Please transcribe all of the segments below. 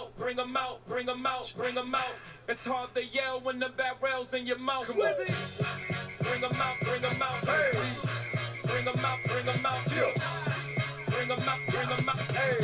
out, bring 'em out, bring 'em out, bring 'em out. It's hard to yell when the barrel's in your mouth. Come on. Bring 'em out, bring 'em out. Hey. Bring 'em out, bring 'em out. Yeah. Bring 'em out, bring 'em out. Hey.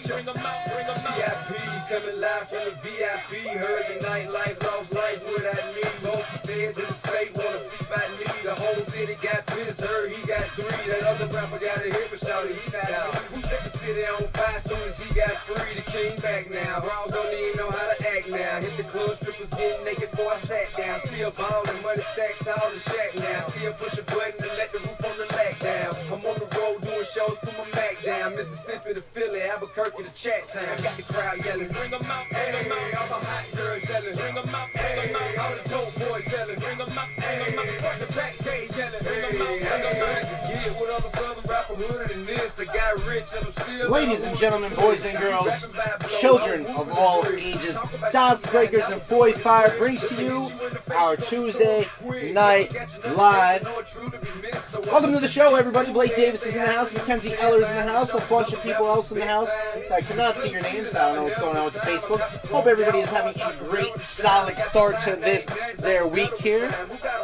Bring 'em out, bring 'em out. VIP coming live from the VIP. Heard the nightlife, lost life without me. Lost the fed to the state, wanna see by me. The whole city got pissed, heard he got 3. That other rapper got a hit, but shouted he not out. Who set the city on fire soon as he got free? The king back now. Bros don't even know how to act now. Hit the club, strippers getting naked before I sat down. Still ballin', money stacked tall the shack now. Still push a button to let the roof on the lack down. I'm on the road doing shows, put my Mac down. Mississippi to Philly, Albuquerque to Chat Town. Got the crowd yelling, bring 'em out, bring 'em out. All the hot girls yelling, bring 'em out, bring 'em out. All the dope boys yelling, bring 'em out, bring 'em out. Front the back gate yelling, bring 'em out, bring 'em out. Yeah, what other southern rapper hooded than this? I got rich and I'm still. Ladies and gentlemen, boys and girls, children of all ages, DasBreakers and FOY Fire brings to you our Tuesday night live. Welcome to the show, everybody. Blake Davis is in the house, Mackenzie Eller is in the house, a bunch of people else in the house. I cannot see your names. I don't know what's going on with the Facebook. Hope everybody is having a great, solid start to their week here.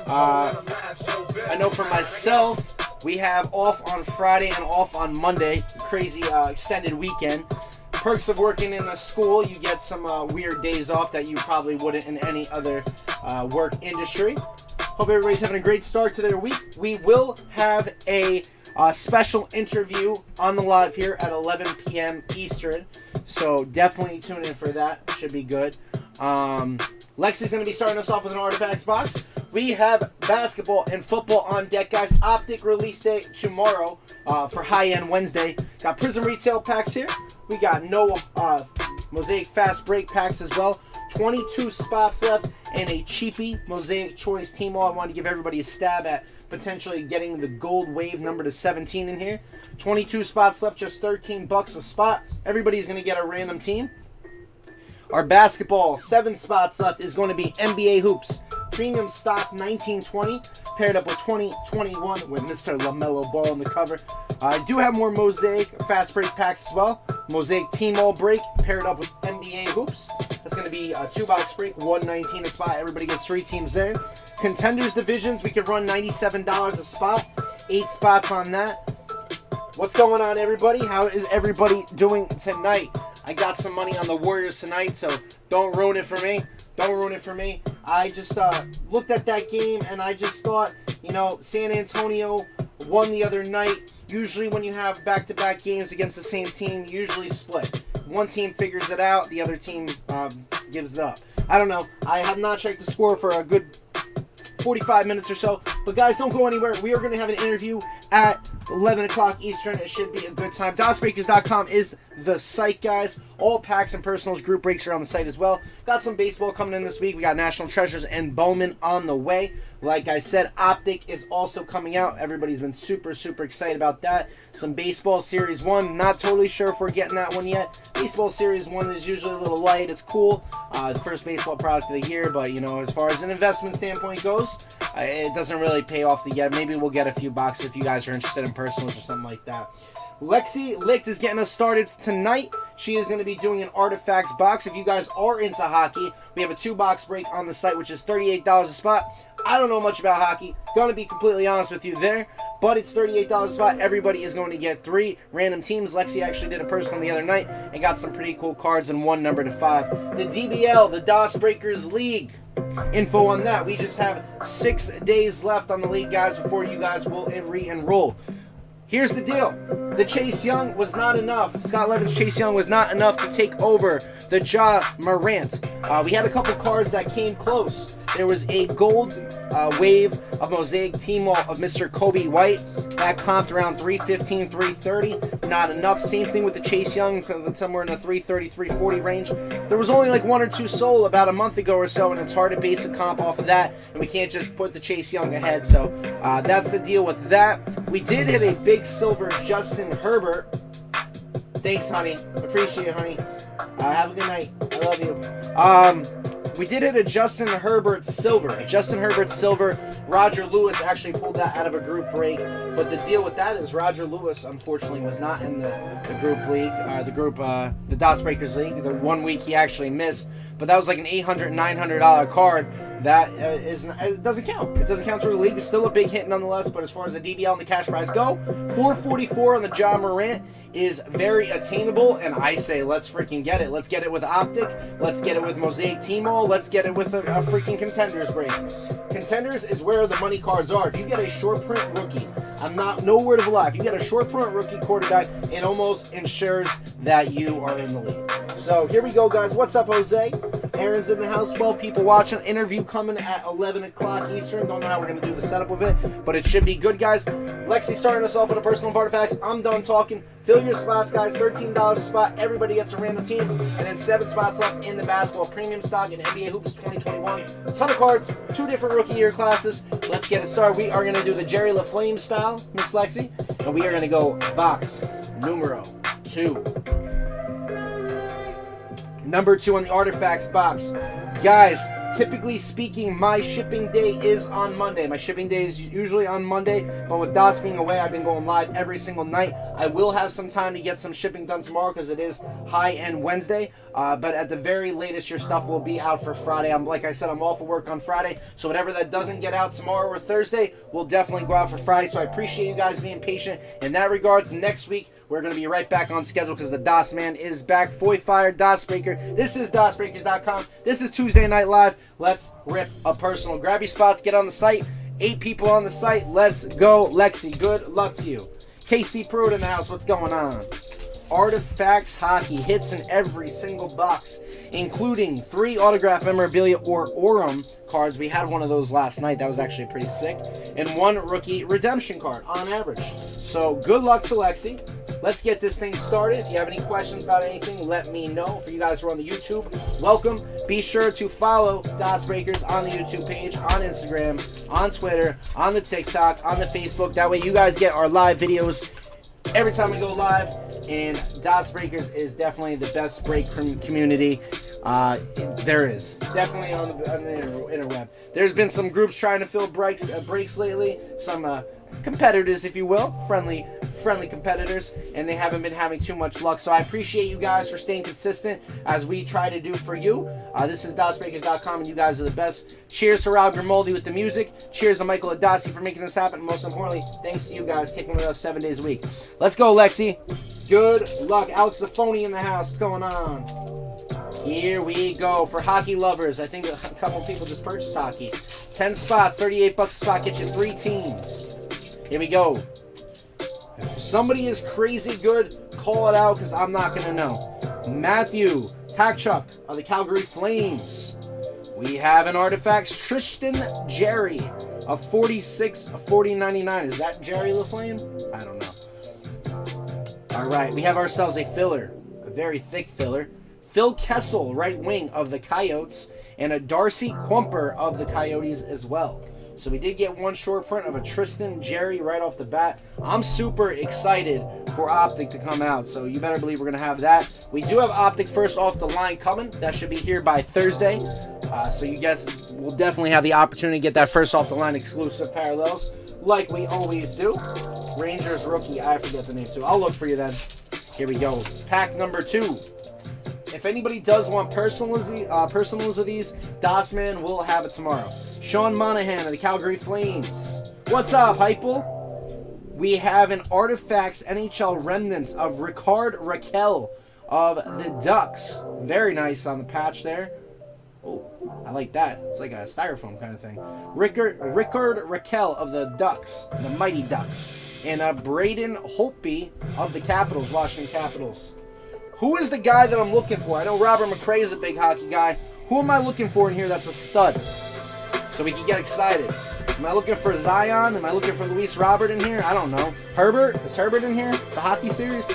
I know for myself, we have off on Friday and off on Monday. Crazy extended weekend. Perks of working in a school, you get some weird days off that you probably wouldn't in any other work industry. Hope everybody's having a great start to their week. We will have a special interview on the live here at 11 p.m. Eastern, so definitely tune in for that. Should be good. Lexi's going to be starting us off with an Artifacts box. We have basketball and football on deck, guys. Optic release day tomorrow for high-end Wednesday. Got Prism retail packs here. We got no Mosaic fast break packs as well. 22 spots left and a cheapy Mosaic Choice Team All. I wanted to give everybody a stab at potentially getting the gold wave number to 17 in here. 22 spots left, just $13 a spot. Everybody's going to get a random team. Our basketball, 7 spots left, is going to be NBA Hoops. Premium stock 1920, paired up with 2021 with Mr. LaMelo Ball on the cover. I do have more Mosaic fast break packs as well. Mosaic Team All break, paired up with NBA Hoops. That's going to be a 2-box break, $119 a spot. Everybody gets 3 teams there. Contenders divisions, we could run $97 a spot. 8 spots on that. What's going on, everybody? How is everybody doing tonight? I got some money on the Warriors tonight, so don't ruin it for me. Don't ruin it for me. I just looked at that game, and I just thought, you know, San Antonio won the other night. Usually when you have back-to-back games against the same team, usually split. One team figures it out, the other team gives it up. I don't know. I have not checked the score for a good 45 minutes or so. But guys, don't go anywhere. We are going to have an interview at 11 o'clock Eastern. It should be a good time. DasBreakers.com is the site, guys. All packs and personals group breaks are on the site as well. Got some baseball coming in this week. We got National Treasures and Bowman on the way. Like I said, Optic is also coming out. Everybody's been super, super excited about that. Some Baseball Series 1. Not totally sure if we're getting that one yet. Baseball Series 1 is usually a little light. It's cool. The first baseball product of the year. But, you know, as far as an investment standpoint goes, it doesn't really pay off yet. Maybe we'll get a few boxes if you guys are interested in personals or something like that. Lexi Licht is getting us started tonight. She is going to be doing an Artifacts box. If you guys are into hockey, we have a 2-box break on the site, which is $38 a spot. I don't know much about hockey. Going to be completely honest with you there, but it's $38 a spot. Everybody is going to get 3 random teams. Lexi actually did a personal the other night and got some pretty cool cards and 1 number to 5. The DBL, the DasBreakers League. Info on that. We just have 6 days left on the league, guys, before you guys will re-enroll. Here's the deal. The Chase Young was not enough. Scott Levin's Chase Young was not enough to take over the Ja Morant. We had a couple cards that came close. There was a gold wave of Mosaic Team All of Mr. Kobe White. That comped around 315, 330. Not enough. Same thing with the Chase Young, somewhere in the 330, 340 range. There was only like 1 or 2 sold about a month ago or so, and it's hard to base a comp off of that, and we can't just put the Chase Young ahead. So that's the deal with that. We did hit a big silver Justin Herbert. Thanks, honey. Appreciate it, honey. Have a good night. I love you. We did hit a Justin Herbert silver. Roger Lewis actually pulled that out of a group break. But the deal with that is Roger Lewis, unfortunately, was not in the group league, the DasBreakers league. The 1 week he actually missed. But that was like an $800, $900 card. That it doesn't count. It doesn't count to the league. It's still a big hit nonetheless. But as far as the DBL and the cash prize go, $444 on the John Morant is very attainable, and I say let's freaking get it. Let's get it with Optic. Let's get it with Mosaic T-Mall. Let's get it with a freaking Contenders break. Contenders is where the money cards are. If you get a short print rookie, no word of a lie. If you get a short print rookie quarterback, it almost ensures that you are in the league. So here we go, guys. What's up, Jose? Aaron's in the house. 12 people watching. Interview coming at 11 o'clock Eastern. Don't know how we're going to do the setup of it, but it should be good, guys. Lexi starting us off with a personal artifacts. I'm done talking. Fill your spots, guys. $13 a spot. Everybody gets a random team. And then 7 spots left in the basketball premium stock in NBA Hoops 2021. A ton of cards. 2 different rookie year classes. Let's get it started. We are going to do the Jerry LaFlame style, Miss Lexi. And we are going to go box numero 2. Number 2 on the artifacts box. Guys, typically speaking, my shipping day is on Monday. My shipping day is usually on Monday, but with Das being away, I've been going live every single night. I will have some time to get some shipping done tomorrow because it is high-end Wednesday, but at the very latest, your stuff will be out for Friday. Like I said, I'm off of work on Friday, so whatever that doesn't get out tomorrow or Thursday will definitely go out for Friday, so I appreciate you guys being patient in that regards. Next week, we're going to be right back on schedule because the Das Man is back. FOY Fire, DasBreaker. This is DasBreakers.com. This is Tuesday Night Live. Let's rip a personal. Grab your spots. Get on the site. 8 people on the site. Let's go. Lexi, good luck to you. KC Pruitt in the house. What's going on? Artifacts Hockey. Hits in every single box, including 3 autograph memorabilia or Aurum cards. We had one of those last night. That was actually pretty sick. And 1 rookie redemption card on average. So good luck to Lexi. Let's get this thing started. If you have any questions about anything, let me know. For you guys who are on the YouTube, welcome. Be sure to follow DasBreakers on the YouTube page, on Instagram, on Twitter, on the TikTok, on the Facebook. That way you guys get our live videos every time we go live. And DasBreakers is definitely the best break community there is. Definitely on the interweb. There's been some groups trying to fill breaks lately. Some competitors, if you will, friendly competitors, and they haven't been having too much luck. So I appreciate you guys for staying consistent as we try to do for you. This is DasBreakers.com, and you guys are the best. Cheers to Rob Grimaldi with the music. Cheers to Michael Adasi for making this happen. And most importantly, thanks to you guys kicking with us 7 days a week. Let's go, Lexi. Good luck. Alex Zafoni in the house. What's going on? Here we go. For hockey lovers, I think a couple of people just purchased hockey. 10 spots, $38 a spot, get you 3 teams. Here we go. If somebody is crazy good, call it out because I'm not going to know. Matthew Takchuk of the Calgary Flames. We have an Artifacts Tristan Jerry of 46 of 40.99. Is that Jerry LaFlame? I don't know. All right, we have ourselves a filler, a very thick filler. Phil Kessel, right wing of the Coyotes, and a Darcy Quumper of the Coyotes as well. So we did get 1 short print of a Tristan Jerry right off the bat. I'm super excited for Optic to come out, so you better believe we're going to have that. We do have Optic first off the line coming. That should be here by Thursday. So you guys will definitely have the opportunity to get that first off the line exclusive parallels like we always do. Rangers rookie, I forget the name too. I'll look for you then. Here we go. Pack number 2. If anybody does want personals of these, DasMan will have it tomorrow. Sean Monahan of the Calgary Flames. What's up, Hypel? We have an Artifacts NHL Remnants of Ricard Raquel of the Ducks. Very nice on the patch there. Oh, I like that. It's like a styrofoam kind of thing. Ricard Raquel of the Ducks, the Mighty Ducks. And Braden Holtby of the Capitals, Washington Capitals. Who is the guy that I'm looking for? I know Robert McRae is a big hockey guy. Who am I looking for in here that's a stud? So we can get excited. Am I looking for Zion? Am I looking for Luis Robert in here? I don't know. Herbert? Is Herbert in here? The hockey series?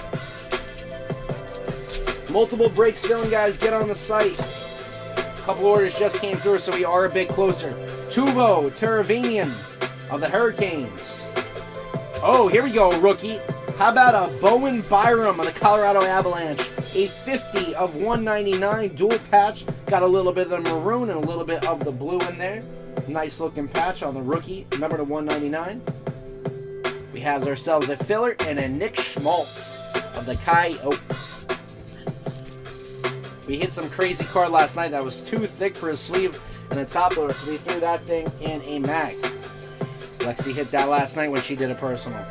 Multiple breaks filling, guys. Get on the site. A couple orders just came through, so we are a bit closer. Tuvo Teravanian of the Hurricanes. Oh, here we go, rookie. How about a Bowen Byram of the Colorado Avalanche? a 50 of 199 dual patch. Got a little bit of the maroon and a little bit of the blue in there. Nice looking patch on the rookie. Remember the 199. We have ourselves a filler and a Nick Schmaltz of the Coyotes. We hit some crazy card last night that was too thick for his sleeve and a top loader, so we threw that thing in a mag. Lexi hit that last night when she did a personal.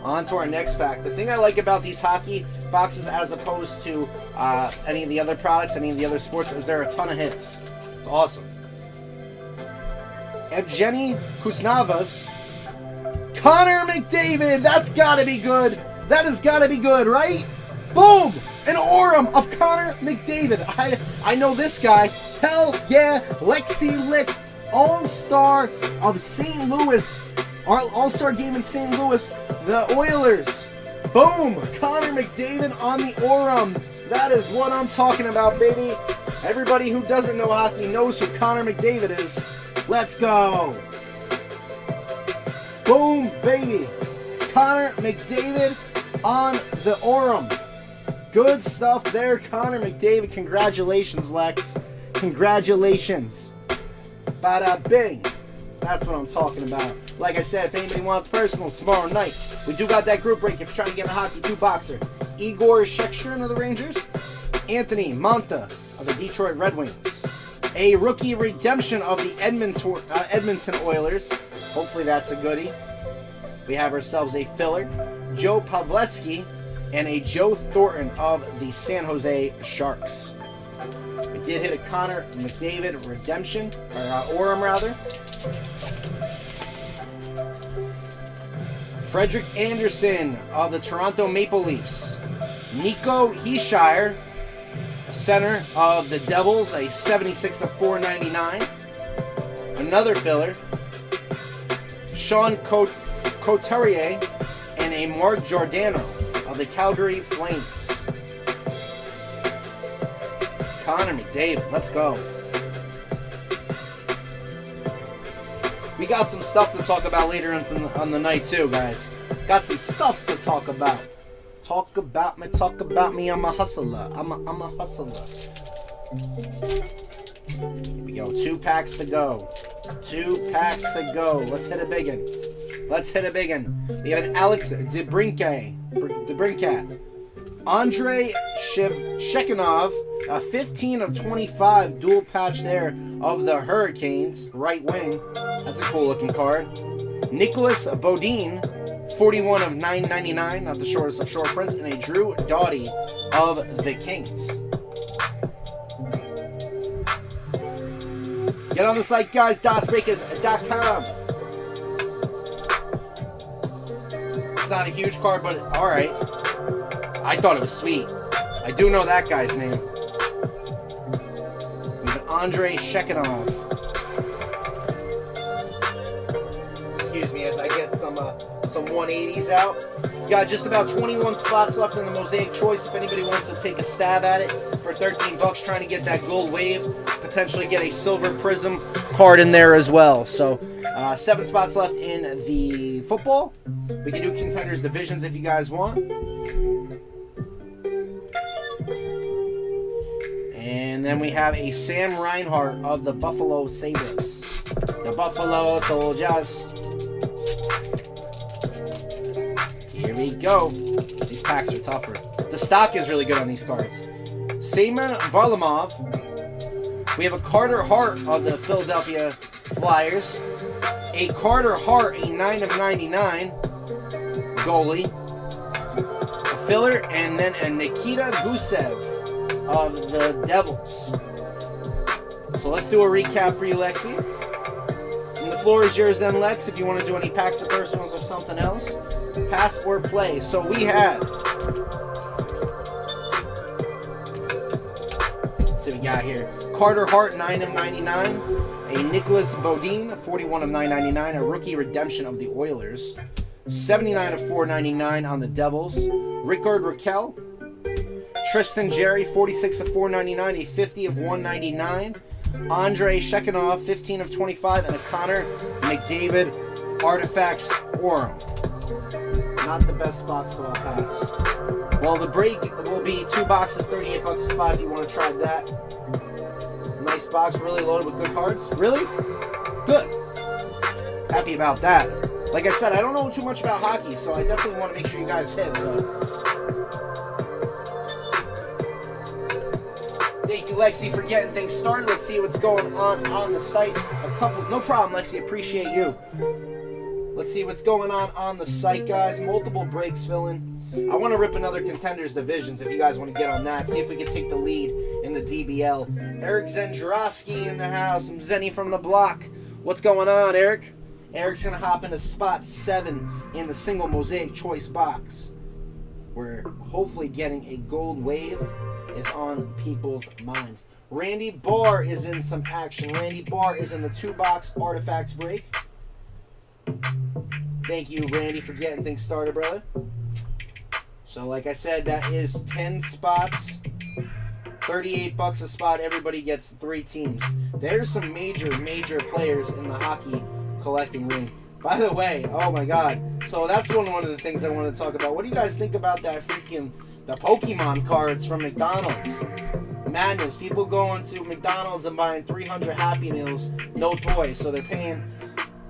On to our next pack. The thing I like about these hockey boxes as opposed to any of the other products, any of the other sports, is there are a ton of hits. It's awesome. Evgeny Kuznetsov. Connor McDavid. That's got to be good. That has got to be good, right? Boom! An Aurum of Connor McDavid. I know this guy. Hell yeah. Lexi Lick. All-Star of St. Louis. All-Star game in St. Louis. The Oilers. Boom! Connor McDavid on the Aurum. That is what I'm talking about, baby. Everybody who doesn't know hockey knows who Connor McDavid is. Let's go. Boom, baby. Connor McDavid on the Aurum. Good stuff there, Connor McDavid. Congratulations, Lex. Congratulations. Bada bing. That's what I'm talking about. Like I said, if anybody wants personals tomorrow night, we do got that group break if you're trying to get a hockey 2-boxer. Igor Shekstrin of the Rangers. Anthony Manta of the Detroit Red Wings. A rookie redemption of the Edmonton Oilers. Hopefully that's a goodie. We have ourselves a filler. Joe Pavelski and a Joe Thornton of the San Jose Sharks. We did hit a Connor McDavid redemption, or Aurum rather. Frederick Anderson of the Toronto Maple Leafs. Nico Heischer, center of the Devils, a 76 of 499. Another filler. Sean Couturier and a Mark Giordano of the Calgary Flames. Connor McDavid, let's go. We got some stuff to talk about later on the night too, guys. Got some stuff to talk about. Talk about me, I'm a hustler. I'm a hustler. Here we go, 2 packs to go. 2 packs to go. Let's hit a big one. Let's hit a big one. We have an Alex DeBrincat. Andrei Shekhinov, a 15 of 25 dual patch there of the Hurricanes, right wing. That's a cool looking card. Nicholas Bodine, 41 of 999, not the shortest of short prints, and a Drew Doughty of the Kings. Get on the site, guys, DasBreakers.com. It's not a huge card, but alright. I thought it was sweet. I do know that guy's name. We have Andrei Shekhinov. Excuse me as I get some 180s out. We got just about 21 spots left in the Mosaic Choice. If anybody wants to take a stab at it for 13 bucks, trying to get that gold wave, potentially get a silver prism card in there as well. So 7 spots left in the football. We can do contenders divisions if you guys want. And then we have a Sam Reinhart of the Buffalo Sabres. The Buffalo Soldiers. Here we go. These packs are tougher. The stock is really good on these cards. Semyon Varlamov. We have a Carter Hart of the Philadelphia Flyers. A Carter Hart, a 9 of 99 goalie. A filler, and then a Nikita Gusev of the Devils. So let's do a recap for you, Lexi. And the floor is yours then, Lex, if you want to do any packs or personals or something else. Pass or play. So we had... Let's see what we got here. Carter Hart, 9 of 99. A Nicholas Bodine, 41 of 999. A rookie redemption of the Oilers. 79 of 499 on the Devils. Rickard Rakell. Tristan Jerry, 46 of 499, a 50 of 199. Andrei Shekhinov, 15 of 25, and a Connor McDavid Artifacts Aurum. Not the best box, but I'll pass. Well, the break will be 2 boxes, 38 bucks a spot if you want to try that. Nice box, really loaded with good cards. Really? Good. Happy about that. Like I said, I don't know too much about hockey, so I definitely want to make sure you guys hit. So, thank you, Lexi, for getting things started. Let's see what's going on the site. No problem, Lexi. Appreciate you. Let's see what's going on the site, guys. Multiple breaks filling. I want to rip another Contenders Divisions if you guys want to get on that. See if we can take the lead in the DBL. Eric Zendrowski in the house. I'm Zenny from the block. What's going on, Eric? Eric's going to hop into spot 7 in the single mosaic choice box. We're hopefully getting a gold wave is on people's minds. Randy Barr is in some action. Randy Barr is in the 2-box artifacts break. Thank you, Randy, for getting things started, brother. So, like I said, that is 10 spots, 38 bucks a spot. Everybody gets 3 teams. There's some major players in the hockey collecting ring. By the way, oh my God. So that's one of the things I want to talk about. What do you guys think about that the Pokemon cards from McDonald's? Madness. People going to McDonald's and buying 300 Happy Meals, no toys. So they're paying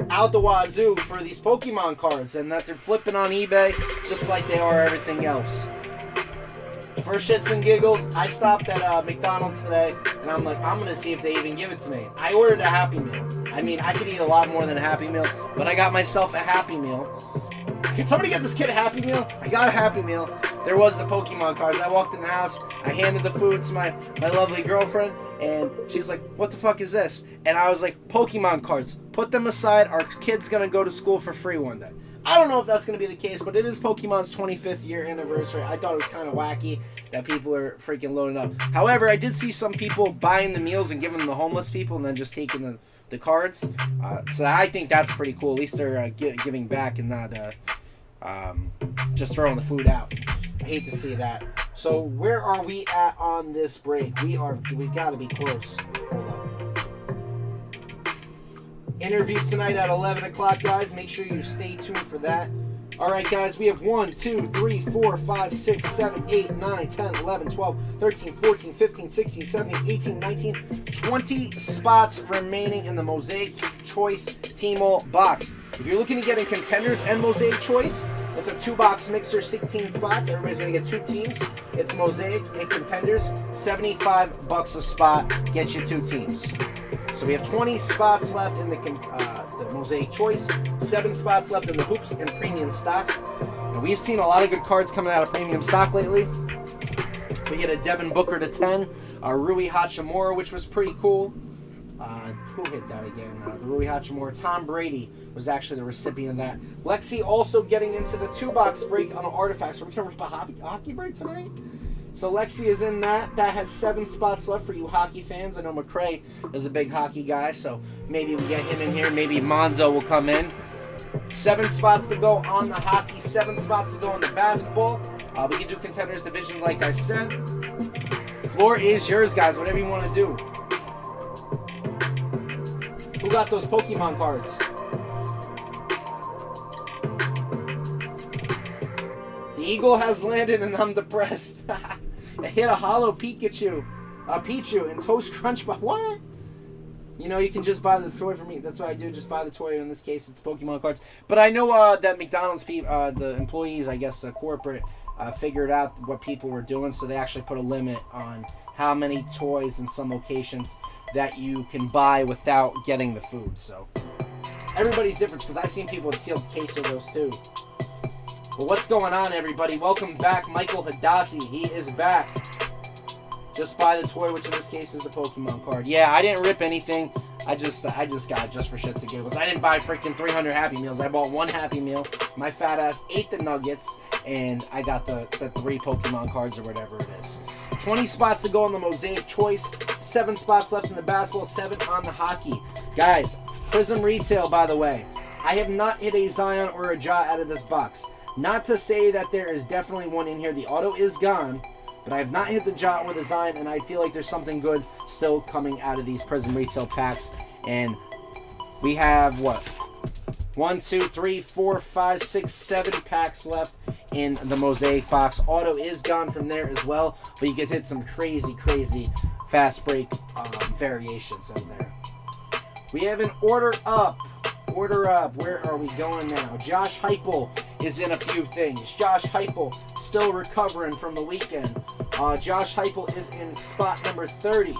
out the wazoo for these Pokemon cards, and that they're flipping on eBay just like they are everything else. For shits and giggles, I stopped at McDonald's today, and I'm like, I'm going to see if they even give it to me. I ordered a Happy Meal. I mean, I could eat a lot more than a Happy Meal, but I got myself a Happy Meal. Can somebody get this kid a Happy Meal? I got a Happy Meal. There was the Pokemon cards. I walked in the house, I handed the food to my lovely girlfriend, and she's like, what the fuck is this? And I was like, Pokemon cards. Put them aside. Our kid's going to go to school for free one day. I don't know if that's going to be the case, but it is Pokemon's 25th year anniversary. I thought it was kind of wacky that people are freaking loading up. However, I did see some people buying the meals and giving them to the homeless people and then just taking the cards. So I think that's pretty cool. At least they're giving back and not just throwing the food out. I hate to see that. So where are we at on this break? We've got to be close. Hold on. Interview tonight at 11 o'clock, guys. Make sure you stay tuned for that. All right, guys, we have 1, 2, 3, 4, 5, 6, 7, 8, 9, 10, 11, 12, 13, 14, 15, 16, 17, 18, 19, 20 spots remaining in the Mosaic Choice Team-O box. If you're looking to get in Contenders and Mosaic Choice, it's a 2-box mixer, 16 spots. Everybody's going to get 2 teams. It's Mosaic and Contenders, 75 bucks a spot, gets you 2 teams. So we have 20 spots left in the Mosaic Choice, 7 spots left in the Hoops and Premium Stock. And we've seen a lot of good cards coming out of Premium Stock lately. We hit a Devin Booker to 10, a Rui Hachimura, which was pretty cool. Who hit that again? The Rui Hachimura. Tom Brady was actually the recipient of that. Lexi also getting into the 2-box break on Artifacts. Are we going to rip a hockey break tonight? So Lexi is in that. That has 7 spots left for you hockey fans. I know McCray is a big hockey guy, so maybe we get him in here. Maybe Monzo will come in. 7 spots to go on the hockey, 7 spots to go on the basketball. We can do Contenders Division like I said. Floor is yours, guys. Whatever you want to do. Who got those Pokemon cards? The Eagle has landed and I'm depressed. I hit a hollow Pichu and Toast Crunch Bar. What? You know, you can just buy the toy for me. That's what I do. Just buy the toy. In this case, it's Pokemon cards. But I know that McDonald's the employees, I guess, corporate, figured out what people were doing. So they actually put a limit on how many toys in some locations that you can buy without getting the food. So everybody's different because I've seen people with sealed case of those too. But what's going on, everybody? Welcome back, Michael Hadassi. He is back. Just buy the toy, which in this case is a Pokemon card. Yeah, I didn't rip anything. I just got it just for shits and giggles. I didn't buy freaking 300 Happy Meals. I bought 1 Happy Meal. My fat ass ate the nuggets, and I got the 3 Pokemon cards or whatever it is. 20 spots to go on the Mosaic Choice. 7 spots left in the basketball. 7 on the hockey. Guys, Prism Retail, by the way. I have not hit a Zion or a Ja out of this box. Not to say that there is definitely one in here. The auto is gone. But I have not hit the Ja or the Zion, and I feel like there's something good still coming out of these Prism Retail packs. And we have, what? 1, 2, 3, 4, 5, 6, 7 packs left in the Mosaic box. Auto is gone from there as well, but you can hit some crazy, crazy fast break variations in there. We have an order up. Order up. Where are we going now? Josh Heupel is in a few things. Josh Heupel still recovering from the weekend. Josh Heupel is in spot number 30.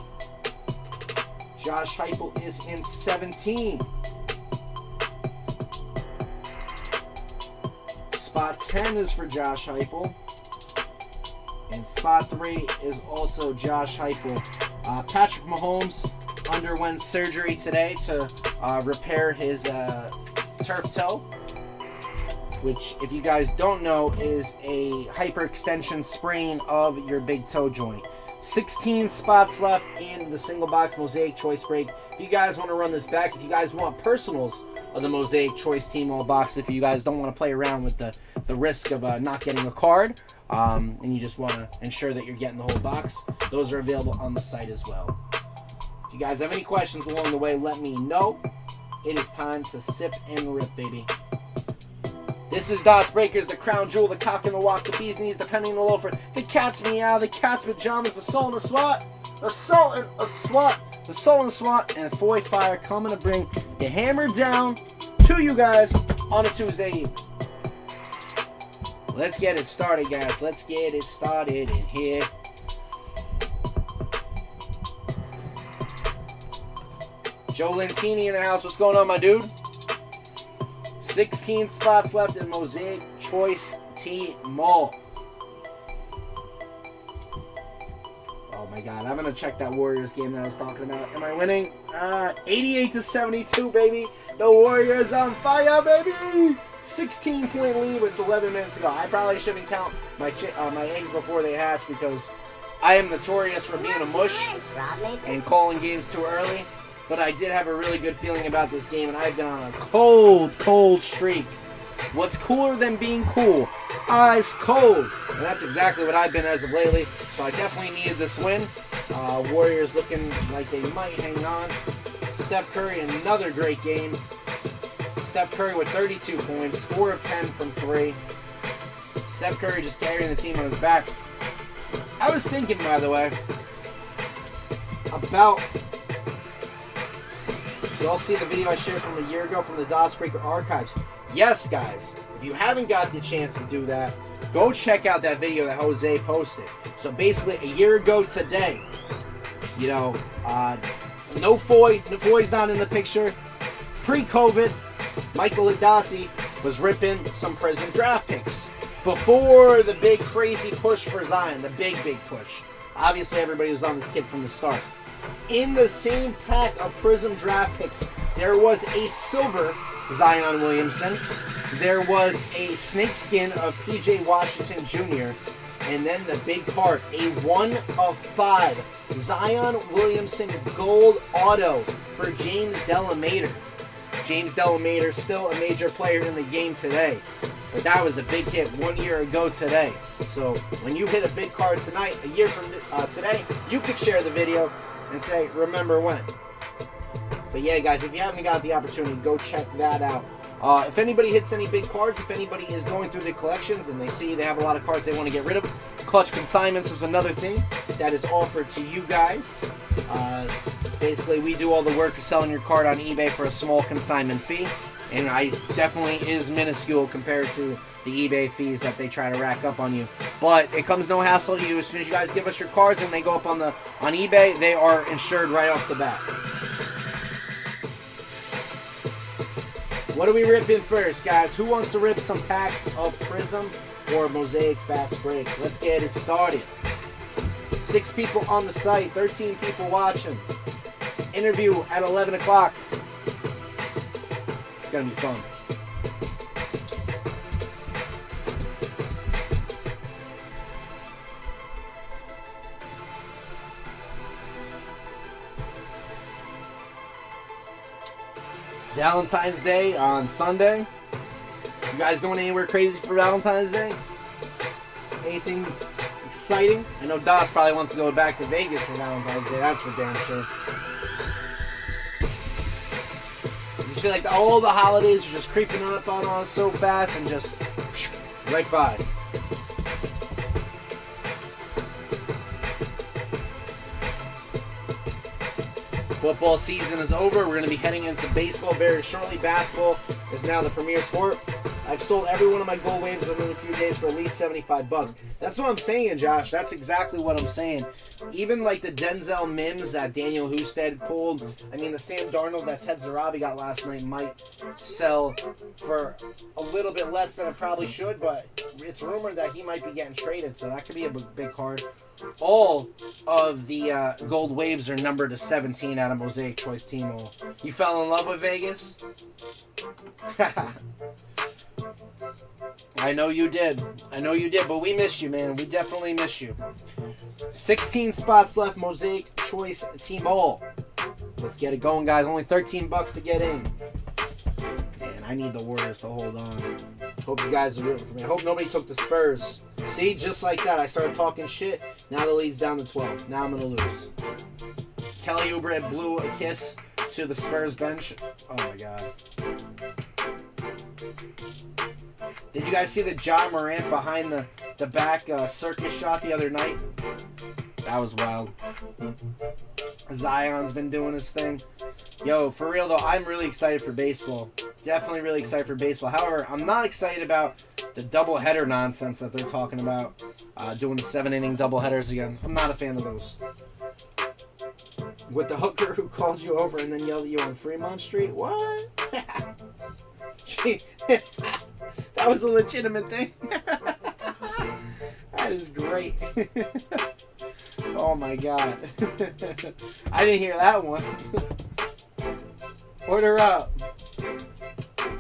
Josh Heupel is in 17. Spot 10 is for Josh Heupel. And spot 3 is also Josh Heupel. Patrick Mahomes underwent surgery today to repair his turf toe, which, if you guys don't know, is a hyperextension sprain of your big toe joint. 16 spots left in the single box Mosaic Choice Break. If you guys want to run this back, if you guys want personals of the Mosaic Choice Team All box, if you guys don't want to play around with the risk of not getting a card, and you just want to ensure that you're getting the whole box, those are available on the site as well. If you guys have any questions along the way, let me know. It is time to sip and rip, baby. This is DasBreakers, the crown jewel, the cock and the walk, the bee's knees, the penny and the loafer, the cat's meow, the cat's pajamas, the soul and the SWAT, the soul and a SWAT, the soul and SWAT, and FOY Fire coming to bring the hammer down to you guys on a Tuesday evening. Let's get it started, guys. Let's get it started in here. Joe Lentini in the house. What's going on, my dude? 16 spots left in Mosaic Choice T Mall. Oh my God, I'm gonna check that Warriors game that I was talking about. Am I winning? 88-72, baby. The Warriors on fire, baby. 16-point lead with 11 minutes to go. I probably shouldn't count my eggs before they hatch because I am notorious for being a mush and calling games too early. But I did have a really good feeling about this game, and I've been on a cold streak. What's cooler than being cool? Ice cold. And that's exactly what I've been as of lately. So I definitely needed this win. Warriors looking like they might hang on. Steph Curry, another great game. Steph Curry with 32 points, 4 of 10 from 3. Steph Curry just carrying the team on his back. I was thinking, by the way, about... You all see the video I shared from a year ago from the DasBreaker archives. Yes, guys, if you haven't got the chance to do that, go check out that video that Jose posted. So basically, a year ago today, you know, no FOY. FOY's not in the picture. Pre-COVID, Michael Hidasi was ripping some Prism draft picks. Before the big crazy push for Zion, the big push. Obviously, everybody was on this kid from the start. In the same pack of Prism draft picks, there was a silver Zion Williamson. There was a snakeskin of PJ Washington Jr. And then the big part, a 1 of 5 Zion Williamson gold auto for James Delamater. James Delamater still a major player in the game today. But that was a big hit 1 year ago today. So when you hit a big card tonight, a year from today, you could share the video and say, remember when. But yeah, guys, if you haven't got the opportunity, go check that out. If anybody hits any big cards, if anybody is going through the collections and they see they have a lot of cards they want to get rid of, clutch consignments is another thing that is offered to you guys. Basically, we do all the work of selling your card on eBay for a small consignment fee. And I definitely is minuscule compared to the eBay fees that they try to rack up on you. But it comes no hassle to you. As soon as you guys give us your cards and they go up on eBay, they are insured right off the bat. What are we ripping first, guys? Who wants to rip some packs of Prism or Mosaic Fast Break? Let's get it started. 6 people on the site, 13 people watching. Interview at 11 o'clock. It's going to be fun. Valentine's Day on Sunday. You guys going anywhere crazy for Valentine's Day? Anything exciting? I know Das probably wants to go back to Vegas for Valentine's Day. That's for damn sure. I just feel like all the holidays are just creeping up on us so fast and just right by. Football season is over. We're going to be heading into baseball very shortly. Basketball is now the premier sport. I've sold every one of my gold waves within a few days for at least $75. That's what I'm saying, Josh. That's exactly what I'm saying. Even like the Denzel Mims that Daniel Husted pulled. I mean, the Sam Darnold that Ted Zarabi got last night might sell for a little bit less than it probably should, but it's rumored that he might be getting traded, so that could be a big card. All of the gold waves are numbered to 17 out of Mosaic Choice Team All. You fell in love with Vegas? I know you did. But we miss you, man. We definitely miss you. 16 spots left, Mosaic Choice Team All. Let's get it going, guys. Only $13 to get in. Man, I need the Warriors to hold on. Hope you guys are rooting for me. I hope nobody took the Spurs. See, just like that, I started talking shit. Now the lead's down to 12. Now I'm going to lose. Kelly Oubre blew a kiss to the Spurs bench. Oh, my God. Did you guys see the Ja Morant behind the back circus shot the other night? That was wild. Zion's been doing his thing. Yo, for real though, I'm really excited for baseball. Definitely really excited for baseball. However, I'm not excited about the doubleheader nonsense that they're talking about. Doing the 7-inning doubleheaders again. I'm not a fan of those. With the hooker who called you over and then yelled at you on Fremont Street? What? That was a legitimate thing. That is great. Oh my God. I didn't hear that one. Order up.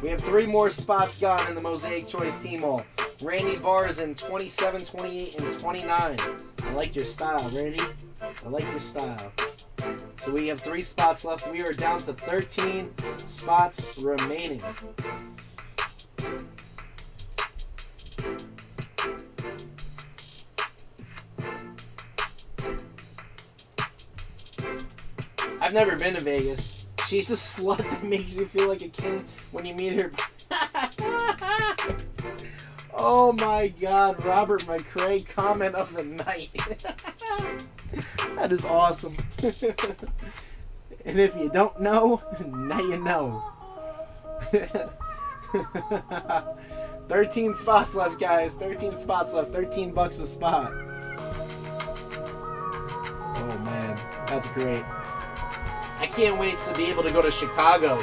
We have 3 more spots gone in the Mosaic Choice Team All. Randy Barr's in 27, 28, and 29. I like your style, Randy. I like your style. So we have 3 spots left. We are down to 13 spots remaining. I've never been to Vegas. She's a slut that makes you feel like a king when you meet her. Oh my God, Robert McCray, comment of the night. That is awesome. And if you don't know, now you know. 13 spots left, guys. 13 spots left. $13 a spot. Oh man, that's great. I can't wait to be able to go to Chicago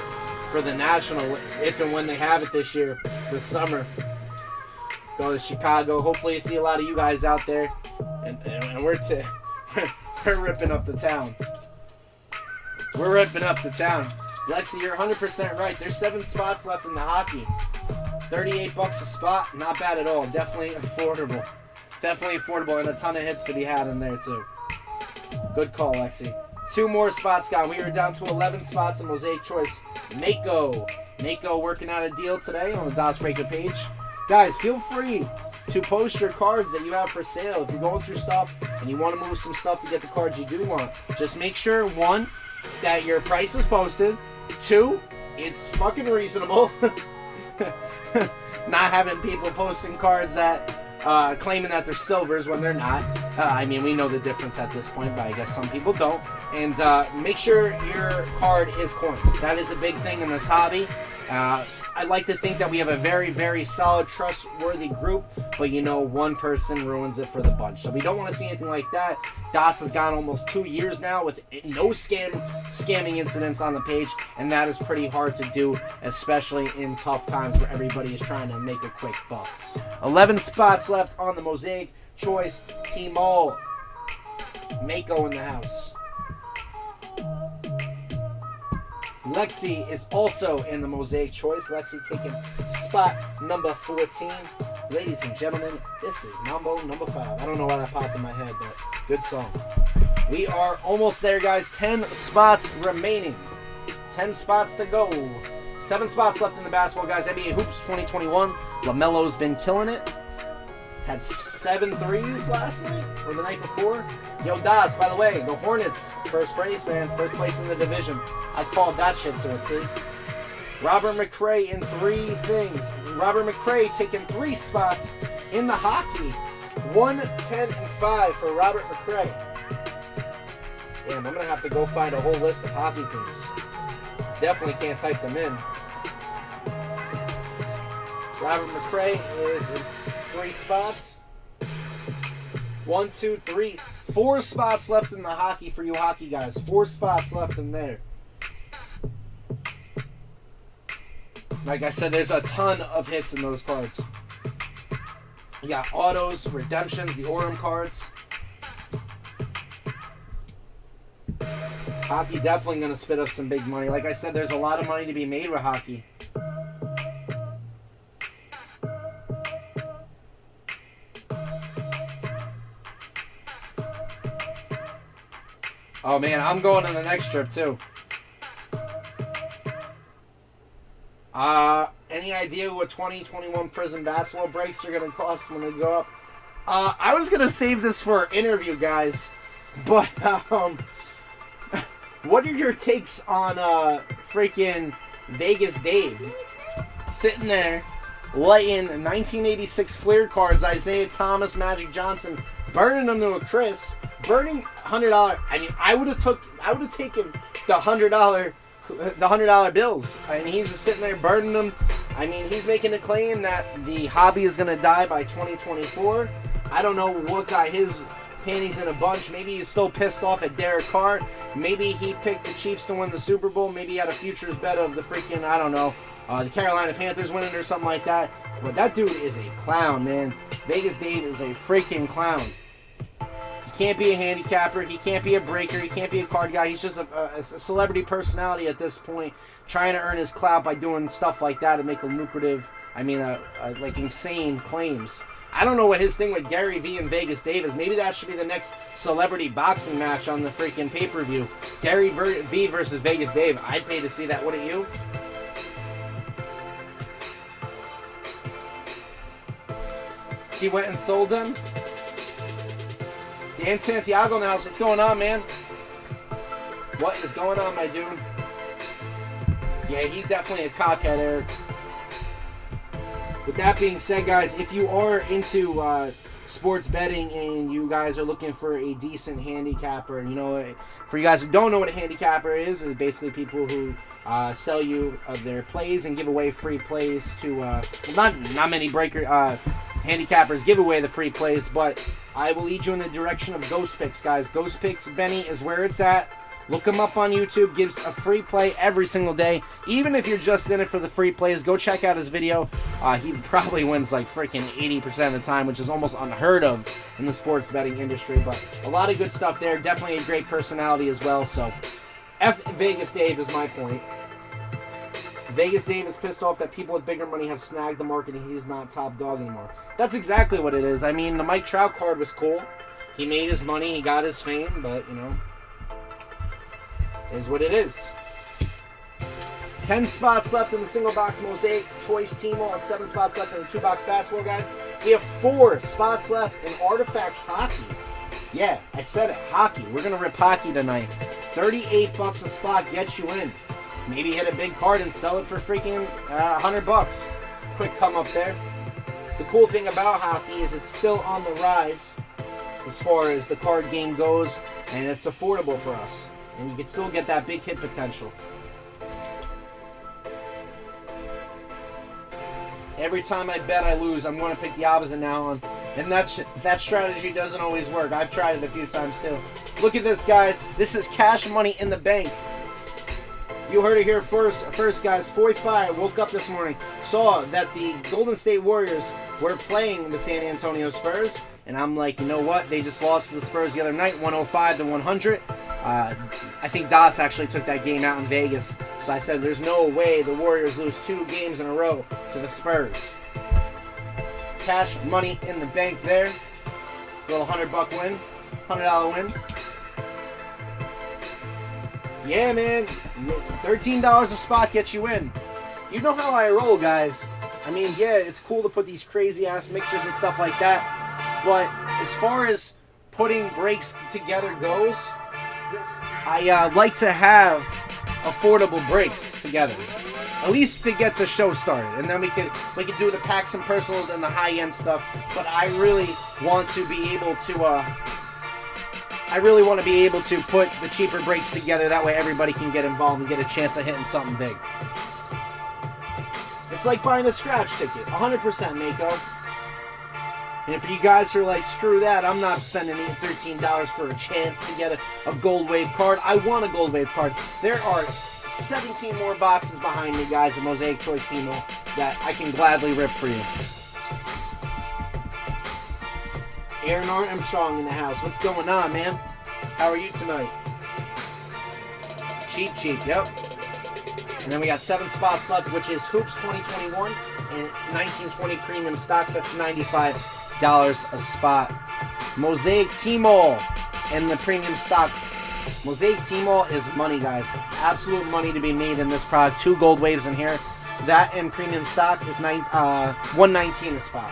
for the National, if and when they have it this year, this summer. Go to Chicago. Hopefully you see a lot of you guys out there. And we're ripping up the town. We're ripping up the town. Lexi, you're 100% right. There's 7 spots left in the hockey. $38 a spot. Not bad at all. Definitely affordable. Definitely affordable, and a ton of hits to be had in there too. Good call, Lexi. 2 more spots gone. We are down to 11 spots in Mosaic Choice. Mako working out a deal today on the DasBreakers page. Guys, feel free to post your cards that you have for sale. If you're going through stuff and you want to move some stuff to get the cards you do want, just make sure, 1, that your price is posted. 2, it's fucking reasonable. Not having people posting cards that claiming that they're silvers when they're not. I mean, we know the difference at this point, but I guess some people don't. And make sure your card is coined. That is a big thing in this hobby. I'd like to think that we have a very, very solid, trustworthy group, but you know, one person ruins it for the bunch. So we don't want to see anything like that. Das has gone almost 2 years now with no scamming incidents on the page, and that is pretty hard to do, especially in tough times where everybody is trying to make a quick buck. 11 spots left on the Mosaic Choice Team All. Mako in the house. Lexi is also in the Mosaic Choice. Lexi taking spot number 14. Ladies and gentlemen, this is Mambo number 5. I don't know why that popped in my head, but good song. We are almost there, guys. 10 spots remaining. 10 spots to go. 7 spots left in the basketball, guys. NBA Hoops 2021. LaMelo's been killing it. Had 7 threes last night or the night before. Yo, Das, by the way, the Hornets, first place, man. First place in the division. I called that shit to a T. Robert McCray in 3 things. Robert McCray taking 3 spots in the hockey. 1, 10, and 5 for Robert McCray. Damn, I'm gonna have to go find a whole list of hockey teams. Definitely can't type them in. Robert McRae is it's 3 spots. 1, 2, 3, 4 spots left in the hockey for you hockey guys. 4 spots left in there. Like I said, there's a ton of hits in those cards. You got autos, redemptions, the Orem cards. Hockey definitely going to spit up some big money. Like I said, there's a lot of money to be made with hockey. Oh man, I'm going on the next trip too. Any idea what 2021 Prism basketball breaks are going to cost when they go up? I was going to save this for an interview, guys. But, what are your takes on freaking Vegas Dave? Sitting there, lighting 1986 Fleer cards, Isaiah Thomas, Magic Johnson, burning them to a crisp, burning $100. I mean, I would have taken the $100 bills. I mean, he's just sitting there burning them. I mean, he's making a claim that the hobby is going to die by 2024. I don't know what got his panties in a bunch. Maybe he's still pissed off at Derek Carr. Maybe he picked the Chiefs to win the Super Bowl. Maybe he had a futures bet of the freaking, I don't know, the Carolina Panthers winning or something like that. But that dude is a clown, man. Vegas Dave is a freaking clown. He can't be a handicapper. He can't be a breaker. He can't be a card guy. He's just a celebrity personality at this point, trying to earn his clout by doing stuff like that and make a lucrative, like insane claims. I don't know what his thing with Gary V and Vegas Dave is. Maybe that should be the next celebrity boxing match on the freaking pay-per-view. Gary V versus Vegas Dave. I'd pay to see that, wouldn't you? He went and sold them. Dan Santiago in the house. What's going on, man? What is going on, my dude? Yeah, he's definitely a cockhead, Eric. With that being said, guys, if you are into sports betting and you guys are looking for a decent handicapper, you know, for you guys who don't know what a handicapper is basically people who sell you their plays and give away free plays to, not many handicappers give away the free plays, but I will lead you in the direction of Ghost Picks, guys. Ghost Picks Benny is where it's at. Look him up on YouTube. Gives a free play every single day. Even if you're just in it for the free plays, go check out his video. He probably wins like freaking 80% of the time, which is almost unheard of in the sports betting industry. But a lot of good stuff there. Definitely a great personality as well. So, F Vegas Dave is my point. Vegas Dave is pissed off that people with bigger money have snagged the market and he's not top dog anymore. That's exactly what it is. I mean, the Mike Trout card was cool. He made his money. He got his fame. But, you know, is what it is. 10 spots left in the single box mosaic choice team all, and 7 spots left in the 2-box basketball, guys. We have 4 spots left in Artifacts hockey. Yeah, I said it, hockey. We're gonna rip hockey tonight. $38 a spot gets you in. Maybe hit a big card and sell it for freaking $100. Quick come up there. The cool thing about hockey is it's still on the rise as far as the card game goes, and it's affordable for us. And you can still get that big hit potential. Every time I bet I lose, I'm going to pick the opposite now on. And that strategy doesn't always work. I've tried it a few times too. Look at this, guys. This is cash money in the bank. You heard it here first, guys. FOY woke up this morning, saw that the Golden State Warriors were playing the San Antonio Spurs. And I'm like, you know what? They just lost to the Spurs the other night, 105-100. I think Das actually took that game out in Vegas. So I said, there's no way the Warriors lose 2 games in a row to the Spurs. Cash money in the bank there. Little $100 win. $100 win. Yeah, man. $13 a spot gets you in. You know how I roll, guys. I mean, yeah, it's cool to put these crazy-ass mixers and stuff like that. But as far as putting breaks together goes, I like to have affordable breaks together, at least to get the show started, and then we could do the packs and personals and the high end stuff. But I really want to be able to. I really want to be able to put the cheaper breaks together. That way everybody can get involved and get a chance of hitting something big. It's like buying a scratch ticket. 100%, Mako. And for you guys who are like, screw that, I'm not spending $13 for a chance to get a Gold Wave card. I want a Gold Wave card. There are 17 more boxes behind me, guys, at Mosaic Choice Team that I can gladly rip for you. Aaron Armstrong in the house. What's going on, man? How are you tonight? Cheap, yep. And then we got 7 spots left, which is Hoops 2021 and 1920 Premium Stock. That's $95 a spot. Mosaic Team-All and the Premium Stock. Mosaic Team-All is money, guys. Absolute money to be made in this product. 2 Gold Waves in here. That and Premium Stock is $119 a spot.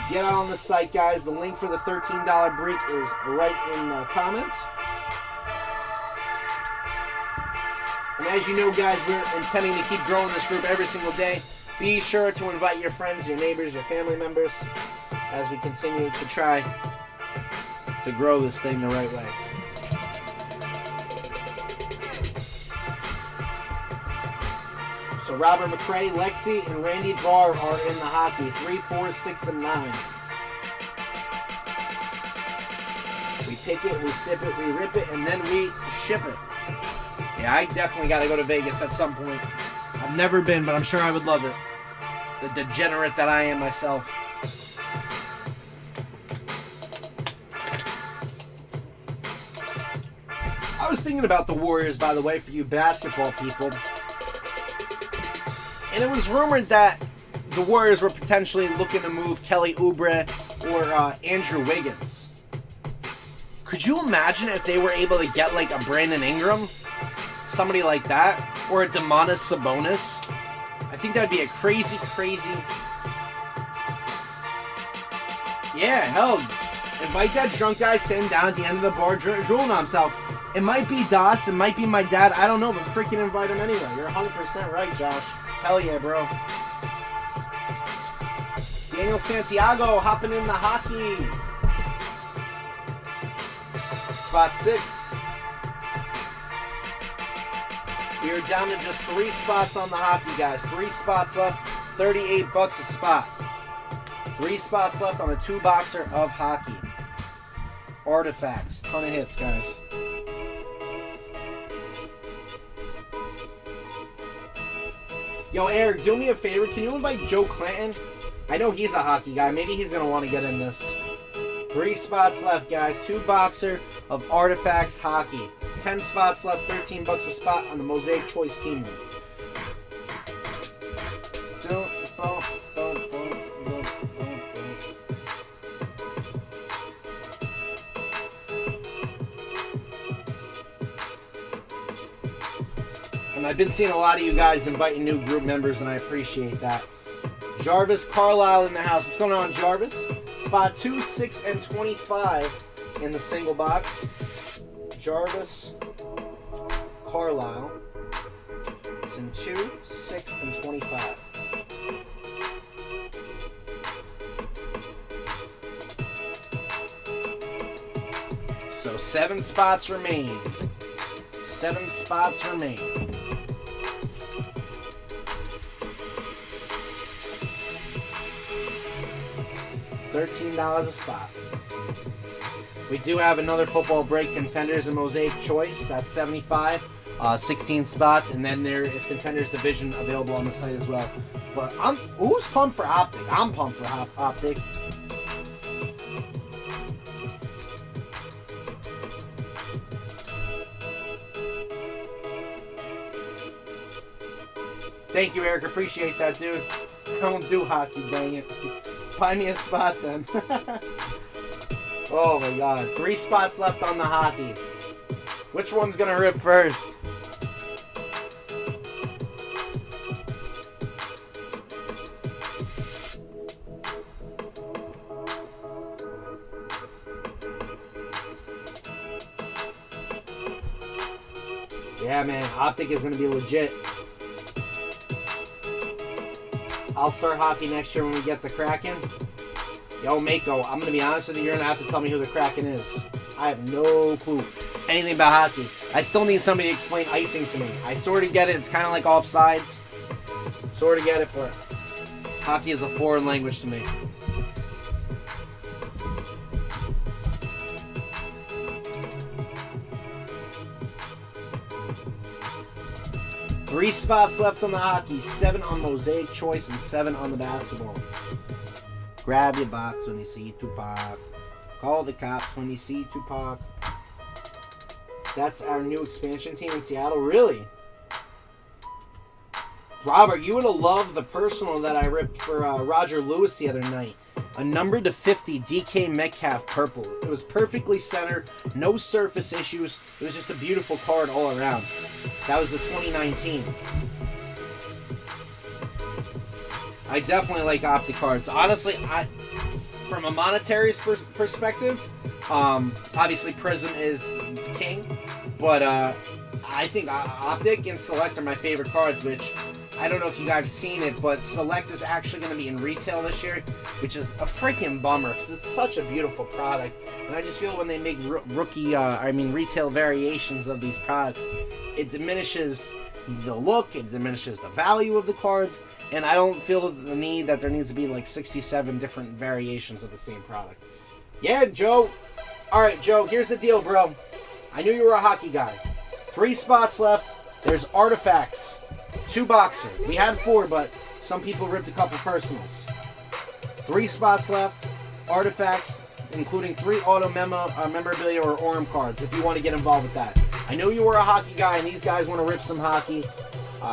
Get out on the site, guys. The link for the $13 break is right in the comments. And as you know, guys, we're intending to keep growing this group every single day. Be sure to invite your friends, your neighbors, your family members as we continue to try to grow this thing the right way. So Robert McRae, Lexi, and Randy Barr are in the hockey. 3, 4, 6, and 9. We pick it, we sip it, we rip it, and then we ship it. Yeah, I definitely got to go to Vegas at some point. I've never been, but I'm sure I would love it. The degenerate that I am myself. I was thinking about the Warriors, by the way, for you basketball people. And it was rumored that the Warriors were potentially looking to move Kelly Oubre or Andrew Wiggins. Could you imagine if they were able to get like a Brandon Ingram? Somebody like that? Or a Domantas Sabonis? I think that would be a crazy... Yeah, hell, invite that drunk guy sitting down at the end of the bar drooling on himself. It might be Das, it might be my dad, I don't know, but freaking invite him anyway. You're 100% right, Josh. Hell yeah, bro. Daniel Santiago hopping in the hockey. Spot 6. We are down to just 3 spots on the hockey, guys. 3 spots left, $38 a spot. 3 spots left on a 2-boxer of hockey. Artifacts, ton of hits, guys. Yo, Eric, do me a favor. Can you invite Joe Clanton? I know he's a hockey guy. Maybe he's going to want to get in this. 3 spots left, guys. 2-boxer of Artifacts hockey. 10 spots left, $13 a spot on the Mosaic Choice Team. And I've been seeing a lot of you guys inviting new group members, and I appreciate that. Jarvis Carlisle in the house. What's going on, Jarvis? Spot 2, 6, and 25 in the single box. Jarvis Carlisle is in 2, 6, and 25. So 7 spots remain. 7 spots remain. $13 a spot. We do have another football break, Contenders and Mosaic Choice. That's 75, 16 spots, and then there is Contenders Division available on the site as well. But who's pumped for Optic? I'm pumped for Optic. Thank you, Eric. Appreciate that, dude. I don't do hockey, dang it. Find me a spot then. Oh my god. 3 spots left on the hockey. Which one's gonna rip first? Yeah, man. Optic is gonna be legit. I'll start hockey next year when we get the Kraken. Yo, Mako, I'm going to be honest with you. You're going to have to tell me who the Kraken is. I have no clue anything about hockey. I still need somebody to explain icing to me. I sort of get it. It's kind of like offsides. Sort of get it, but hockey is a foreign language to me. Three spots left on the hockey, 7 on Mosaic Choice and 7 on the basketball. Grab your box when you see Tupac. Call the cops when you see Tupac. That's our new expansion team in Seattle. Really? Robert, you would have loved the personal that I ripped for Roger Lewis the other night. A number to 50 DK Metcalf purple. It was perfectly centered, no surface issues. It was just a beautiful card all around. That was the 2019. I definitely like Optic cards. Honestly, from a monetary perspective, obviously Prism is king, but I think Optic and Select are my favorite cards, which I don't know if you guys have seen it, but Select is actually going to be in retail this year, which is a freaking bummer because it's such a beautiful product. And I just feel when they make retail variations of these products, it diminishes the look, it diminishes the value of the cards, and I don't feel the need that there needs to be like 67 different variations of the same product. Yeah, Joe. All right, Joe, here's the deal, bro. I knew you were a hockey guy. 3 spots left. There's Artifacts. 2 boxer. We had 4, but some people ripped a couple personals. 3 spots left. Artifacts, including 3 auto memorabilia or Orem cards, if you want to get involved with that. I knew you were a hockey guy, and these guys want to rip some hockey,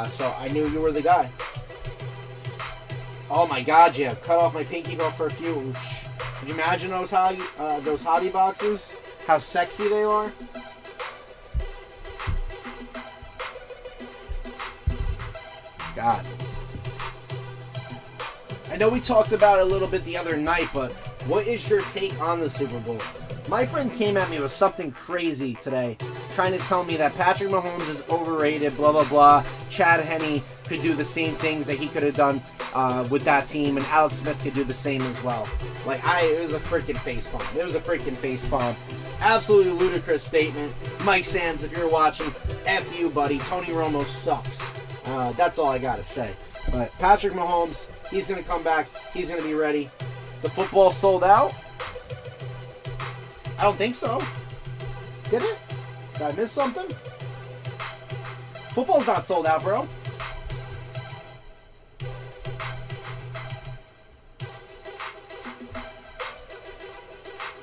so I knew you were the guy. Oh my God, yeah, cut off my pinky belt for a few. Could you imagine those hobby boxes? How sexy they are? God. I know we talked about it a little bit the other night, but what is your take on the Super Bowl? My friend came at me with something crazy today, trying to tell me that Patrick Mahomes is overrated, blah, blah, blah. Chad Henne could do the same things that he could have done with that team, and Alex Smith could do the same as well. It was a freaking facepalm. It was a freaking facepalm. Absolutely ludicrous statement. Mike Sands, if you're watching, F you, buddy. Tony Romo sucks. That's all I gotta say. But Patrick Mahomes, he's gonna come back. He's gonna be ready. The football sold out? I don't think so. Did it? Did I miss something? Football's not sold out, bro.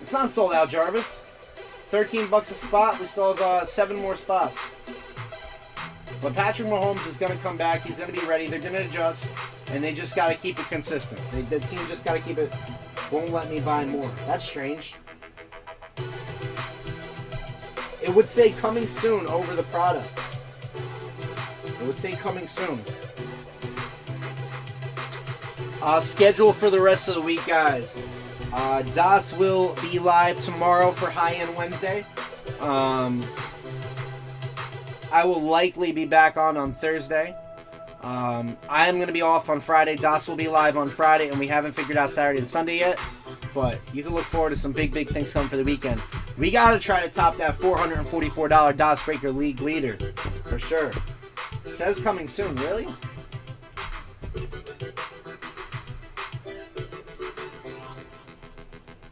It's not sold out, Jarvis. $13 a spot. We still have 7 more spots. But Patrick Mahomes is going to come back. He's going to be ready. They're going to adjust. And they just got to keep it consistent. The team just got to keep it. Won't let me buy more. That's strange. It would say coming soon over the product. It would say coming soon. Schedule for the rest of the week, guys. Das will be live tomorrow for High End Wednesday. I will likely be back on Thursday. I am going to be off on Friday. Das will be live on Friday, and we haven't figured out Saturday and Sunday yet. But you can look forward to some big things coming for the weekend. We got to try to top that $444 DasBreaker League leader. For sure. It says coming soon. Really?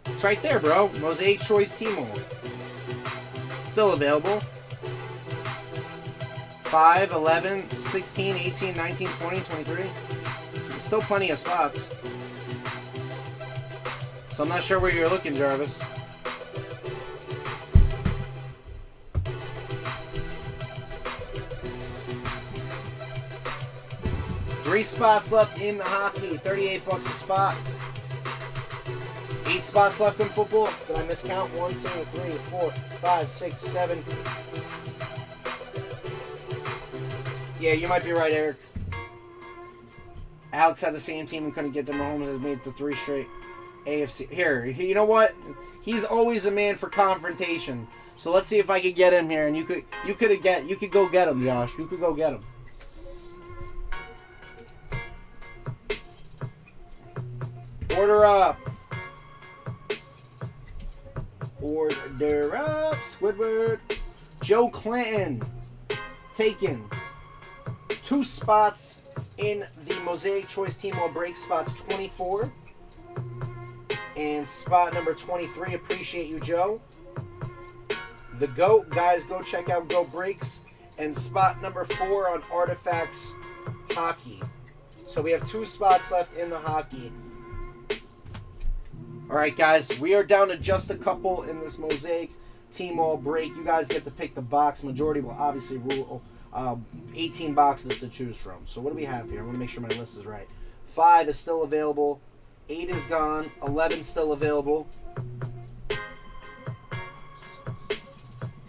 It's right there, bro. Mosaic Choice Team. Still available. 5, 11, 16, 18, 19, 20, 23. Still plenty of spots. So I'm not sure where you're looking, Jarvis. Three spots left in the hockey. $38 a spot. 8 spots left in football. Did I miscount? 1, 2, 3, 4, 5, 6, 7. Yeah, you might be right, Eric. Alex had the same team and couldn't get them. Mahomes has made the 3 straight AFC. Here, you know what? He's always a man for confrontation. So let's see if I could get him here, and you could go get him, Josh. You could go get him. Order up. Order up, Squidward. Joe Clanton taking 2 spots in the Mosaic Choice Team All Break, spots 24 and spot number 23. Appreciate you, Joe. The GOAT, guys, go check out Go Breaks, and spot number 4 on Artifacts Hockey. So we have 2 spots left in the hockey. Alright, guys, we are down to just a couple in this Mosaic Team All Break. You guys get to pick the box. Majority will obviously rule 18 boxes to choose from. So what do we have here? I want to make sure my list is right. 5 is still available. 8 is gone. 11 still available.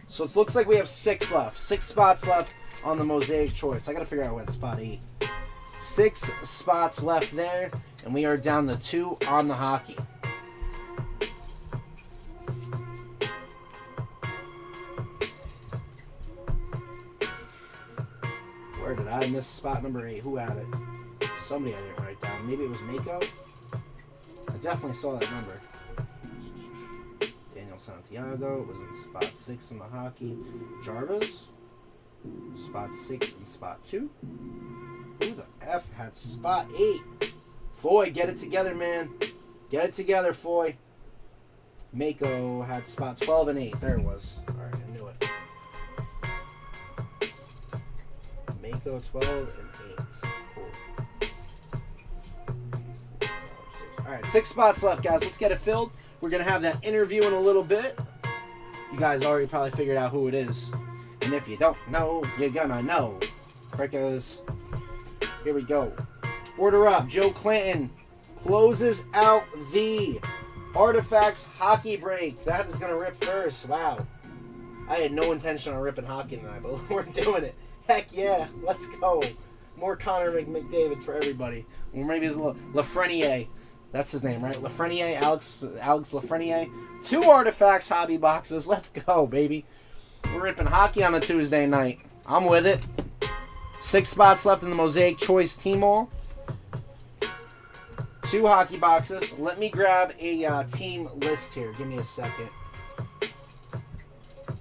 So it looks like we have 6 left. 6 spots left on the Mosaic Choice. I got to figure out where the spot 8. 6 spots left there, and we are down to 2 on the hockey. Where did I miss spot number 8? Who had it? Somebody I didn't write down. Maybe it was Mako? I definitely saw that number. Daniel Santiago was in spot 6 in the hockey. Jarvis, spot 6 and spot 2. Who the F had spot 8? Foy, get it together, man. Get it together, Foy. Mako had spot 12 and 8. There it was. Alright, I knew it. Mako 12 and 8. Cool. Alright, 6 spots left, guys. Let's get it filled. We're going to have that interview in a little bit. You guys already probably figured out who it is. And if you don't know, you're gonna know. Breakers. Here we go. Order up. Joe Clanton closes out the Artifacts hockey break. That is going to rip first. Wow. I had no intention on ripping hockey tonight, but we're doing it. Heck yeah. Let's go. More Connor McDavid's for everybody. Or maybe it's Lafreniere. That's his name, right? Lafreniere. Alex Lafreniere. 2 Artifacts hobby boxes. Let's go, baby. We're ripping hockey on a Tuesday night. I'm with it. 6 spots left in the Mosaic Choice Team All. 2 hockey boxes. Let me grab a team list here. Give me a second.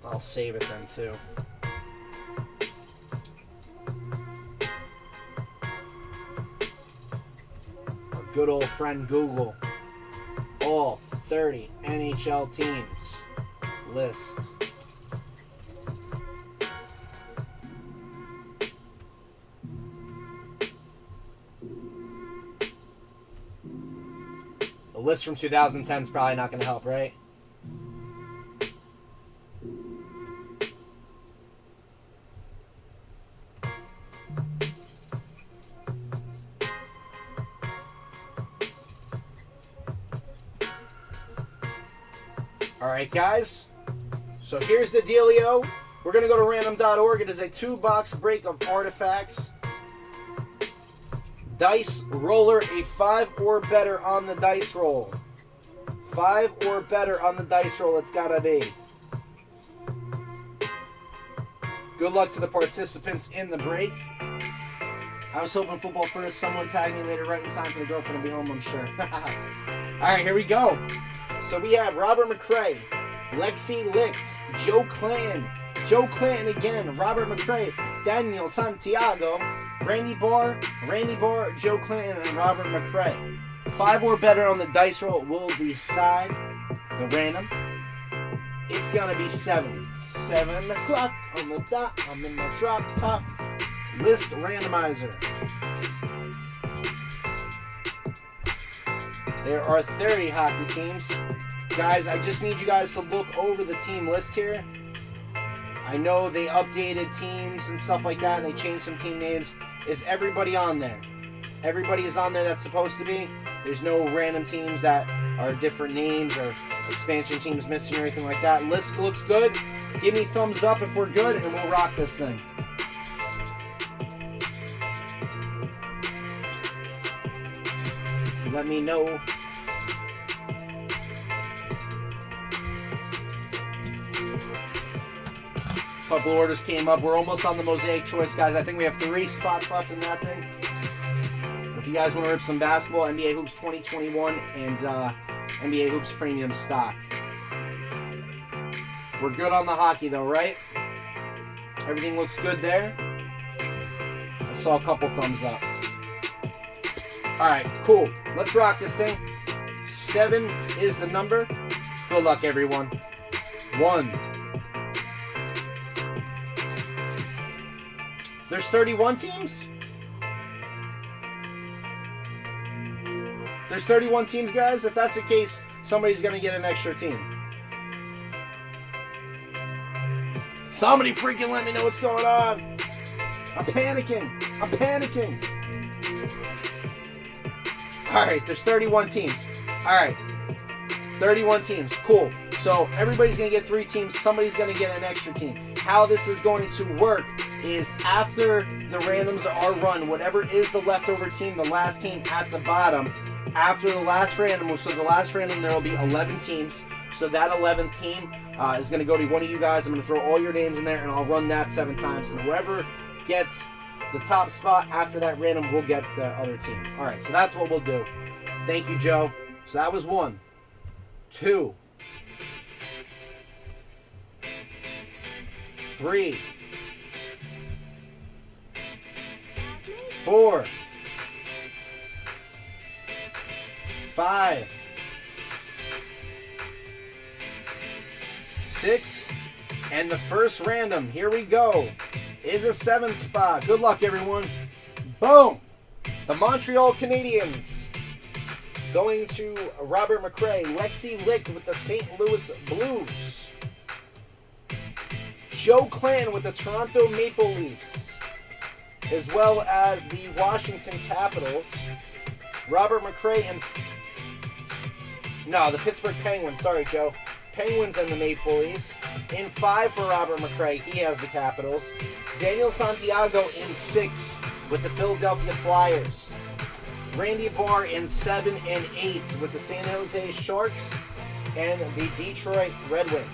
I'll save it then, too. Our good old friend Google. All 30 NHL teams list. A list from 2010 is probably not going to help, right? Alright, guys. So here's the dealio. We're going to go to random.org. It is a 2-box break of Artifacts. Dice roller, a 5 or better on the dice roll. 5 or better on the dice roll, it's gotta be. Good luck to the participants in the break. I was hoping football first. Someone tag me later, right in time for the girlfriend to be home, I'm sure. Alright, here we go. So we have Robert McRae, Lexi Licht, Joe Clanton again, Robert McRae, Daniel Santiago, Randy Barr, Joe Clanton, and Robert McRae. 5 or better on the dice roll will decide the random. It's gonna be 7. 7 o'clock on the dot. I'm in the drop top list randomizer. There are 30 hockey teams. Guys, I just need you guys to look over the team list here. I know they updated teams and stuff like that, and they changed some team names. Is everybody on there? Everybody is on there that's supposed to be. There's no random teams that are different names or expansion teams missing or anything like that. List looks good. Give me thumbs up if we're good, and we'll rock this thing. Let me know. Couple orders came up. We're almost on the Mosaic Choice, guys. I think we have 3 spots left in that thing. If you guys want to rip some basketball, NBA Hoops 2021 and NBA Hoops Premium stock. We're good on the hockey though, right? Everything looks good there. I saw a couple thumbs up. All right, cool. Let's rock this thing. 7 is the number. Good luck, everyone. 1. There's 31 teams? There's 31 teams, guys? If that's the case, somebody's going to get an extra team. Somebody freaking let me know what's going on. I'm panicking. I'm panicking. All right, there's 31 teams. All right, 31 teams. Cool. So everybody's going to get 3 teams. Somebody's going to get an extra team. How this is going to work is after the randoms are run, whatever is the leftover team, the last team at the bottom, after the last random, so the last random there will be 11 teams. So that 11th team is going to go to one of you guys. I'm going to throw all your names in there, and I'll run that 7 times. And whoever gets the top spot after that random will get the other team. All right, so that's what we'll do. Thank you, Joe. So that was 1, 2, 3, 4, 5, 6, and the first random, here we go, is a 7th spot. Good luck, everyone. Boom! The Montreal Canadiens going to Robert McRae. Lexi Licht with the St. Louis Blues. Joe Clan with the Toronto Maple Leafs, as well as the Washington Capitals. Robert McRae and... No, the Pittsburgh Penguins. Sorry, Joe. Penguins and the Maple Leafs. In 5 for Robert McRae. He has the Capitals. Daniel Santiago in 6 with the Philadelphia Flyers. Randy Barr in 7 and 8 with the San Jose Sharks and the Detroit Red Wings.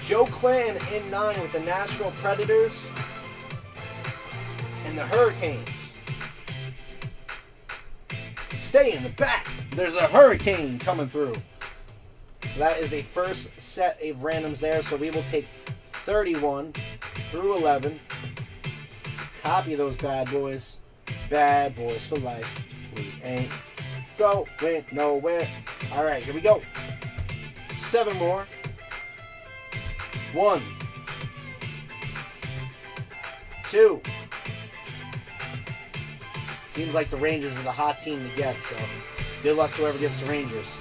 Joe Clan in 9 with the Nashville Predators and the Hurricanes. Stay in the back. There's a hurricane coming through. So that is the first set of randoms there. So we will take 31 through 11. Copy those bad boys. Bad boys for life. We ain't going nowhere. All right, here we go. 7 more. 1, 2. Seems like the Rangers are the hot team to get, so good luck to whoever gets the Rangers.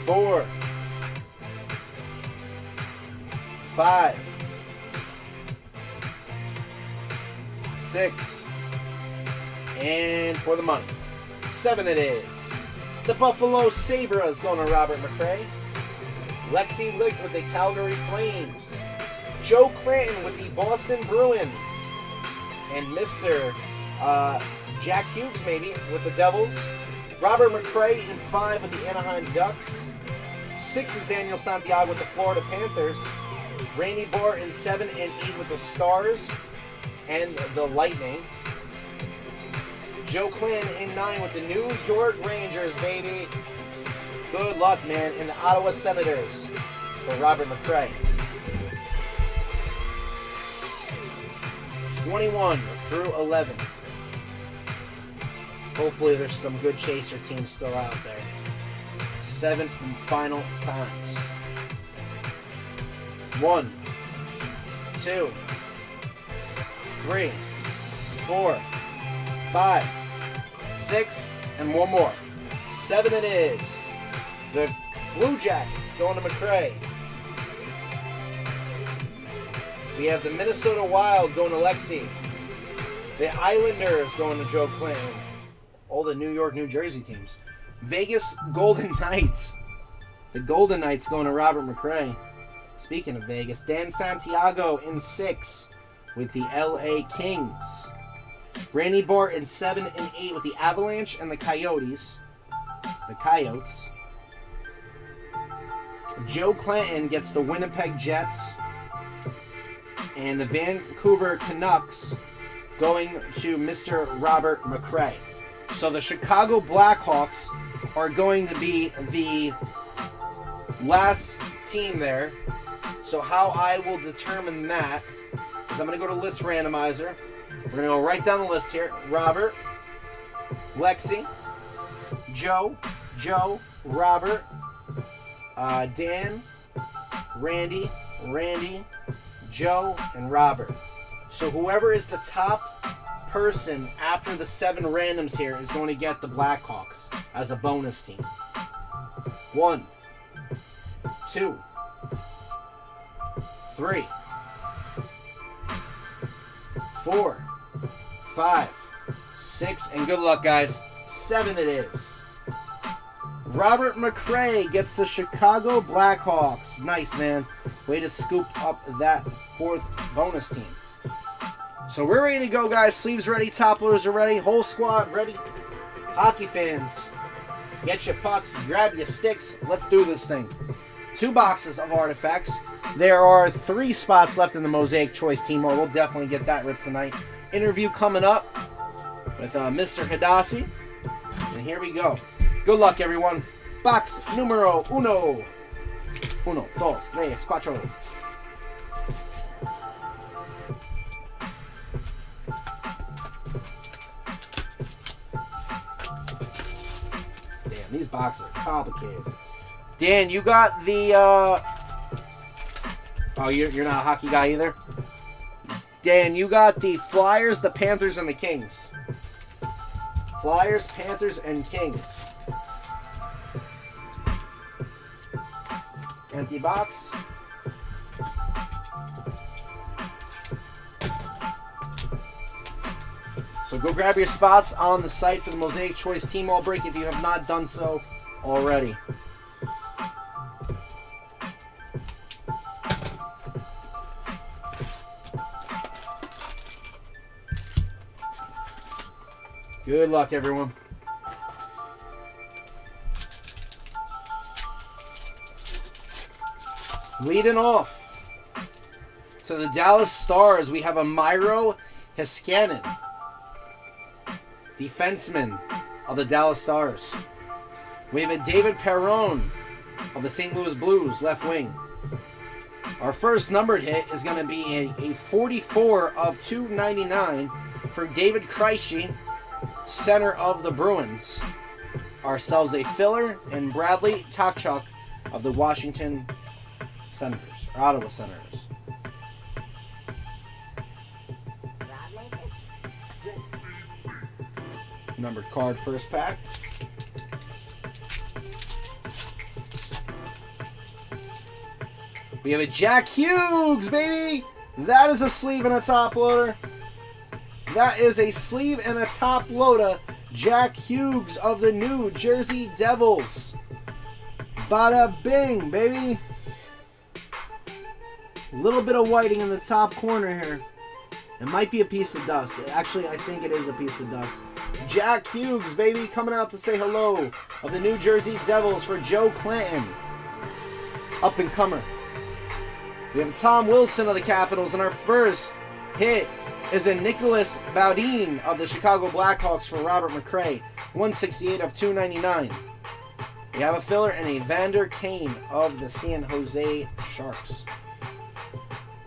4, 5, 6, and for the money, 7 it is. The Buffalo Sabres going to Robert McRae. Lexi Licht with the Calgary Flames. Joe Clanton with the Boston Bruins. And Mr. Jack Hughes, maybe, with the Devils. Robert McRae in 5 with the Anaheim Ducks. 6 is Daniel Santiago with the Florida Panthers. Randy Barr in 7 and 8 with the Stars and the Lightning. Joe Clanton in 9 with the New York Rangers, baby. Good luck, man, in the Ottawa Senators for Robert McRae. 21 through 11. Hopefully there's some good chaser teams still out there. 7 final times. 1, 2, 3, 4, 5, 6, and 1 more. 7 it is. The Blue Jackets going to McRae. We have the Minnesota Wild going to Lexi. The Islanders going to Joe Clanton. All the New York, New Jersey teams. Vegas Golden Knights. The Golden Knights going to Robert McRae. Speaking of Vegas, Dan Santiago in 6 with the LA Kings. Randy Barr in 7 and 8 with the Avalanche and the Coyotes. The Coyotes. Joe Clanton gets the Winnipeg Jets. And the Vancouver Canucks going to Mr. Robert McRae. So the Chicago Blackhawks are going to be the last team there. So how I will determine that is I'm going to go to list randomizer. We're going to go right down the list here. Robert, Lexi, Joe, Robert, Dan, Randy, Joe, and Robert. So whoever is the top person after the 7 randoms here is going to get the Blackhawks as a bonus team. 1, 2, 3, 4, 5, 6, and good luck, guys. 7 it is. Robert McRae gets the Chicago Blackhawks. Nice, man. Way to scoop up that 4th bonus team. So we're ready to go, guys. Sleeves ready, top loaders are ready, whole squad ready. Hockey fans, get your pucks, grab your sticks. Let's do this thing. 2 boxes of artifacts. There are 3 spots left in the Mosaic Choice team. We'll definitely get that ripped tonight. Interview coming up with Mr. Hidasi. And here we go. Good luck, everyone. Box numero 1. 1, 2, 3, 4. Damn, these boxes are complicated. Dan, you got the, Oh, you're not a hockey guy either? Dan, you got the Flyers, the Panthers, and the Kings. Flyers, Panthers, and Kings. Empty box. So go grab your spots on the site for the Mosaic Choice Team All Break if you have not done so already. Good luck, everyone. Leading off to the Dallas Stars, we have a Miro Heiskanen, defenseman of the Dallas Stars. We have a David Perron of the St. Louis Blues, left wing. Our first numbered hit is going to be a 44 of 299 for David Krejci, center of the Bruins. Ourselves a filler, and Bradley Tkachuk of the Washington Senators, or Ottawa Senators. Numbered card, first pack. We have a Jack Hughes, baby! That is a sleeve and a top loader. That is a sleeve and a top loader. Jack Hughes of the New Jersey Devils. Bada bing, baby. A little bit of whiting in the top corner here. It might be a piece of dust. Actually, I think it is a piece of dust. Jack Hughes, baby, coming out to say hello of the New Jersey Devils for Joe Clanton. Up and comer. We have Tom Wilson of the Capitals, and our first hit is a Nicholas Baudin of the Chicago Blackhawks for Robert McRae. 168 of 299. We have a filler and a Vander Kane of the San Jose Sharks.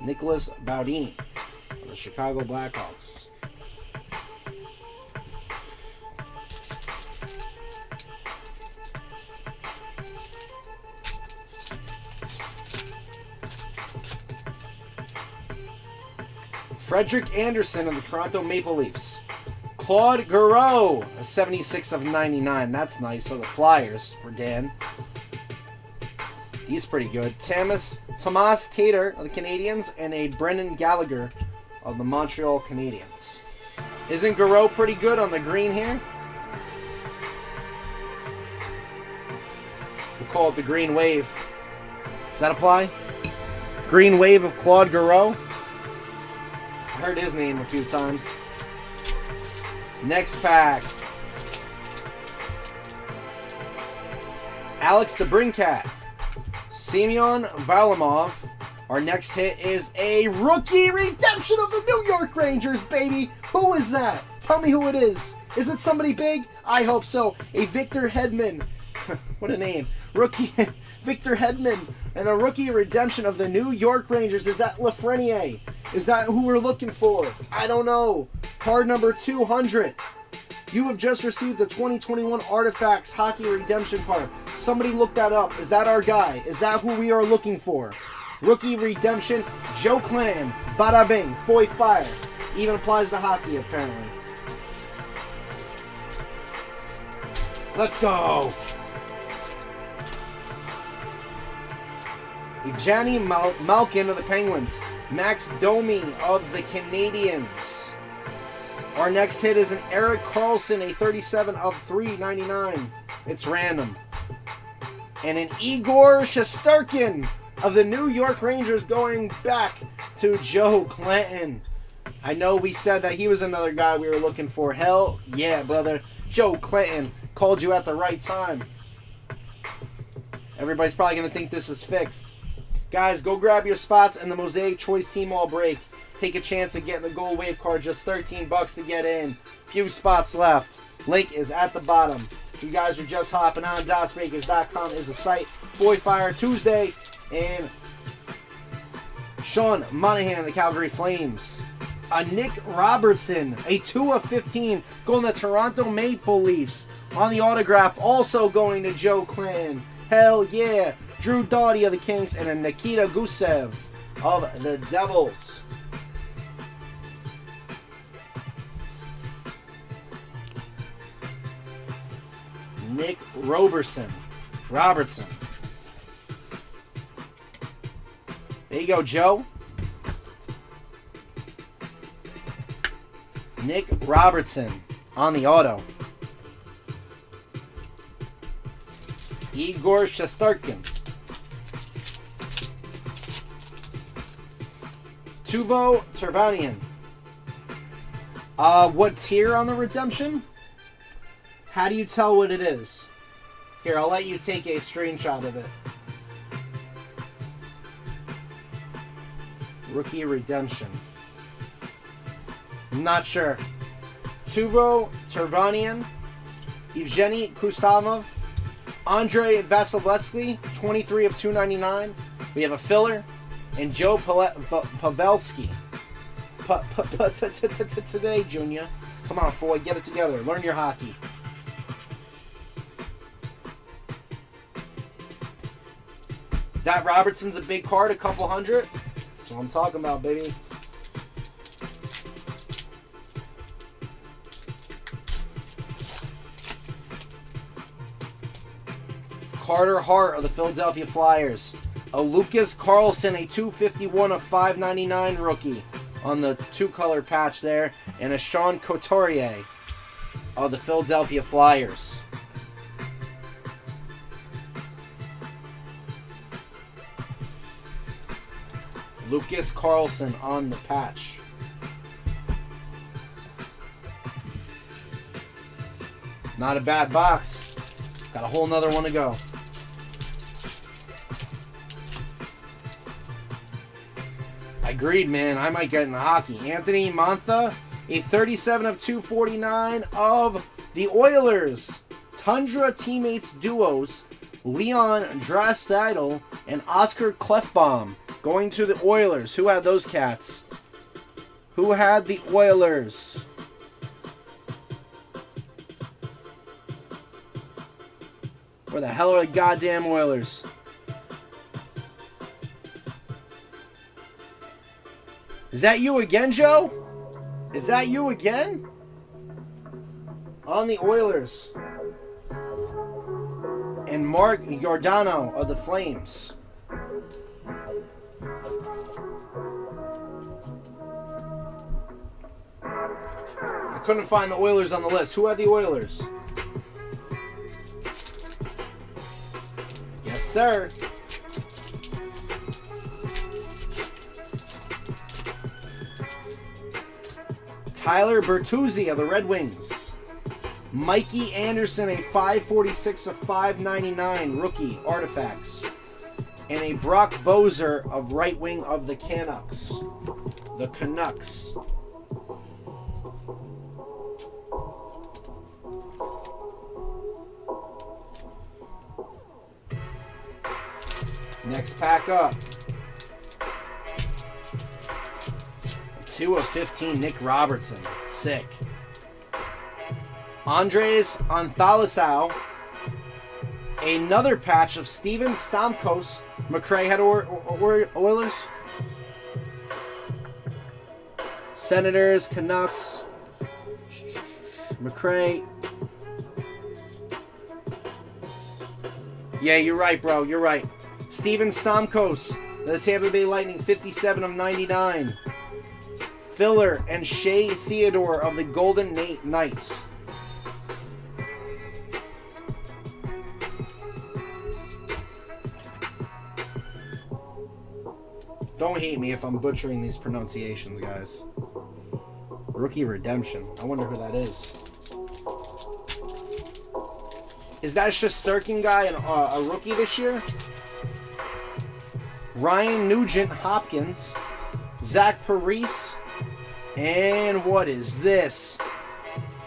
Nicholas Baudin of the Chicago Blackhawks. Frederick Anderson of the Toronto Maple Leafs. Claude Giroux, a 76 of 99. That's nice. So the Flyers for Dan. He's pretty good. Tomas Tatar of the Canadiens, and a Brendan Gallagher of the Montreal Canadiens. Isn't Giroux pretty good on the green here? We'll call it the Green Wave. Does that apply? Green Wave of Claude Giroux. I heard his name a few times. Next pack. Alex DeBrincat. Semyon Varlamov. Our next hit is a rookie redemption of the New York Rangers, baby. Who is that? Tell me who it is. Is it somebody big? I hope so. A Victor Hedman. What a name. Rookie Victor Hedman. And a rookie redemption of the New York Rangers. Is that Lafreniere? Is that who we're looking for? I don't know. Card number 200. You have just received the 2021 Artifacts Hockey Redemption card. Somebody look that up. Is that our guy? Is that who we are looking for? Rookie redemption, Joe Clan. Bada bing. FOY Fire. Even applies to hockey, apparently. Let's go. Evgeny Malkin of the Penguins. Max Domi of the Canadiens. Our next hit is an Erik Karlsson, a 37 of 399. It's random. And an Igor Shesterkin of the New York Rangers going back to Joe Clanton. I know we said that he was another guy we were looking for. Hell yeah, brother. Joe Clanton called you at the right time. Everybody's probably going to think this is fixed. Guys, go grab your spots in the Mosaic Choice Team All Break. Take a chance of getting the gold wave card, just $13 to get in. Few spots left. Link is at the bottom. If you guys are just hopping on, DasBreakers.com is the site. FOY Fire Tuesday, and Sean Monahan of the Calgary Flames. Nick Robertson, a 2 of 15, going to the Toronto Maple Leafs. On the autograph, also going to Joe Clan. Hell yeah. Drew Doughty of the Kings, and a Nikita Gusev of the Devils. Nick Robertson. There you go, Joe. Nick Robertson on the auto. Igor Shesterkin. Tuvo Tervanian. What tier on the redemption? How do you tell what it is? Here, I'll let you take a screenshot of it. Rookie redemption. Not sure. Tuvo Tervanian. Evgeny Kustavov. Andrei Vasilevsky, 23 of 299. We have a filler. And Joe Pavelski. Today, Junior. Come on, FOY, get it together. Learn your hockey. That Robertson's a big card, a couple hundred. That's what I'm talking about, baby. Carter Hart of the Philadelphia Flyers. A Lucas Carlson, a 251 of 599 rookie on the two-color patch there. And a Sean Couturier of the Philadelphia Flyers. Lucas Carlson on the patch. Not a bad box. Got a whole nother one to go. Agreed, man. I might get in the hockey. Anthony Mantha, a 37 of 249 of the Oilers. Tundra teammates duos, Leon Draisaitl and Oscar Klefbom, going to the Oilers. Who had those cats? Who had the Oilers? Where the hell are the goddamn Oilers? Is that you again, Joe? Is that you again? On the Oilers. And Mark Giordano of the Flames. I couldn't find the Oilers on the list. Who had the Oilers? Yes, sir. Tyler Bertuzzi of the Red Wings. Mikey Anderson, a 546 of 599 rookie artifacts. And a Brock Bozer of right wing of the Canucks. The Canucks. Next pack up. 2 of 15, Nick Robertson. Sick. Andres Anthalisau. Another patch of Steven Stamkos. McRae had Oilers. Senators, Canucks. McRae. Yeah, you're right, bro. You're right. Steven Stamkos, the Tampa Bay Lightning, 57 of 99. Filler and Shea Theodore of the Golden Knights. Don't hate me if I'm butchering these pronunciations, guys. Rookie Redemption. I wonder who that is. Is that Shesterkin guy a rookie this year? Ryan Nugent Hopkins. Zach Parise. And what is this?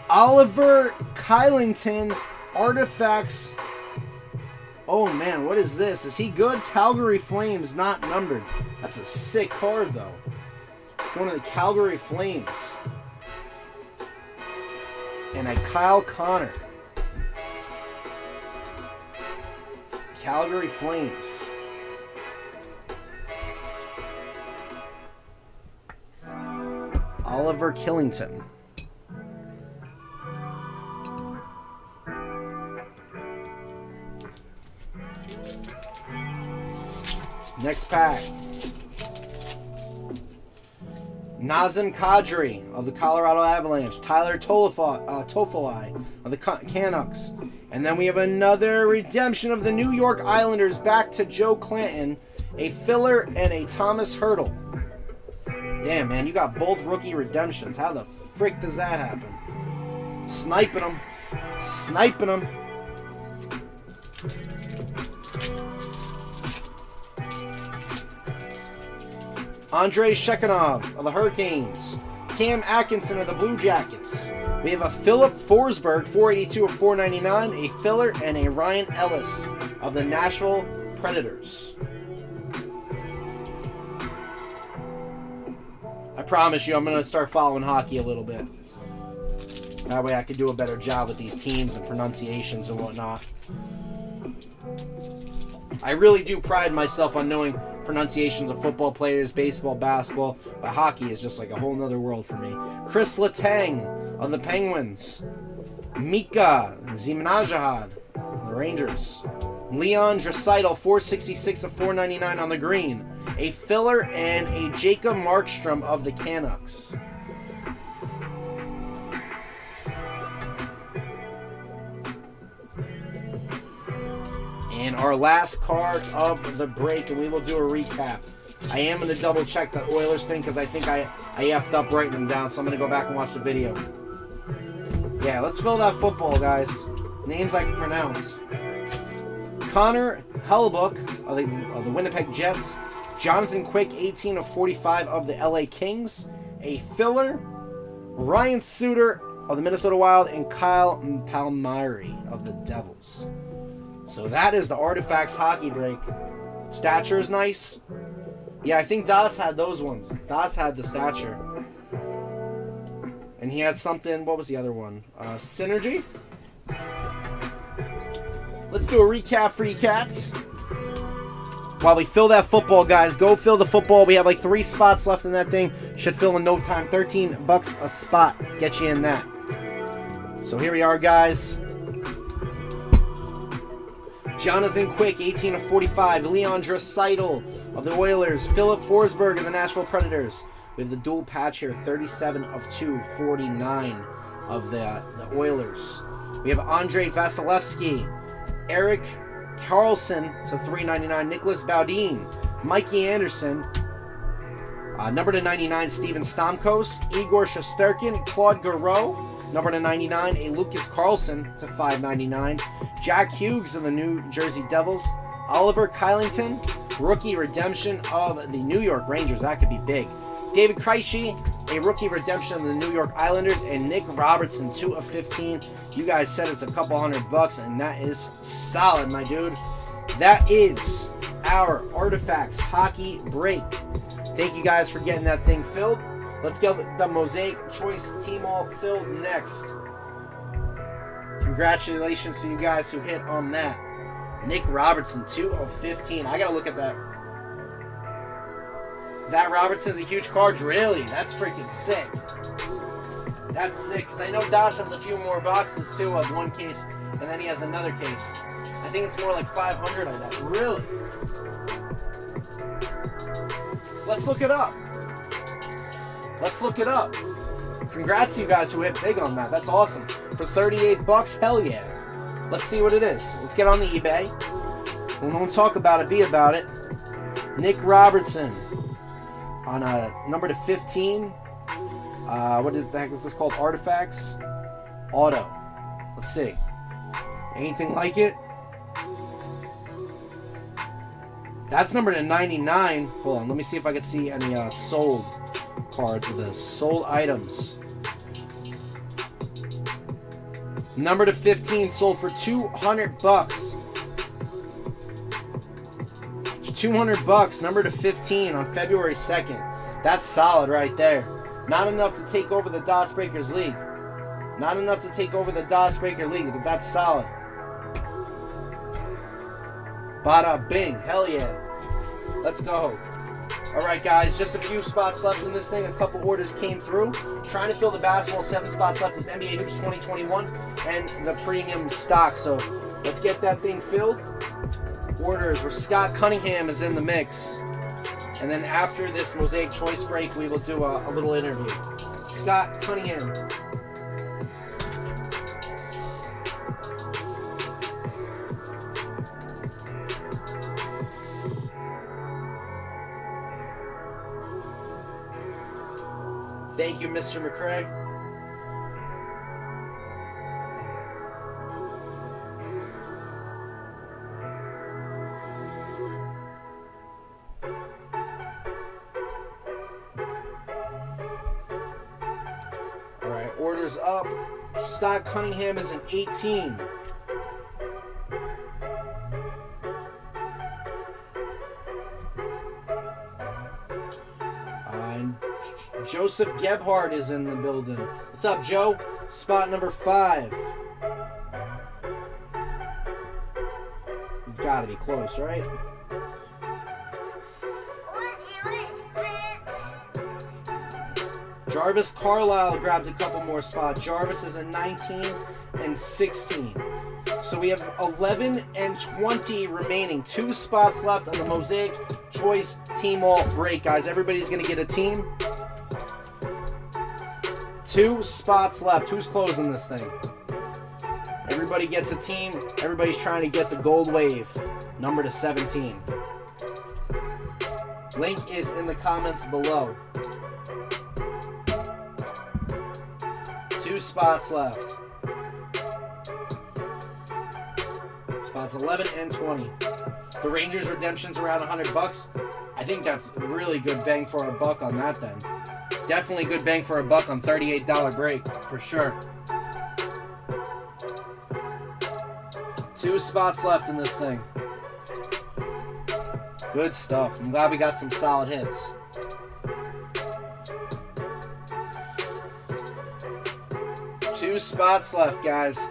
Oliver Kylington Artifacts. Oh man, what is this? Is he good? Calgary Flames, not numbered. That's a sick card though. Going to the Calgary Flames. And a Kyle Connor. Calgary Flames. Oliver Kylington. Next pack. Nazem Kadri of the Colorado Avalanche. Tyler Toffoli of the Canucks. And then we have another redemption of the New York Islanders back to Joe Clanton. A filler and a Thomas Hertl. Damn, man, you got both rookie redemptions. How the frick does that happen? Sniping them. Sniping them. Andrei Shekhanov of the Hurricanes. Cam Atkinson of the Blue Jackets. We have a Philip Forsberg, 482 of 499, a filler, and a Ryan Ellis of the Nashville Predators. I promise you I'm going to start following hockey a little bit. That way I can do a better job with these teams and pronunciations and whatnot. I really do pride myself on knowing pronunciations of football players, baseball, basketball, but hockey is just like a whole nother world for me. Chris Letang of the Penguins. Mika Zibanejad of the Rangers. Leon Draisaitl, 466 of 499 on the green. A filler and a Jacob Markstrom of the Canucks. And our last card of the break, and we will do a recap. I am going to double check the Oilers thing because I think I effed up writing them down, so I'm going to go back and watch the video. Yeah, let's fill that football, guys. Names I can pronounce. Connor Hellebuyck of the Winnipeg Jets. Jonathan Quick, 18 of 45 of the LA Kings. A filler. Ryan Suter of the Minnesota Wild. And Kyle Palmieri of the Devils. So that is the Artifacts hockey break. Stature is nice. Yeah, I think Das had those ones. Das had the stature. And he had something, what was the other one? Synergy? Let's do a recap for you cats. While we fill that football, guys, go fill the football. We have like 3 spots left in that thing. Should fill in no time. $13 a spot. Get you in that. So here we are, guys. Jonathan Quick, 18 of 45. Leon Draisaitl of the Oilers. Philip Forsberg of the Nashville Predators. We have the dual patch here, 37 of 249 of the Oilers. We have Andrei Vasilevsky, Eric Carlson to 399. Nicholas Baudin, Mikey Anderson, number to 99, Steven Stamkos, Igor Shesterkin, Claude Giroux, number to 99, a Lucas Carlson to 599. Jack Hughes of the New Jersey Devils. Oliver Kylington, rookie redemption of the New York Rangers. That could be big. David Krejci, a rookie redemption of the New York Islanders. And Nick Robertson, 2 of 15. You guys said it's a couple $100, and that is solid, my dude. That is our Artifacts Hockey Break. Thank you guys for getting that thing filled. Let's get the Mosaic Choice Team All filled next. Congratulations to you guys who hit on that. Nick Robertson, 2 of 15. I gotta look at that. That Robertson's a huge card. Really? That's freaking sick. That's sick. Because I know Das has a few more boxes too of one case, and then he has another case. I think it's more like 500 on that. Really? Let's look it up. Let's look it up. Congrats to you guys who hit big on that. That's awesome. For 38 bucks, hell yeah. Let's see what it is. Let's get on the eBay. We won't talk about it, be about it. Nick Robertson on a number to 15. What the heck is this called? Artifacts? Auto. Let's see. Anything like it? That's number to 99. Hold on, let me see if I can see any sold cards of this. Sold items. Number to 15 sold for 200 bucks. 200 bucks, number to 15 on February 2nd. That's solid right there. Not enough to take over the DasBreakers League. Not enough to take over the DasBreaker League, but that's solid. Bada bing, hell yeah. Let's go. Alright guys, just a few spots left in this thing. A couple orders came through. Trying to fill the basketball. 7 spots left is NBA Hoops 2021 and the premium stock. So let's get that thing filled. Orders where Scott Cunningham is in the mix. And then after this Mosaic Choice break, we will do a little interview. Scott Cunningham. Thank you, Mr. McCrae. All right, orders up. Scott Cunningham is an 18. Joseph Gebhardt is in the building. What's up, Joe? Spot number 5. We've got to be close, right? Jarvis Carlisle grabbed a couple more spots. Jarvis is a 19 and 16. So we have 11 and 20 remaining. 2 spots left on the Mosaic Choice Team All break, guys. Everybody's going to get a team. 2 spots left. Who's closing this thing? Everybody gets a team. Everybody's trying to get the gold wave. Number to 17. Link is in the comments below. 2 spots left. Spots 11 and 20. The Rangers redemption's around 100 bucks. I think that's really good bang for a buck on that then. Definitely good bang for a buck on $38 break, for sure. 2 spots left in this thing. Good stuff. I'm glad we got some solid hits. Two spots left, guys.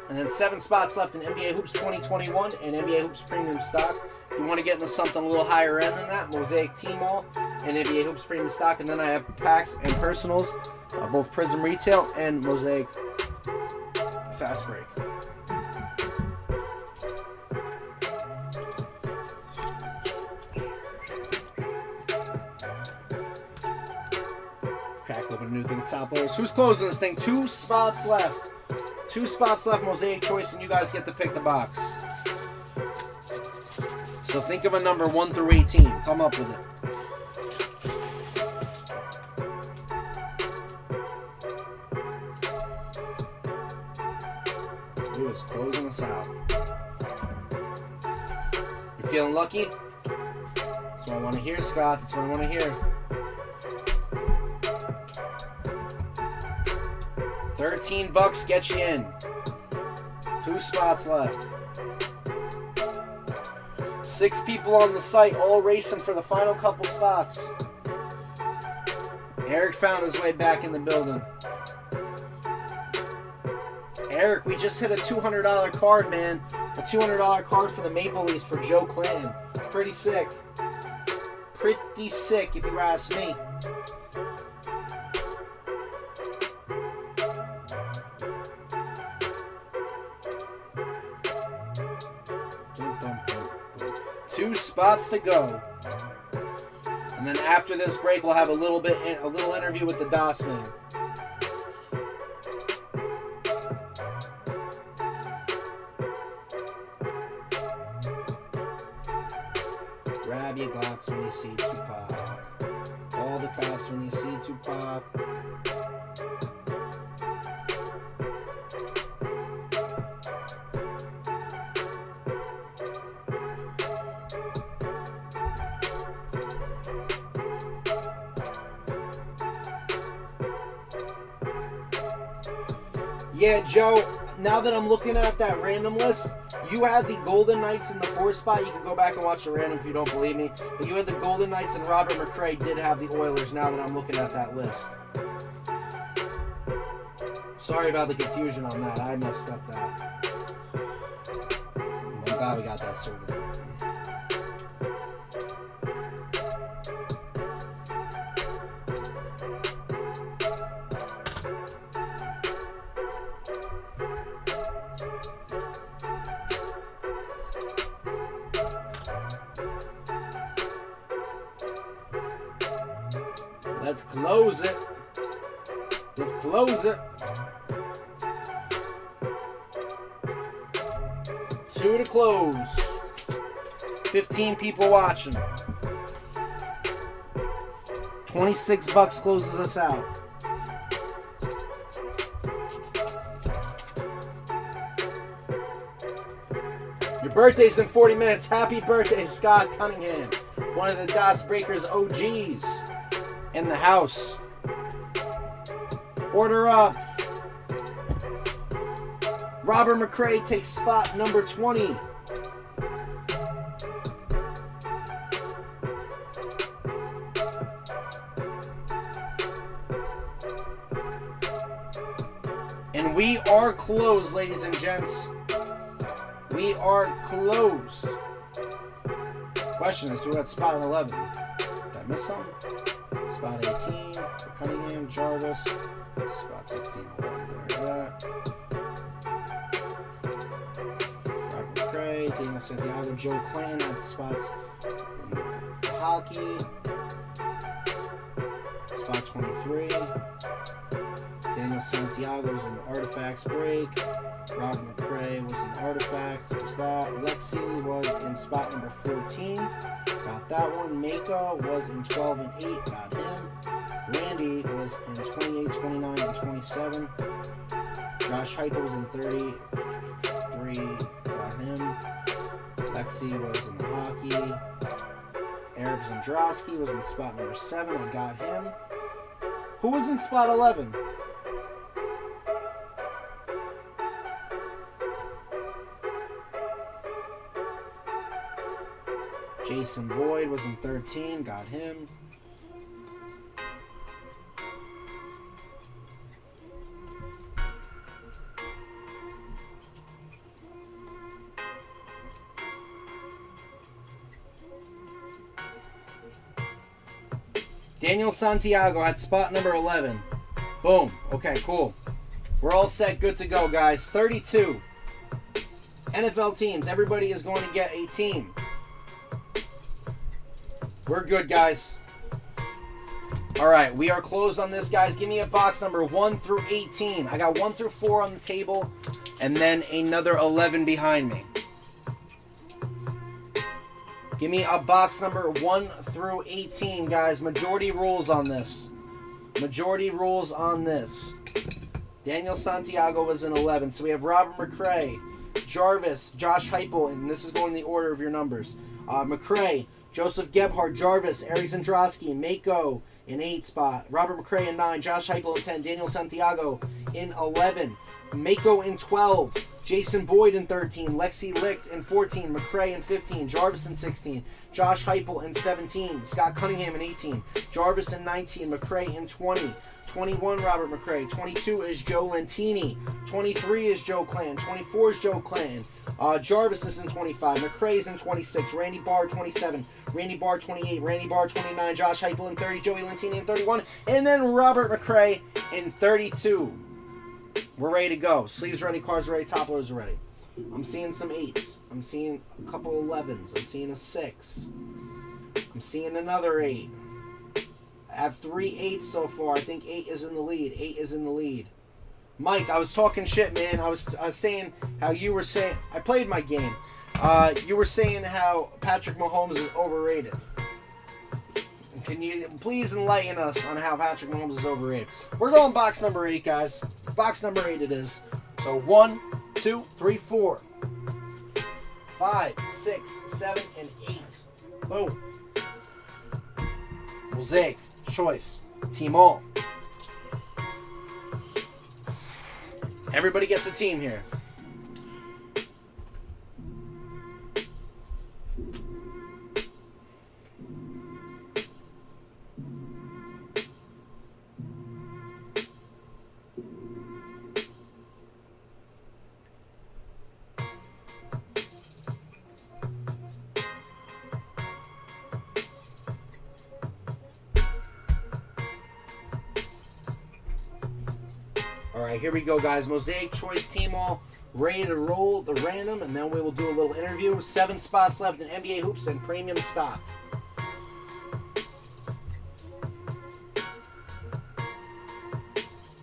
And then 7 spots left in NBA Hoops 2021 and NBA Hoops Premium Stock. If you want to get into something a little higher end than that, Mosaic Team All and NBA Hoops Premium Stock. And then I have packs and personals, both Prism Retail and Mosaic Fast Break. Crack open a new thing, top orders. Who's closing this thing? 2 spots left. 2 spots left, Mosaic Choice, and you guys get to pick the box. So think of a number 1 through 18. Come up with it. Ooh, it's closing us out. You feeling lucky? That's what I want to hear, Scott. That's what I want to hear. 13 bucks gets you in. 2 spots left. 6 people on the site, all racing for the final couple spots. Eric found his way back in the building. Eric, we just hit a $200 card, man. A $200 card for the Maple Leafs for Joe Clan. Pretty sick. Pretty sick, if you ask me. Two spots to go. And then after this break, we'll have a little interview with the DOS man. Grab your Glocks when you see Tupac. All the cops when you see Tupac. Yeah, Joe, now that I'm looking at that random list, you had the Golden Knights in the 4th spot. You can go back and watch the random if you don't believe me. But you had the Golden Knights, and Robert McRae did have the Oilers now that I'm looking at that list. Sorry about the confusion on that. I messed up that. I'm glad we got that sorted out. Let's close it. Let's close it. 2 to close. 15 people watching. $26 closes us out. Your birthday's in 40 minutes. Happy birthday, Scott Cunningham. One of the DasBreakers OGs in the house. Order up. Robert McRae takes spot number 20. And we are closed, ladies and gents. We are closed. Question is, who at spot 11? Did I miss something? Spot 18 for Cunningham, Jarvis. Spot 16, there's that. Robert McRae, Daniel Santiago, Joe Clan at spots in hockey. Spot 23. Daniel Santiago's in the Artifacts break. Robert McRae was in Artifacts. There's that. Lexi was in spot number 14. Got that one. Mako was in 12 and 8. Got him. Randy was in 28, 29, and 27. Josh Heupel was in 33. Got him. Lexi was in the hockey. Eric Zandrowski was in spot number 7. I got him. Who was in spot 11? Jason Boyd was in 13, got him. Daniel Santiago at spot number 11. Boom. Okay, cool. We're all set, good to go, guys. 32 NFL teams. Everybody is going to get a team. We're good, guys. All right, we are closed on this, guys. Give me a box number 1 through 18. I got 1 through 4 on the table, and then another 11 behind me. Give me a box number 1 through 18, guys. Majority rules on this. Majority rules on this. Daniel Santiago was in 11. So we have Robert McRae, Jarvis, Josh Heupel, and this is going in the order of your numbers. McRae, Joseph Gebhardt, Jarvis, Eric Zandrowski, Mako, in 8 spot. Robert McRae in 9. Josh Heupel in 10. Daniel Santiago in 11. Mako in 12. Jason Boyd in 13. Lexi Licht in 14. McRae in 15. Jarvis in 16. Josh Heupel in 17. Scott Cunningham in 18. Jarvis in 19. McRae in 20. 21, Robert McRae. 22 is Joe Lentini. 23 is Joe Clan. 24 is Joe Clan. Jarvis is in 25. McRae is in 26. Randy Barr, 27. Randy Barr, 28. Randy Barr, 29. Josh Heupel in 30. Joey Lentini in 31. And then Robert McRae in 32. We're ready to go. Sleeves ready, cards ready, top loads ready. I'm seeing some 8s. I'm seeing a couple 11s. I'm seeing a 6. I'm seeing another 8. I have 3 8s so far. I think 8 is in the lead. 8 is in the lead. Mike, I was talking shit, man. I was saying how you were saying... I played my game. You were saying how Patrick Mahomes is overrated. Can you please enlighten us on how Patrick Mahomes is overrated? We're going box number 8, guys. Box number 8 it is. So 1, 2, 3, 4, 5, 6, 7, and 8. Boom. Mosaic Choice Team All. Everybody gets a team here. Alright, here we go, guys. Mosaic Choice Team All, ready to roll the random, and then we will do a little interview. 7 spots left in NBA Hoops and Premium Stock.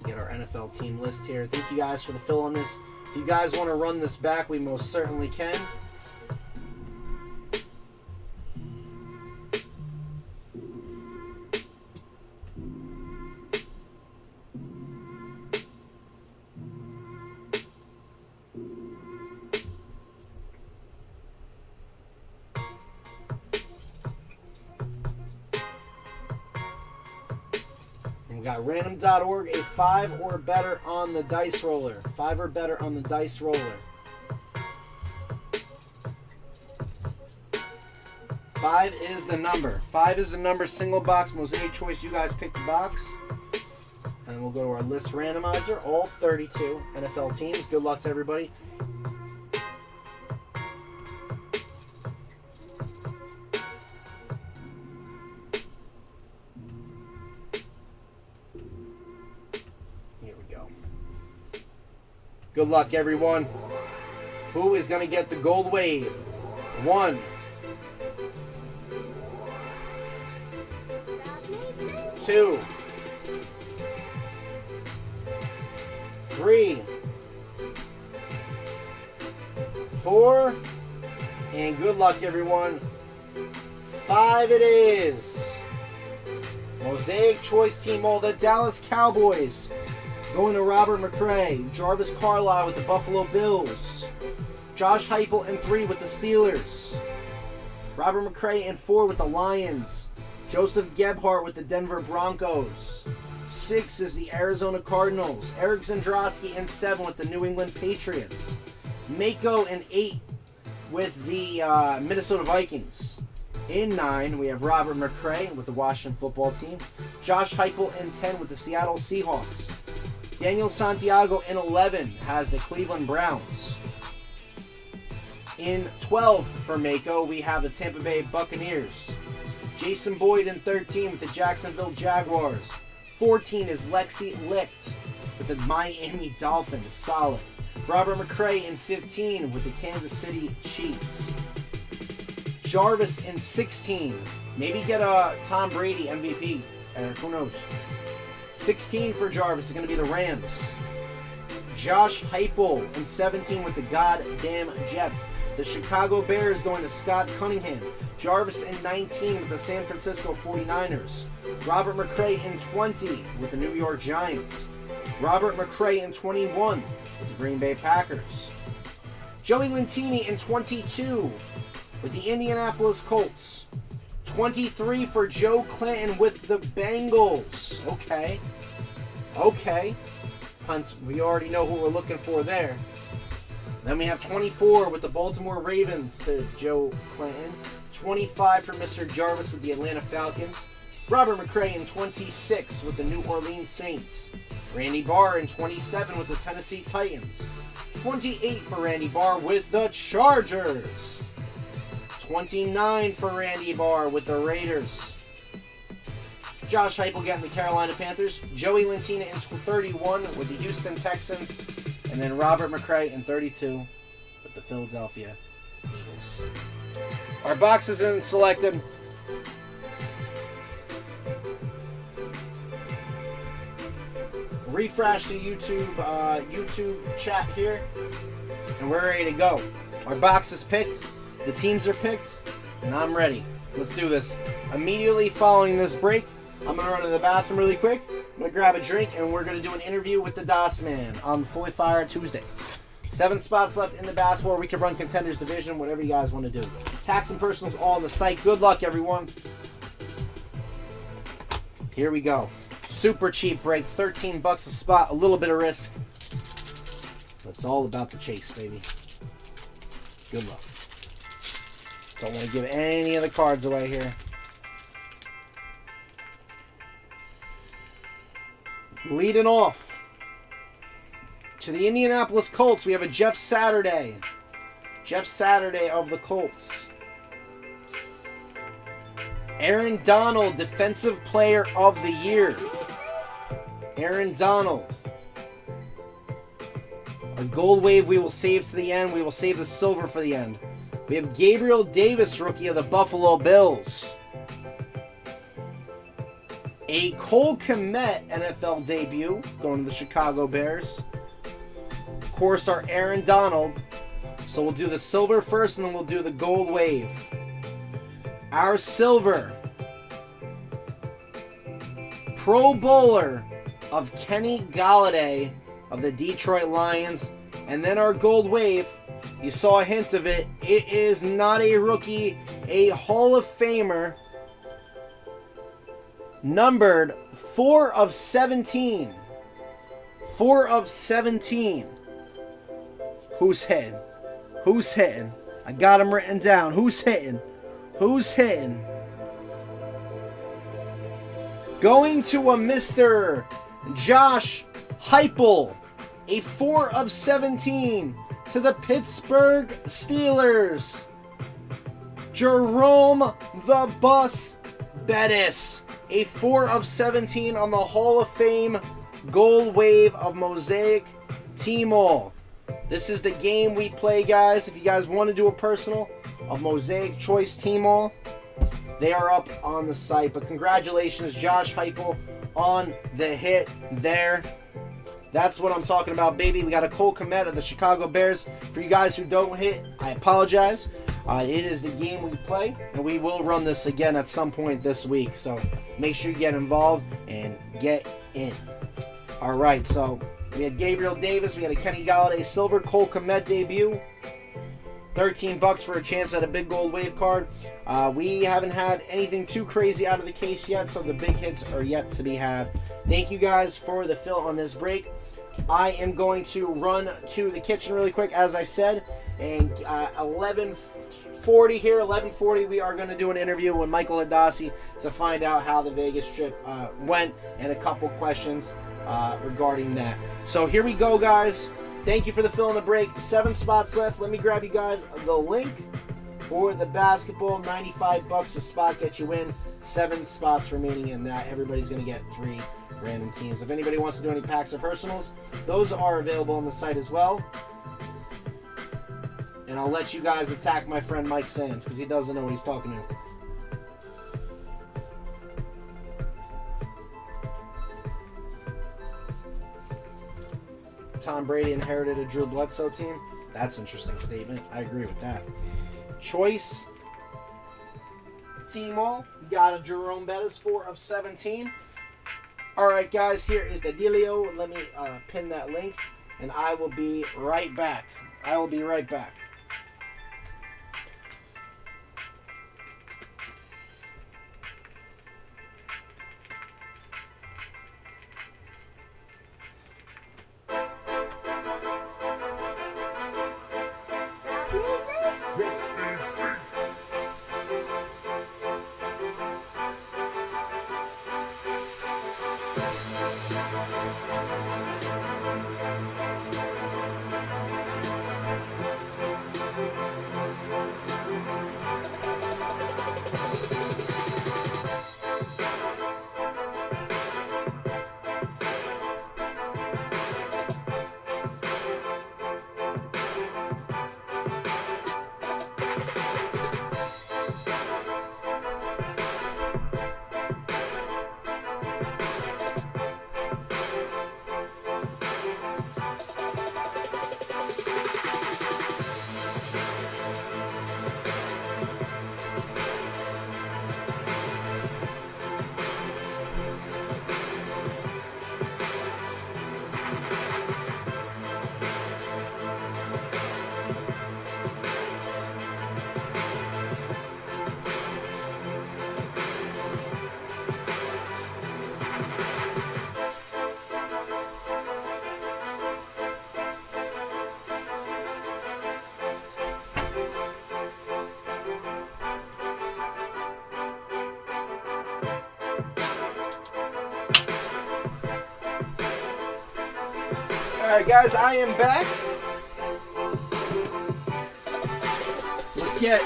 Get our NFL team list here. Thank you guys for the fill on this. If you guys want to run this back, we most certainly can. We got random.org, a 5 or better on the dice roller. 5 or better on the dice roller. 5 is the number. 5 is the number. Single box, Mosaic Choice. You guys pick the box. And we'll go to our list randomizer. All 32 NFL teams. Good luck to everybody. Good luck, everyone. Who is going to get the gold wave? 1, 2, 3, 4, and good luck, everyone. 5 it is. Mosaic Choice Team All, the Dallas Cowboys. Going to Robert McRae. Jarvis Carlisle with the Buffalo Bills. Josh Heupel in 3 with the Steelers. Robert McRae in 4 with the Lions. Joseph Gebhardt with the Denver Broncos. 6 is the Arizona Cardinals. Eric Zandrowski in 7 with the New England Patriots. Mako in 8 with the Minnesota Vikings. In 9, we have Robert McRae with the Washington Football Team. Josh Heupel in 10 with the Seattle Seahawks. Daniel Santiago in 11 has the Cleveland Browns. In 12 for Mako, we have the Tampa Bay Buccaneers. Jason Boyd in 13 with the Jacksonville Jaguars. 14 is Lexi Licht with the Miami Dolphins. Solid. Robert McRae in 15 with the Kansas City Chiefs. Jarvis in 16. Maybe get a Tom Brady MVP. Who knows? 16 for Jarvis is going to be the Rams. Josh Heupel in 17 with the goddamn Jets. The Chicago Bears going to Scott Cunningham. Jarvis in 19 with the San Francisco 49ers. Robert McRae in 20 with the New York Giants. Robert McRae in 21 with the Green Bay Packers. Joey Lentini in 22 with the Indianapolis Colts. 23 for Joe Clinton with the Bengals. Okay. We already know who we're looking for there. Then we have 24 with the Baltimore Ravens to Joe Clinton. 25 for Mr. Jarvis with the Atlanta Falcons. Robert McCray in 26 with the New Orleans Saints. Randy Barr in 27 with the Tennessee Titans. 28 for Randy Barr with the Chargers. 29 for Randy Barr with the Raiders. Josh Heupel getting the Carolina Panthers. Joey Lantina in 31 with the Houston Texans. And then Robert McCray in 32 with the Philadelphia Eagles. Our boxes in selected. Refresh the YouTube chat here, and we're ready to go. Our box is picked, the teams are picked, and I'm ready. Let's do this. Immediately following this break, I'm going to run to the bathroom really quick. I'm going to grab a drink, and we're going to do an interview with the DOS Man on FOY Fire Tuesday. 7 spots left in the basketball. We can run Contenders Division, whatever you guys want to do. Tax and personals all on the site. Good luck, everyone. Here we go. Super cheap break, $13 a spot, a little bit of risk. But it's all about the chase, baby. Good luck. Don't want to give any of the cards away here. Leading off to the Indianapolis Colts, we have a Jeff Saturday. Jeff Saturday of the Colts. Aaron Donald, Defensive Player of the Year. Aaron Donald. Our gold wave we will save to the end. We will save the silver for the end. We have Gabriel Davis, rookie of the Buffalo Bills. A Cole Kmet NFL debut, going to the Chicago Bears. Of course, our Aaron Donald. So we'll do the silver first, and then we'll do the gold wave. Our silver. Pro Bowler of Kenny Golladay of the Detroit Lions. And then our gold wave, you saw a hint of it. It is not a rookie, a Hall of Famer. Numbered 4 of 17. 4 of 17. Who's hitting? Who's hitting? I got him written down. Who's hitting? Who's hitting? Going to a Mr. Josh Heupel. A 4 of 17 to the Pittsburgh Steelers. Jerome the Bus Bettis. A 4 of 17 on the Hall of Fame Gold Wave of Mosaic T-Mall. This is the game we play, guys. If you guys want to do a personal of Mosaic Choice T-Mall, they are up on the site. But congratulations, Josh Heupel, on the hit there. That's what I'm talking about, baby. We got a Cole Kmet of the Chicago Bears. For you guys who don't hit, I apologize. It is the game we play, and we will run this again at some point this week. So make sure you get involved and get in. All right, so we had Gabriel Davis. We had a Kenny Golladay silver, Cole Kmet debut. $13 for a chance at a big gold wave card. We haven't had anything too crazy out of the case yet, so the big hits are yet to be had. Thank you guys for the fill on this break. I am going to run to the kitchen really quick, as I said, and 11:40 here, 11:40, we are going to do an interview with Michael Hadassi to find out how the Vegas trip went and a couple questions regarding that. So here we go, guys. Thank you for the fill in the break. 7 spots left. Let me grab you guys the link for the basketball. $95 a spot, get you in. 7 spots remaining in that. Everybody's going to get 3 random teams. If anybody wants to do any packs or personals, those are available on the site as well. And I'll let you guys attack my friend Mike Sands because he doesn't know what he's talking to. Tom Brady inherited a Drew Bledsoe team. That's an interesting statement. I agree with that. Choice T-Mall. Got a Jerome Bettis 4 of 17. Alright guys, here is the dealio. Let me pin that link and I will be right back. I will be right back. Alright guys, I am back. Let's get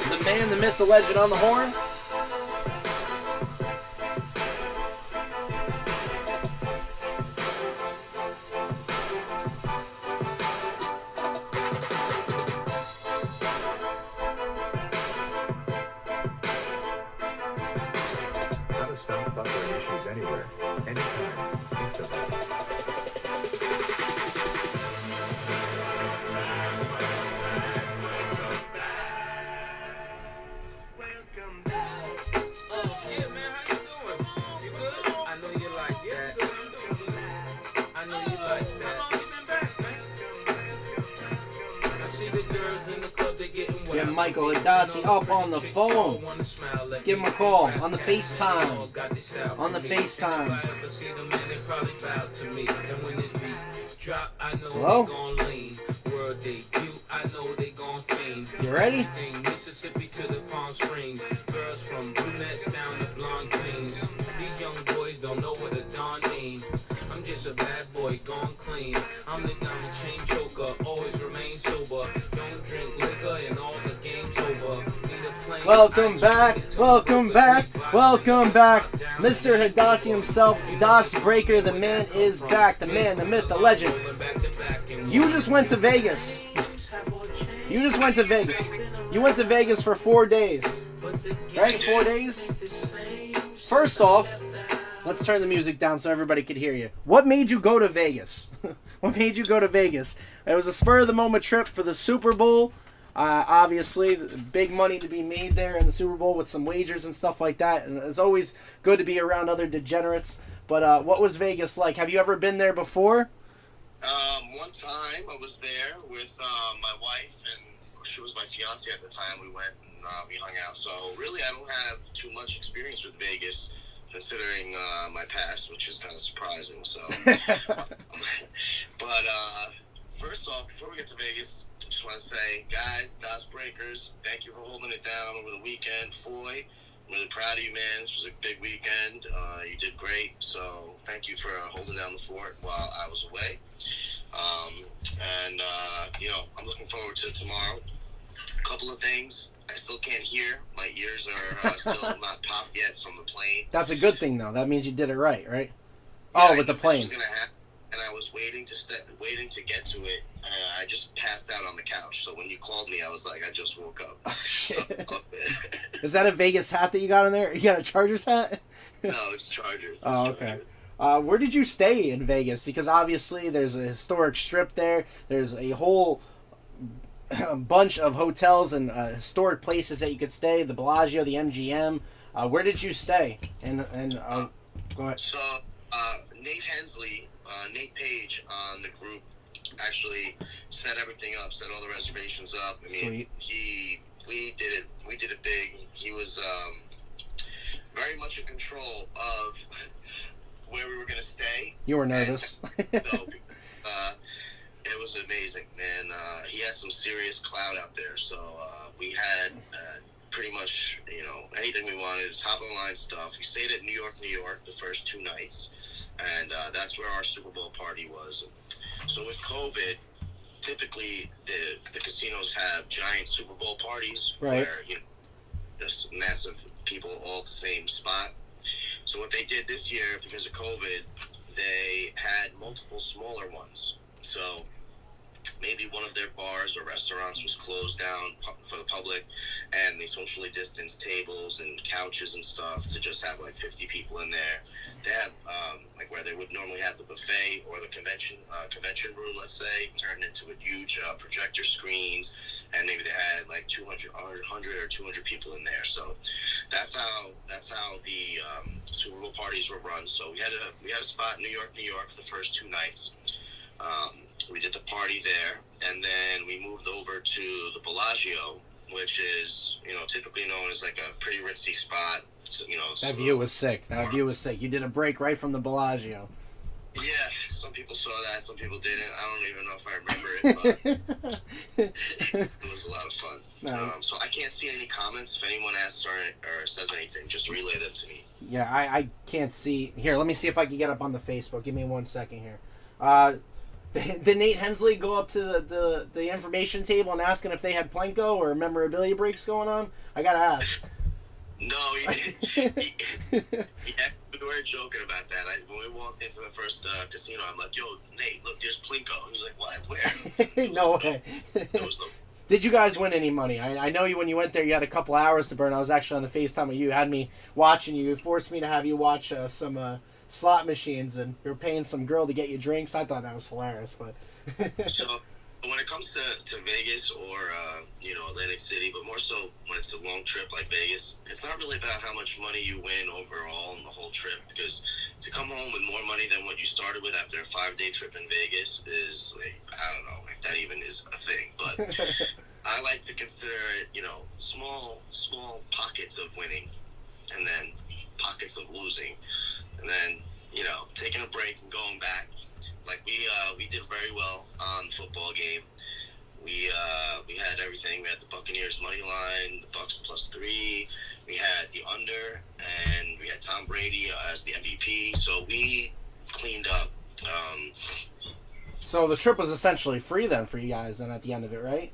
the man, the myth, the legend on the horn. How to stop buffering issues anywhere, anytime, instantly. Yeah, man, how you doing? You good? I know you like that. I know you like that. How long you been back, man? I see the girls in the club, they getting wild. Get Michael and Darcy up on the phone. Let's give him a call on the FaceTime. On the FaceTime. Hello? You ready? Mississippi to the Palm Springs. Girls from brunettes down to blonde queens. These young boys don't know what a dawn mean. I'm just a bad boy gone clean. I'm the diamond chain choker, always remain sober. Don't drink liquor and all the game's over. Welcome back, welcome back, welcome back. Mr. Hadassi himself, DasBreaker, the man is back. The man, the myth, the legend. You just went to Vegas. You just went to Vegas. You went to Vegas for 4 days. Right? 4 days? First off, let's turn the music down so everybody could hear you. What made you go to Vegas? What made you go to Vegas? It was a spur-of-the-moment trip for the Super Bowl. Obviously, big money to be made there in the Super Bowl with some wagers and stuff like that. And it's always good to be around other degenerates. But what was Vegas like? Have you ever been there before? One time I was there with my wife, and she was my fiance at the time. We went and we hung out. So really, I don't have too much experience with Vegas, considering my past, which is kind of surprising. So, but first off, before we get to Vegas, I just want to say, guys, DasBreakers, thank you for holding it down over the weekend. FOY, I'm really proud of you, man. This was a big weekend. You did great. So thank you for holding down the fort while I was away. You know, I'm looking forward to tomorrow. A couple of things. I still can't hear. My ears are still not popped yet from the plane. That's a good thing, though. That means you did it right? Yeah, Oh, with the plane. This was gonna happen, and I was waiting to get to it. I just passed out on the couch. So when you called me, I was like, I just woke up. Oh, shit. So, Is that a Vegas hat that you got in there? You got a Chargers hat? no, it's Chargers. Oh, okay. Where did you stay in Vegas? Because obviously there's a historic strip there. There's a whole bunch of hotels and historic places that you could stay. The Bellagio, the MGM. Where did you stay? And go ahead. So Nate Hensley, Nate Page on the group actually set everything up, set all the reservations up. I mean, Sweet. we did it big. He was very much in control of where we were going to stay. You were nervous. So, it was amazing, man. He has some serious clout out there. So we had pretty much, you know, anything we wanted, top of the line stuff. We stayed at New York the first 2 nights, and that's where our Super Bowl party was. So with COVID, typically the casinos have giant Super Bowl parties, right, where, you know, just massive people all at the same spot. So what they did this year, because of COVID, they had multiple smaller ones. So maybe one of their bars or restaurants was closed down for the public, and they socially distanced tables and couches and stuff to just have like 50 people in there. They have like where they would normally have the buffet or the convention room, let's say, turned into a huge projector screens, and maybe they had like 100 or 200 people in there. So that's how the Super Bowl parties were run. So we had a spot in New York the first 2 nights. We did the party there, and then we moved over to the Bellagio, which is, typically known as like a pretty ritzy spot. That view was sick. That view was sick. You did a break right from the Bellagio. Yeah, some people saw that, some people didn't. I don't even know if I remember it, but it was a lot of fun. No. So I can't see any comments. If anyone asks or says anything, just relay them to me. Yeah, I can't see. Here, let me see if I can get up on the Facebook. Give me 1 second here. Did Nate Hensley go up to the information table and asking if they had Plenko or memorabilia breaks going on? I gotta ask. No, he didn't. We were joking about that. When we walked into the first casino, I'm like, "Yo, Nate, look, there's Plinko." He was like, "What? Where?" No way. Did you guys win any money? I know you when you went there, you had a couple hours to burn. I was actually on the FaceTime with you. You had me watching you. You forced me to have you watch some slot machines, and you're paying some girl to get you drinks. I thought that was hilarious. But So when it comes to Vegas or Atlantic City, but more so when it's a long trip like Vegas, it's not really about how much money you win overall in the whole trip, because to come home with more money than what you started with after a 5-day trip in Vegas is, like, I don't know if that even is a thing, but I like to consider it, small pockets of winning and then pockets of losing, and then taking a break and going back. Like we did very well on the football game. We had everything. We had the Buccaneers money line, the Bucs +3. We had the under, and we had Tom Brady as the MVP. So we cleaned up. So the trip was essentially free then for you guys. Then at the end of it, right?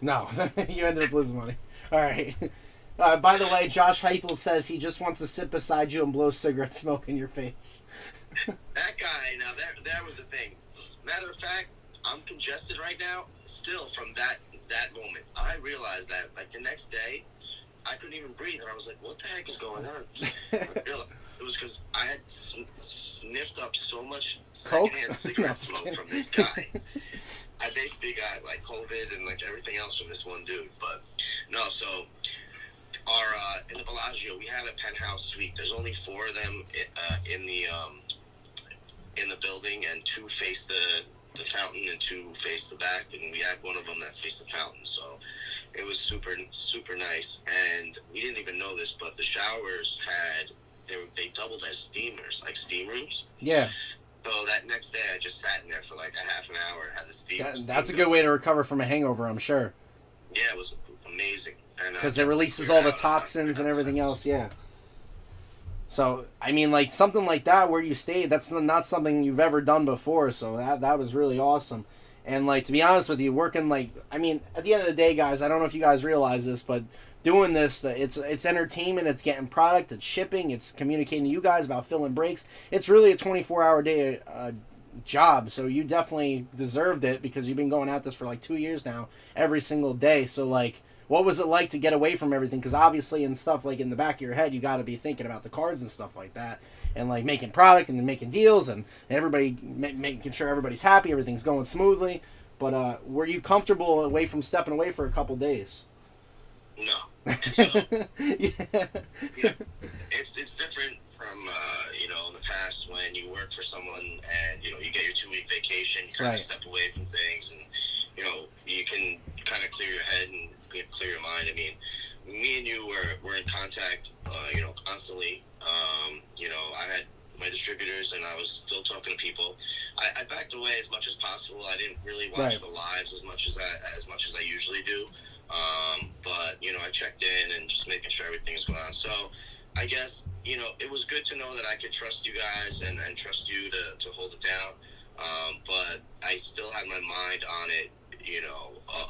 No, you ended up losing money. All right. By the way, Josh Heupel says he just wants to sit beside you and blow cigarette smoke in your face. That guy, now that was the thing. Matter of fact, I'm congested right now, still from that moment. I realized that, like, the next day, I couldn't even breathe, and I was like, what the heck is going on? It was because I had sniffed up so much secondhand cigarette smoke from this guy. I basically got, like, COVID and, like, everything else from this one dude. But, no, so in the Bellagio, we had a penthouse suite. There's only 4 of them in the building, and 2 face the fountain and 2 face the back, and we had one of them that faced the fountain. So it was super, super nice. And we didn't even know this, but the showers they doubled as steamers, like steam rooms. Yeah. So that next day, I just sat in there for like a half an hour, had the steam. That's a good way to recover from a hangover, I'm sure. Yeah, it was amazing. Because it releases all the toxins and everything else, yeah. So, I mean, like, something like that where you stayed, that's not something you've ever done before, so that was really awesome. And, like, to be honest with you, working, like, I mean, at the end of the day, guys, I don't know if you guys realize this, but doing this, it's entertainment, it's getting product, it's shipping, it's communicating to you guys about filling breaks. It's really a 24-hour day job, so you definitely deserved it because you've been going at this for, like, 2 years now, every single day. So, like, what was it like to get away from everything? Because obviously in stuff like in the back of your head, you got to be thinking about the cards and stuff like that. And like making product and making deals and everybody making sure everybody's happy, everything's going smoothly. But were you comfortable away from stepping away for a couple days? No. So, Yeah. it's different from, in the past when you work for someone and, you get your 2-week vacation, you kind of step away from things and, you can kind of clear your head and clear your mind. I mean, me and you were in contact, constantly. I had my distributors and I was still talking to people. I backed away as much as possible. I didn't really watch the lives as much as I usually do. But I checked in and just making sure everything's going on. So I guess, it was good to know that I could trust you guys and trust you to hold it down. But I still had my mind on it,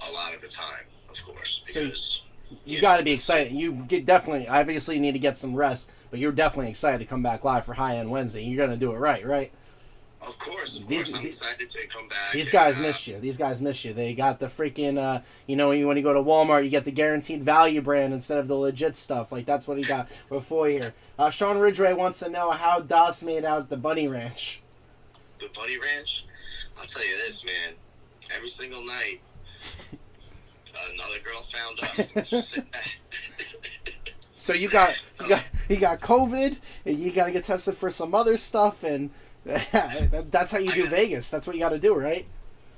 a lot of the time, of course, because you got to be excited. You definitely, obviously, need to get some rest, but you're definitely excited to come back live for High End Wednesday. You're going to do it right? Of course. I'm excited to come back. These guys missed you. They got the freaking, when you go to Walmart, you get the guaranteed value brand instead of the legit stuff. Like, that's what he got with FOY here. Sean Ridgway wants to know how Das made out the Bunny Ranch. The Bunny Ranch? I'll tell you this, man. Every single night, another girl found us. So you got COVID, and you got to get tested for some other stuff, and that's how you do Vegas. That's what you got to do, right?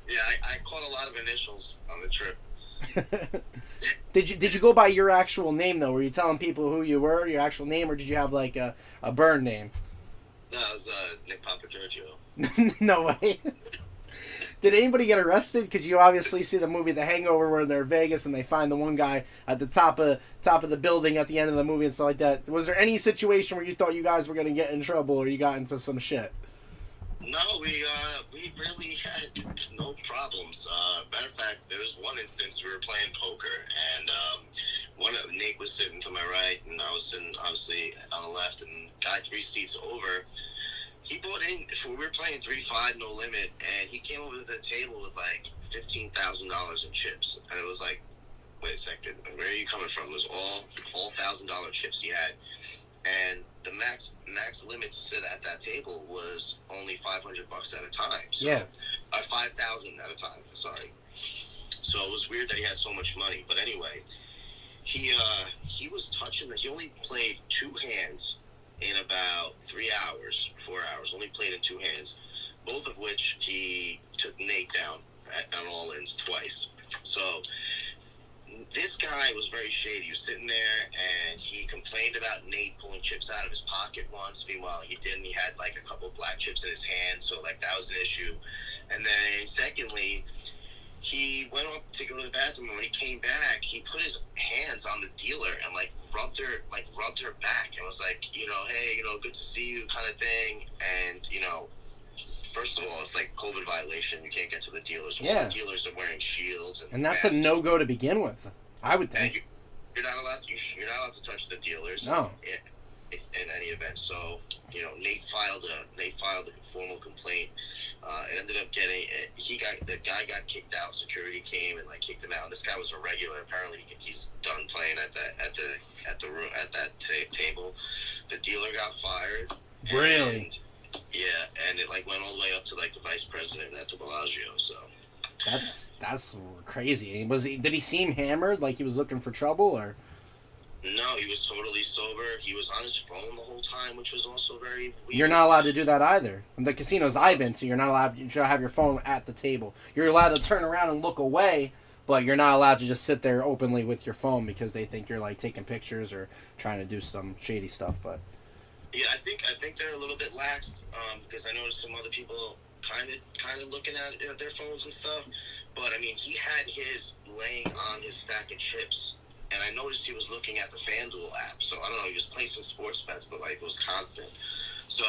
Yeah, I caught a lot of initials on the trip. Did you go by your actual name though? Were you telling people who you were, your actual name, or did you have like a burn name? No, it was Nick Papa Giorgio. No way. Did anybody get arrested? Because you obviously see the movie The Hangover where they're in Vegas and they find the one guy at the top of the building at the end of the movie and stuff like that. Was there any situation where you thought you guys were gonna get in trouble or you got into some shit? No, we really had no problems. Matter of fact, there was one instance we were playing poker, and Nate was sitting to my right, and I was sitting obviously on the left, and guy 3 seats over. He bought in. We were playing 3-5, no limit, and he came over to the table with like $15,000 in chips, and it was like, wait a second, where are you coming from? It was all $1,000 chips he had, and the max limit to sit at that table was only $500 at a time. So, yeah. 5,000 at a time. Sorry. So it was weird that he had so much money. But anyway, he was touching. He only played 2 hands in about 3 hours, 4 hours. Only played in 2 hands, both of which he took Nate down on all-ins twice. So this guy was very shady. He was sitting there, and he complained about Nate pulling chips out of his pocket once. Meanwhile, he didn't. He had, like, a couple of black chips in his hand, so, like, that was an issue. And then, secondly, he went up to go to the bathroom, and when he came back, he put his hands on the dealer and, like, rubbed her back and was like, hey, good to see you kind of thing. And, first of all, it's like COVID violation. You can't get to the dealers. Yeah. All the dealers are wearing shields And that's masks. a no-go to begin with, I would think. And you're not allowed to touch the dealers. No. In any event. So, Nate filed a formal complaint. It ended up getting the guy got kicked out. Security came and like kicked him out. And this guy was a regular. Apparently, he's done playing at that table. The dealer got fired. Really? And, yeah, and it like went all the way up to like the vice president at the Bellagio. So that's crazy. Did he seem hammered, like he was looking for trouble, or? No, he was totally sober. He was on his phone the whole time, which was also very weird. You're not allowed to do that either. In the casinos I've been to, you're not allowed. You should have your phone at the table. You're allowed to turn around and look away, but you're not allowed to just sit there openly with your phone because they think you're like taking pictures or trying to do some shady stuff. But yeah, I think they're a little bit laxed because I noticed some other people kind of looking at their phones and stuff. But I mean, he had his laying on his stack of chips. And I noticed he was looking at the FanDuel app. So, I don't know, he was placing sports bets, but, like, it was constant. So,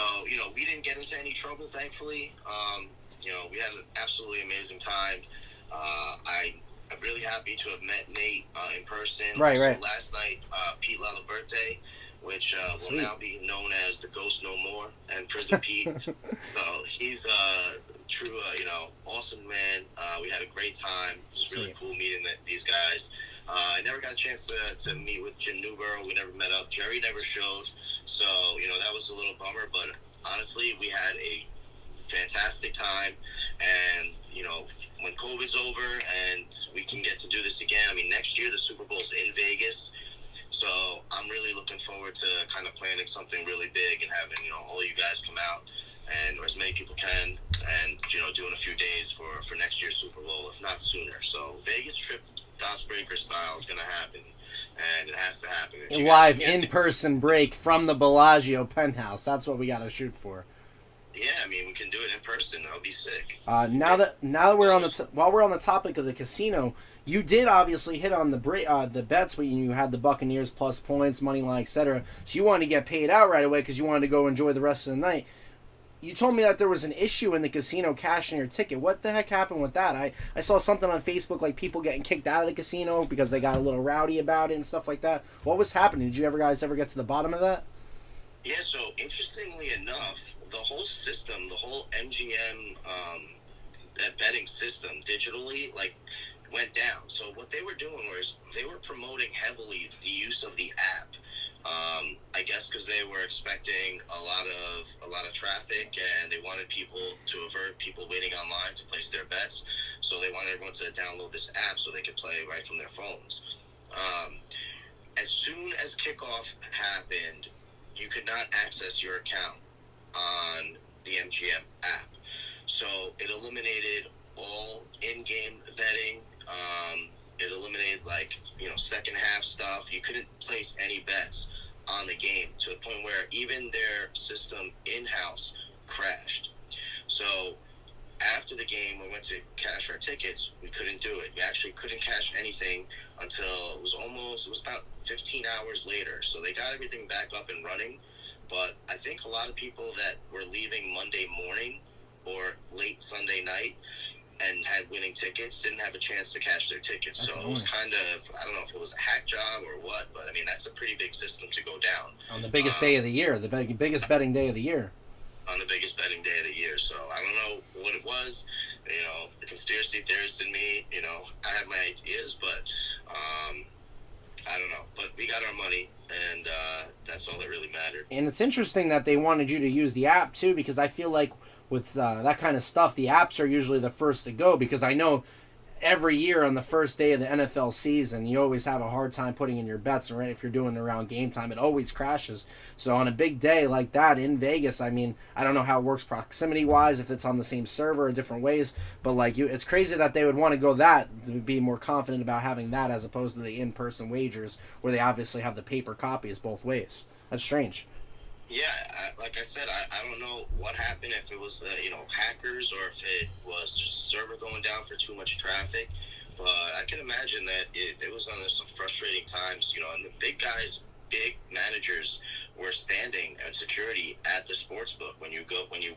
we didn't get into any trouble, thankfully. We had an absolutely amazing time. I'm really happy to have met Nate in person. Right. Last night, Pete Laliberte, which will now be known as the Ghost No More and Prison Pete. So, he's a true, awesome man. We had a great time. It was really cool meeting these guys. I never got a chance to meet with Jim Newborough. We never met up. Jerry never showed. So, that was a little bummer. But honestly, we had a fantastic time. And, when COVID's over and we can get to do this again, I mean, next year the Super Bowl's in Vegas. So I'm really looking forward to kind of planning something really big and having, all you guys come out and or as many people can and, doing a few days for next year's Super Bowl, if not sooner. So Vegas trip, DasBreakers style is going to happen, and it has to happen. Live in-person break from the Bellagio penthouse. That's what we got to shoot for. Yeah, I mean, we can do it in person. That would be sick. Now that we're on while we're on the topic of the casino, you did obviously hit on the bets when you had the Buccaneers plus points, money line, etc. So you wanted to get paid out right away because you wanted to go enjoy the rest of the night. You told me that there was an issue in the casino cashing your ticket. What the heck happened with that? I saw something on Facebook like people getting kicked out of the casino because they got a little rowdy about it and stuff like that. What was happening? Did you guys ever get to the bottom of that? Yeah, so interestingly enough, the whole system, the whole MGM that betting system digitally, like, went down. So what they were doing was they were promoting heavily the use of the app. I guess because they were expecting a lot of traffic and they wanted people to avert people waiting online to place their bets. So they wanted everyone to download this app so they could play right from their phones. As soon as kickoff happened, you could not access your account on the MGM app. So it eliminated all in-game betting. It eliminated you couldn't place any bets on the game, to the point where even their system in-house crashed. So after the game, we went to cash our tickets. We couldn't do it. We actually couldn't cash anything until it was about 15 hours later. So they got everything back up and running. But I think a lot of people that were leaving Monday morning or late Sunday night and had winning tickets didn't have a chance to cash their tickets. That's so annoying. it was kind of, I don't know if it was a hack job or what, but I mean, that's a pretty big system to go down. On the biggest day of the year, the biggest betting day of the year. On the biggest betting day of the year. So I don't know what it was. You know, the conspiracy theorist in me, you know, I have my ideas, but I don't know. But we got our money, and that's all that really mattered. And it's interesting that they wanted you to use the app too, because I feel like with that kind of stuff, the apps are usually the first to go, because I know every year on the first day of the NFL season, you always have a hard time putting in your bets, right? If you're doing it around game time, it always crashes. So on a big day like that in Vegas, I mean, I don't know how it works proximity-wise, if it's on the same server or different ways, but like it's crazy that they would want to go that, to be more confident about having that as opposed to the in-person wagers, where they obviously have the paper copies both ways. That's strange. Yeah, like I said, I don't know what happened, if it was hackers, or if it was just a server going down for too much traffic. But I can imagine that it was under some frustrating times, and the big guys, big managers were standing at security at the sports book when you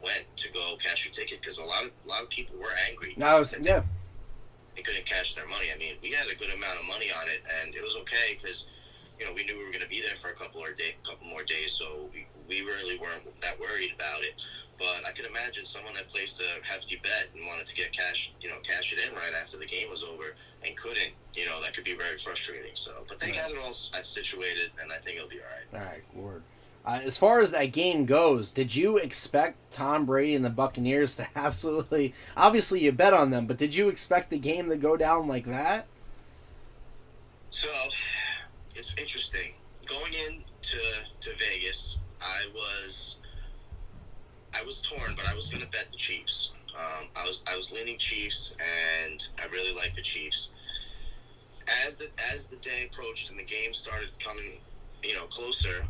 went to go cash your ticket, because a lot of people were angry. They couldn't cash their money. I mean, we had a good amount of money on it, and it was okay because we knew we were going to be there for a couple more days, so we really weren't that worried about it. But I could imagine someone that placed a hefty bet and wanted to get cash it in right after the game was over and couldn't, that could be very frustrating. So, but they got it all situated, and I think it'll be all right. All right, word. As far as that game goes, did you expect Tom Brady and the Buccaneers to obviously you bet on them, but did you expect the game to go down like that? So, it's interesting. Going into Vegas, I was torn, but I was going to bet the Chiefs. I was leaning Chiefs, and I really like the Chiefs. As the day approached and the game started coming, closer,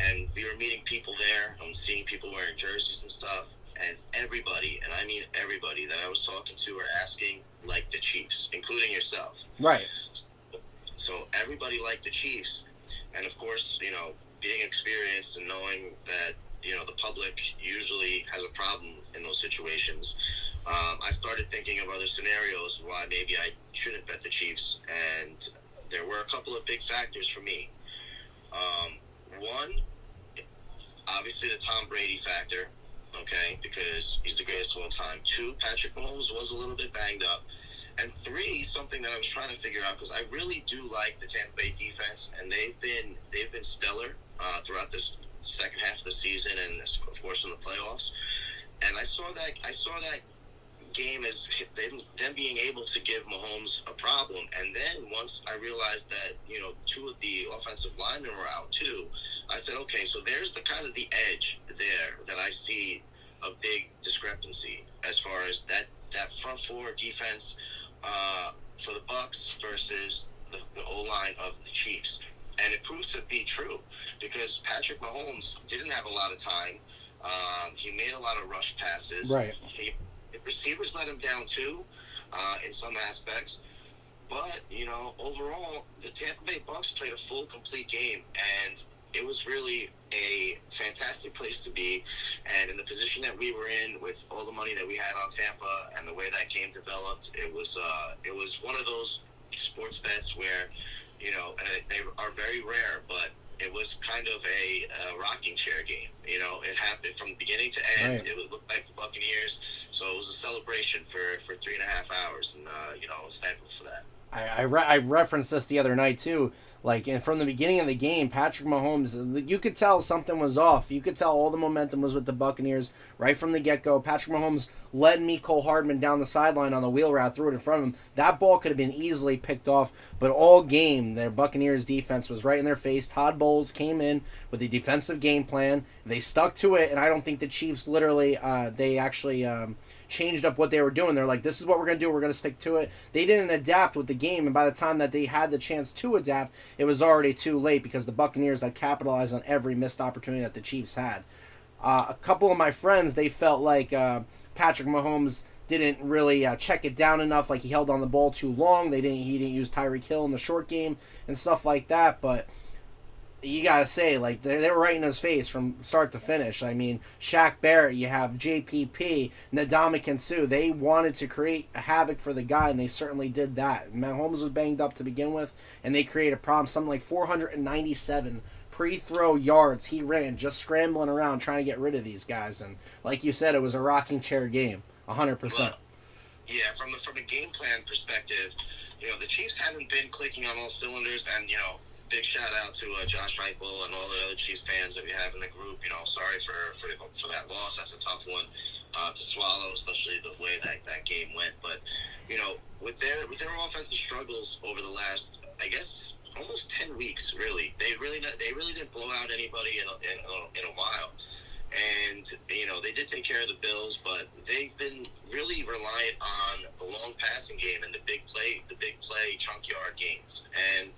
and we were meeting people there, I'm seeing people wearing jerseys and stuff, and everybody, and I mean everybody that I was talking to were asking like the Chiefs, including yourself. Right. So everybody liked the Chiefs, and of course, being experienced and knowing that the public usually has a problem in those situations, I started thinking of other scenarios why maybe I shouldn't bet the Chiefs, and there were a couple of big factors for me. One, obviously the Tom Brady factor, okay, because he's the greatest of all time. Two, Patrick Mahomes was a little bit banged up. And three, something that I was trying to figure out, because I really do like the Tampa Bay defense, and they've been stellar throughout this second half of the season, and of course in the playoffs. And I saw that game as them being able to give Mahomes a problem. And then once I realized that two of the offensive linemen were out too, I said, okay, so there's the kind of the edge there that I see a big discrepancy as far as that front four defense for the Bucs versus the O-line of the Chiefs. And it proves to be true, because Patrick Mahomes didn't have a lot of time. He made a lot of rush passes. Right. The receivers let him down too, in some aspects. But, overall, the Tampa Bay Bucs played a full, complete game, and it was really a fantastic place to be. And in the position that we were in, with all the money that we had on Tampa and the way that game developed, it was one of those sports bets where, and they are very rare, but it was kind of a rocking chair game. It happened from beginning to end. Right. It would look like the Buccaneers. So it was a celebration for 3.5 hours, and I was thankful for that. I referenced this the other night too. And from the beginning of the game, Patrick Mahomes, you could tell something was off. You could tell all the momentum was with the Buccaneers right from the get-go. Patrick Mahomes led Mecole Hardman down the sideline on the wheel route, threw it in front of him. That ball could have been easily picked off, but all game, the Buccaneers defense was right in their face. Todd Bowles came in with a defensive game plan. They stuck to it, and I don't think the Chiefs literally, they actually changed up what they were doing. They're like, this is what we're going to do. We're going to stick to it. They didn't adapt with the game, and by the time that they had the chance to adapt, it was already too late because the Buccaneers had capitalized on every missed opportunity that the Chiefs had. A couple of my friends, they felt like Patrick Mahomes didn't really check it down enough, like he held on the ball too long. He didn't use Tyreek Hill in the short game and stuff like that. But you gotta say, like, they were right in his face from start to finish. I mean, Shaq Barrett, you have JPP, Ndamukong Suh. They wanted to create a havoc for the guy, and they certainly did that. Mahomes was banged up to begin with, and they created a problem. Something like 497 pre-throw yards he ran, just scrambling around trying to get rid of these guys. And like you said, it was a rocking chair game, 100%. Well, yeah, from a game plan perspective, the Chiefs haven't been clicking on all cylinders, and big shout out to Josh Heupel and all the other Chiefs fans that we have in the group. Sorry for that loss. That's a tough one to swallow, especially the way that game went. But with their offensive struggles over the last, I guess, almost 10 weeks, really, they really didn't blow out anybody in a while. And they did take care of the Bills, but they've been really reliant on the long passing game and the big play chunk yard games. And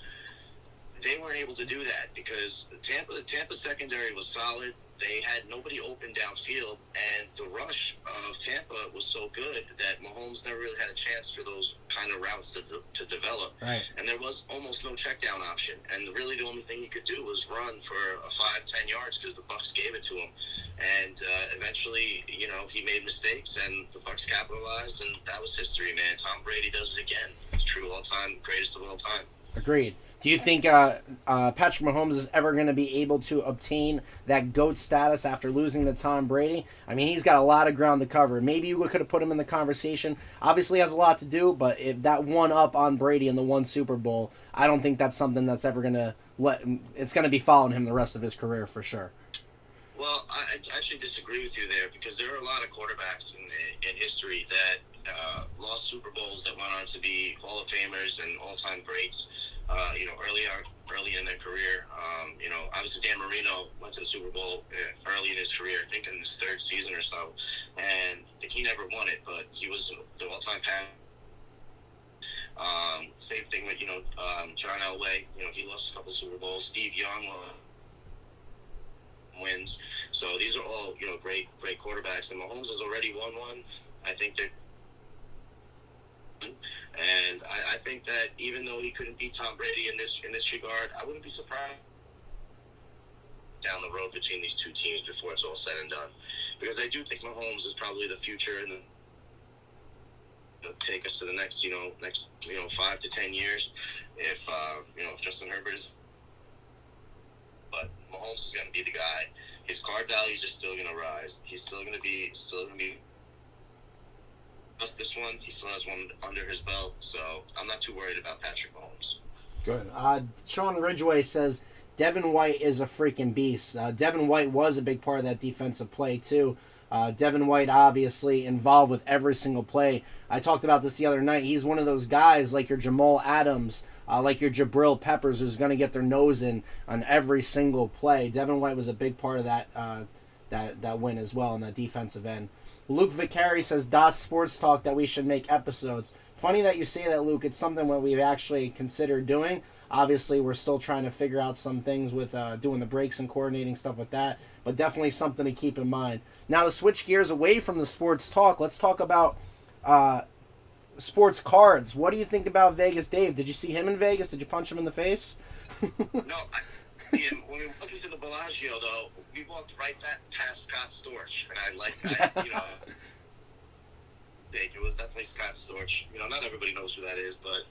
they weren't able to do that because the Tampa secondary was solid. They had nobody open downfield, and the rush of Tampa was so good that Mahomes never really had a chance for those kind of routes to develop. Right. And there was almost no check down option. And really the only thing he could do was run for 5-10 yards because the Bucs gave it to him. And eventually, he made mistakes, and the Bucs capitalized, and that was history, man. Tom Brady does it again. It's true all-time, greatest of all time. Agreed. Do you think Patrick Mahomes is ever going to be able to obtain that GOAT status after losing to Tom Brady? I mean, he's got a lot of ground to cover. Maybe you could have put him in the conversation. Obviously, he has a lot to do, but if that one up on Brady in the one Super Bowl, I don't think that's something that's ever going to it's going to be following him the rest of his career for sure. Well, I actually disagree with you there because there are a lot of quarterbacks in history that lost Super Bowls that went on to be Hall of Famers and all-time greats. Early in their career. Obviously Dan Marino went to the Super Bowl early in his career, I think in his third season or so, and he never won it, but he was the all-time same thing with John Elway. He lost a couple Super Bowls. Steve Young wins. So these are all great quarterbacks, and Mahomes has already won one. I think they're. And I think that even though he couldn't beat Tom Brady in this regard, I wouldn't be surprised down the road between these two teams before it's all said and done. Because I do think Mahomes is probably the future and take us to the next 5 to 10 years. If Justin Herbert is, but Mahomes is going to be the guy. His card values are still going to rise. He's still going to be. This one, he still has one under his belt, so I'm not too worried about Patrick Mahomes. Good. Sean Ridgway says Devin White is a freaking beast. Devin White was a big part of that defensive play too. Devin White obviously involved with every single play. I talked about this the other night. He's one of those guys like your Jamal Adams, like your Jabril Peppers, who's going to get their nose in on every single play. Devin White was a big part of that win as well on that defensive end. Luke Vicari says, Sports Talk, that we should make episodes. Funny that you say that, Luke. It's something that we've actually considered doing. Obviously, we're still trying to figure out some things with doing the breaks and coordinating stuff with that, but definitely something to keep in mind. Now, to switch gears away from the sports talk, let's talk about sports cards. What do you think about Vegas Dave? Did you see him in Vegas? Did you punch him in the face? No, when we walked into the Bellagio, though, we walked right past Scott Storch, and it was definitely Scott Storch. Not everybody knows who that is, but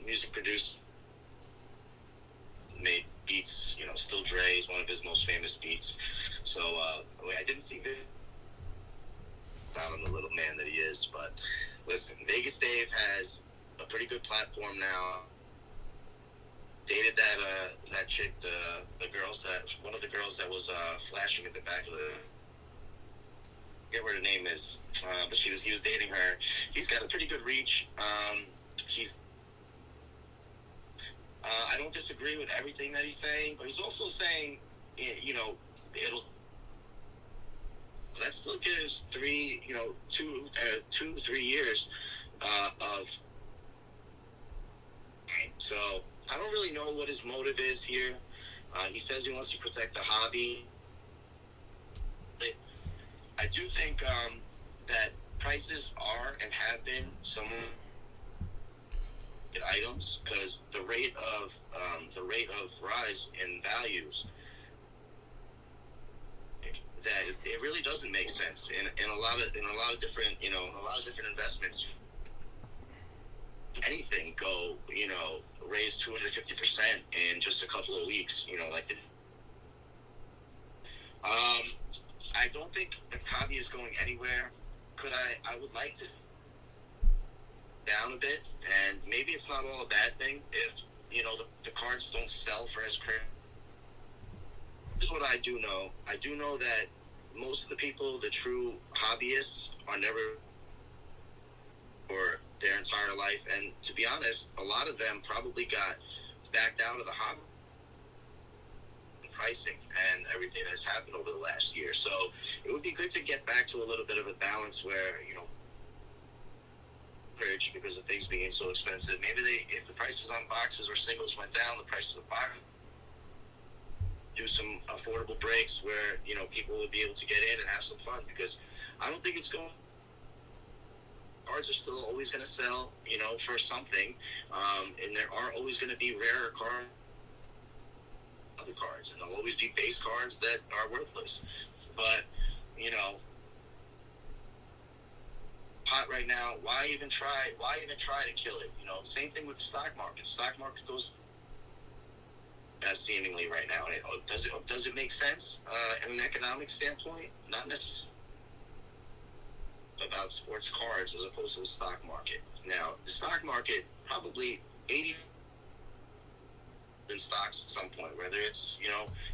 music producer, made beats. Still Dre is one of his most famous beats. So I didn't see it down on the little man that he is, but listen, Vegas Dave has a pretty good platform now. Dated that chick, one of the girls that was flashing at the back of the. I forget what her name is, but he was dating her. He's got a pretty good reach. I don't disagree with everything that he's saying, but he's also saying, that still gives 3 to 3 years of. So I don't really know what his motive is here. He says he wants to protect the hobby. I do think that prices are and have been some items, because the rate of rise in values, that it really doesn't make sense in a lot of different investments. Anything go, raise 250% in just a couple of weeks, I don't think the hobby is going anywhere. I would like to down a bit, and maybe it's not all a bad thing if, the cards don't sell for as crazy. Here's what I do know. I do know that most of the people, the true hobbyists, are never for their entire life, and to be honest, a lot of them probably got backed out of the hobby pricing and everything that's happened over the last year. So it would be good to get back to a little bit of a balance where, because of things being so expensive, maybe if the prices on boxes or singles went down, the prices of boxes, do some affordable breaks where, people would be able to get in and have some fun, because I don't think it's going. Cards are still always going to sell, for something, and there are always going to be rarer cards, other cards, and there'll always be base cards that are worthless. But, hot right now, why even try to kill it? Same thing with the stock market. Stock market goes seemingly right now. And does it make sense in an economic standpoint? Not necessarily. About sports cards as opposed to the stock market. Now, the stock market, probably 80 in stocks at some point, whether it's,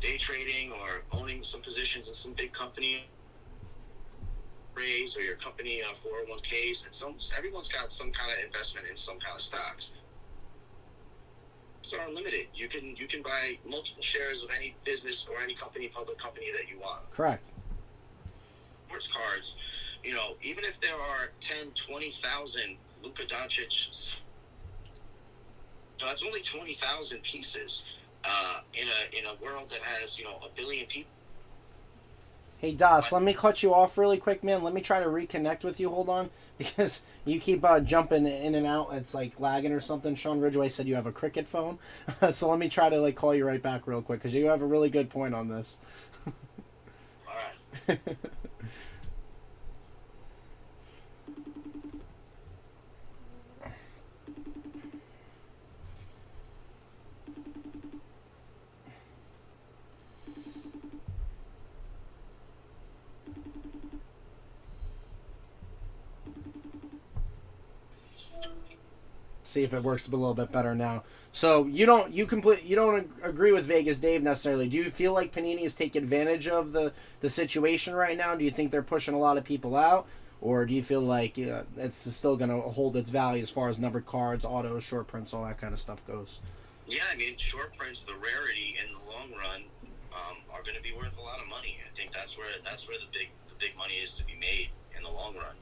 day trading or owning some positions in some big company raise, or your company 401ks, and everyone's got some kind of investment in some kind of stocks. It's unlimited. You can buy multiple shares of any business or any public company that you want. Correct. Sports cards, even if there are 10, 20,000 Luka Doncic, so that's only 20,000 pieces in a world that has, a billion people. Hey, Das, let me cut you off really quick, man. Let me try to reconnect with you. Hold on, because you keep jumping in and out. It's like lagging or something. Sean Ridgway said you have a cricket phone. So let me try to call you right back real quick, because you have a really good point on this. All right. See if it works a little bit better now. So you don't agree with Vegas Dave necessarily. Do you feel like Panini is taking advantage of the situation right now? Do you think they're pushing a lot of people out, or do you feel like it's still going to hold its value as far as numbered cards, autos, short prints, all that kind of stuff goes? Yeah, I mean, short prints, the rarity in the long run, are going to be worth a lot of money. I think that's where the big money is to be made in the long run.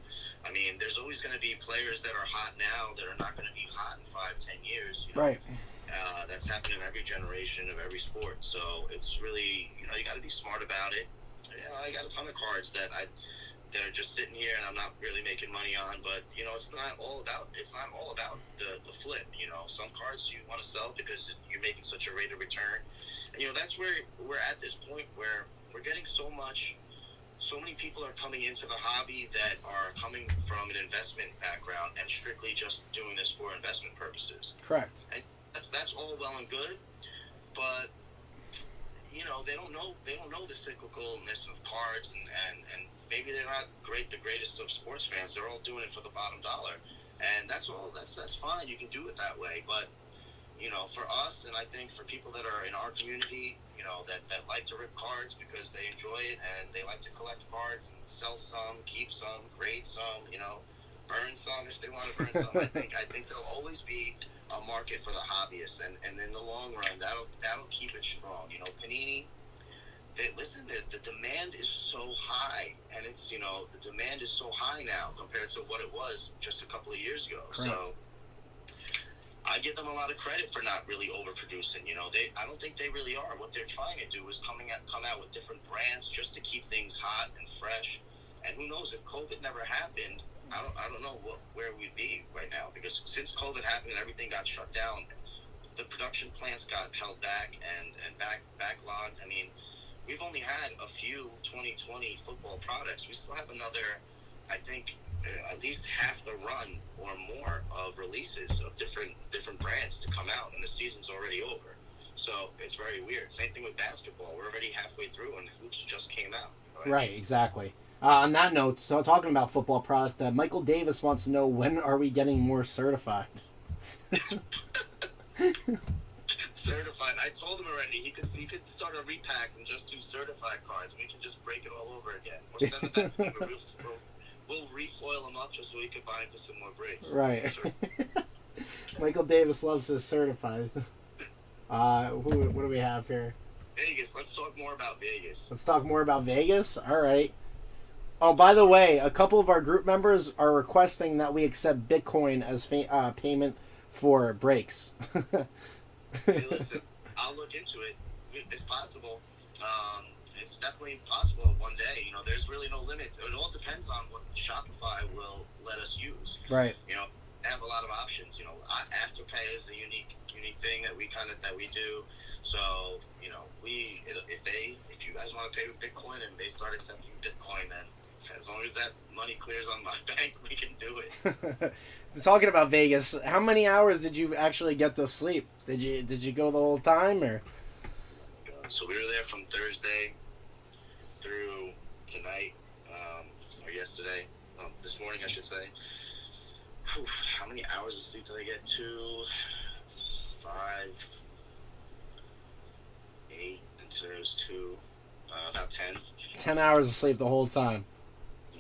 I mean, there's always going to be players that are hot now that are not going to be hot in 5-10 years. Right. That's happened in every generation of every sport. So it's really, you got to be smart about it. I got a ton of cards that are just sitting here and I'm not really making money on. But it's not all about the flip. Some cards you want to sell because you're making such a rate of return. And that's where we're at this point where we're getting so many people are coming into the hobby that are coming from an investment background and strictly just doing this for investment purposes. Correct. And that's all well and good, but they don't know the cyclicalness of cards, and maybe they're not the greatest of sports fans. They're all doing it for the bottom dollar, and that's fine. You can do it that way, but for us, and I think for people that are in our community, that like to rip cards because they enjoy it and they like to collect cards and sell some, keep some, grade some, burn some if they want to burn some. I think there'll always be a market for the hobbyists, and in the long run, that'll keep it strong. Panini, the demand is so high, and it's the demand is so high now compared to what it was just a couple of years ago. Correct. So I give them a lot of credit for not really overproducing. You know, I don't think they really are. What they're trying to do is come out with different brands just to keep things hot and fresh. And who knows, if COVID never happened, I don't know where we'd be right now, because since COVID happened, everything got shut down. The production plants got held back and backlogged. I mean, we've only had a few 2020 football products. We still have another, I think, at least half the run or more of releases of different brands to come out, and the season's already over. So it's very weird. Same thing with basketball. We're already halfway through, and hoops just came out. Right, exactly. On that note, so talking about football product, Michael Davis wants to know, when are we getting more certified? Certified. I told him already he could start a repack and just do certified cards. We can just break it all over again. Or send it back to me, but we'll refoil them up just so we can buy into some more breaks. Right. Sure. Michael Davis loves his certified. What do we have here? Vegas. Let's talk more about Vegas. Let's talk more about Vegas? All right. Oh, by the way, a couple of our group members are requesting that we accept Bitcoin as payment for breaks. Hey, listen, I'll look into it. It's possible. It's definitely possible one day. You know, there's really no limit. It all depends on what Shopify will let us use. Right. You know, they have a lot of options. You know, Afterpay is a unique thing that we do. So, you know, if you guys want to pay with Bitcoin and they start accepting Bitcoin, then as long as that money clears on my bank, we can do it. Talking about Vegas, how many hours did you actually get to sleep? Did you go the whole time, or? So we were there from Thursday through tonight, or yesterday, this morning I should say. Whew, how many hours of sleep did I get? 2, 5, 8, and so there's 2, about 10. 10 hours of sleep the whole time.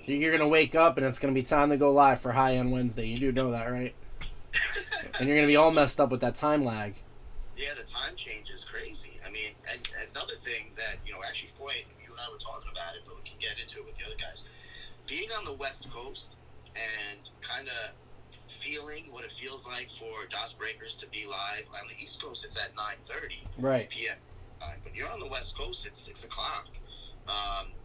So you're going to wake up and it's going to be time to go live for High End Wednesday. You do know that, right? And you're going to be all messed up with that time lag. Yeah, the time change is crazy. I mean, and another thing that, you know, actually, FOY, you and I were talking about it, but we can get into it with the other guys. Being on the West Coast and kind of feeling what it feels like for DasBreakers to be live. On the East Coast, it's at 9:30 right. p.m. But you're on the West Coast, it's 6 o'clock.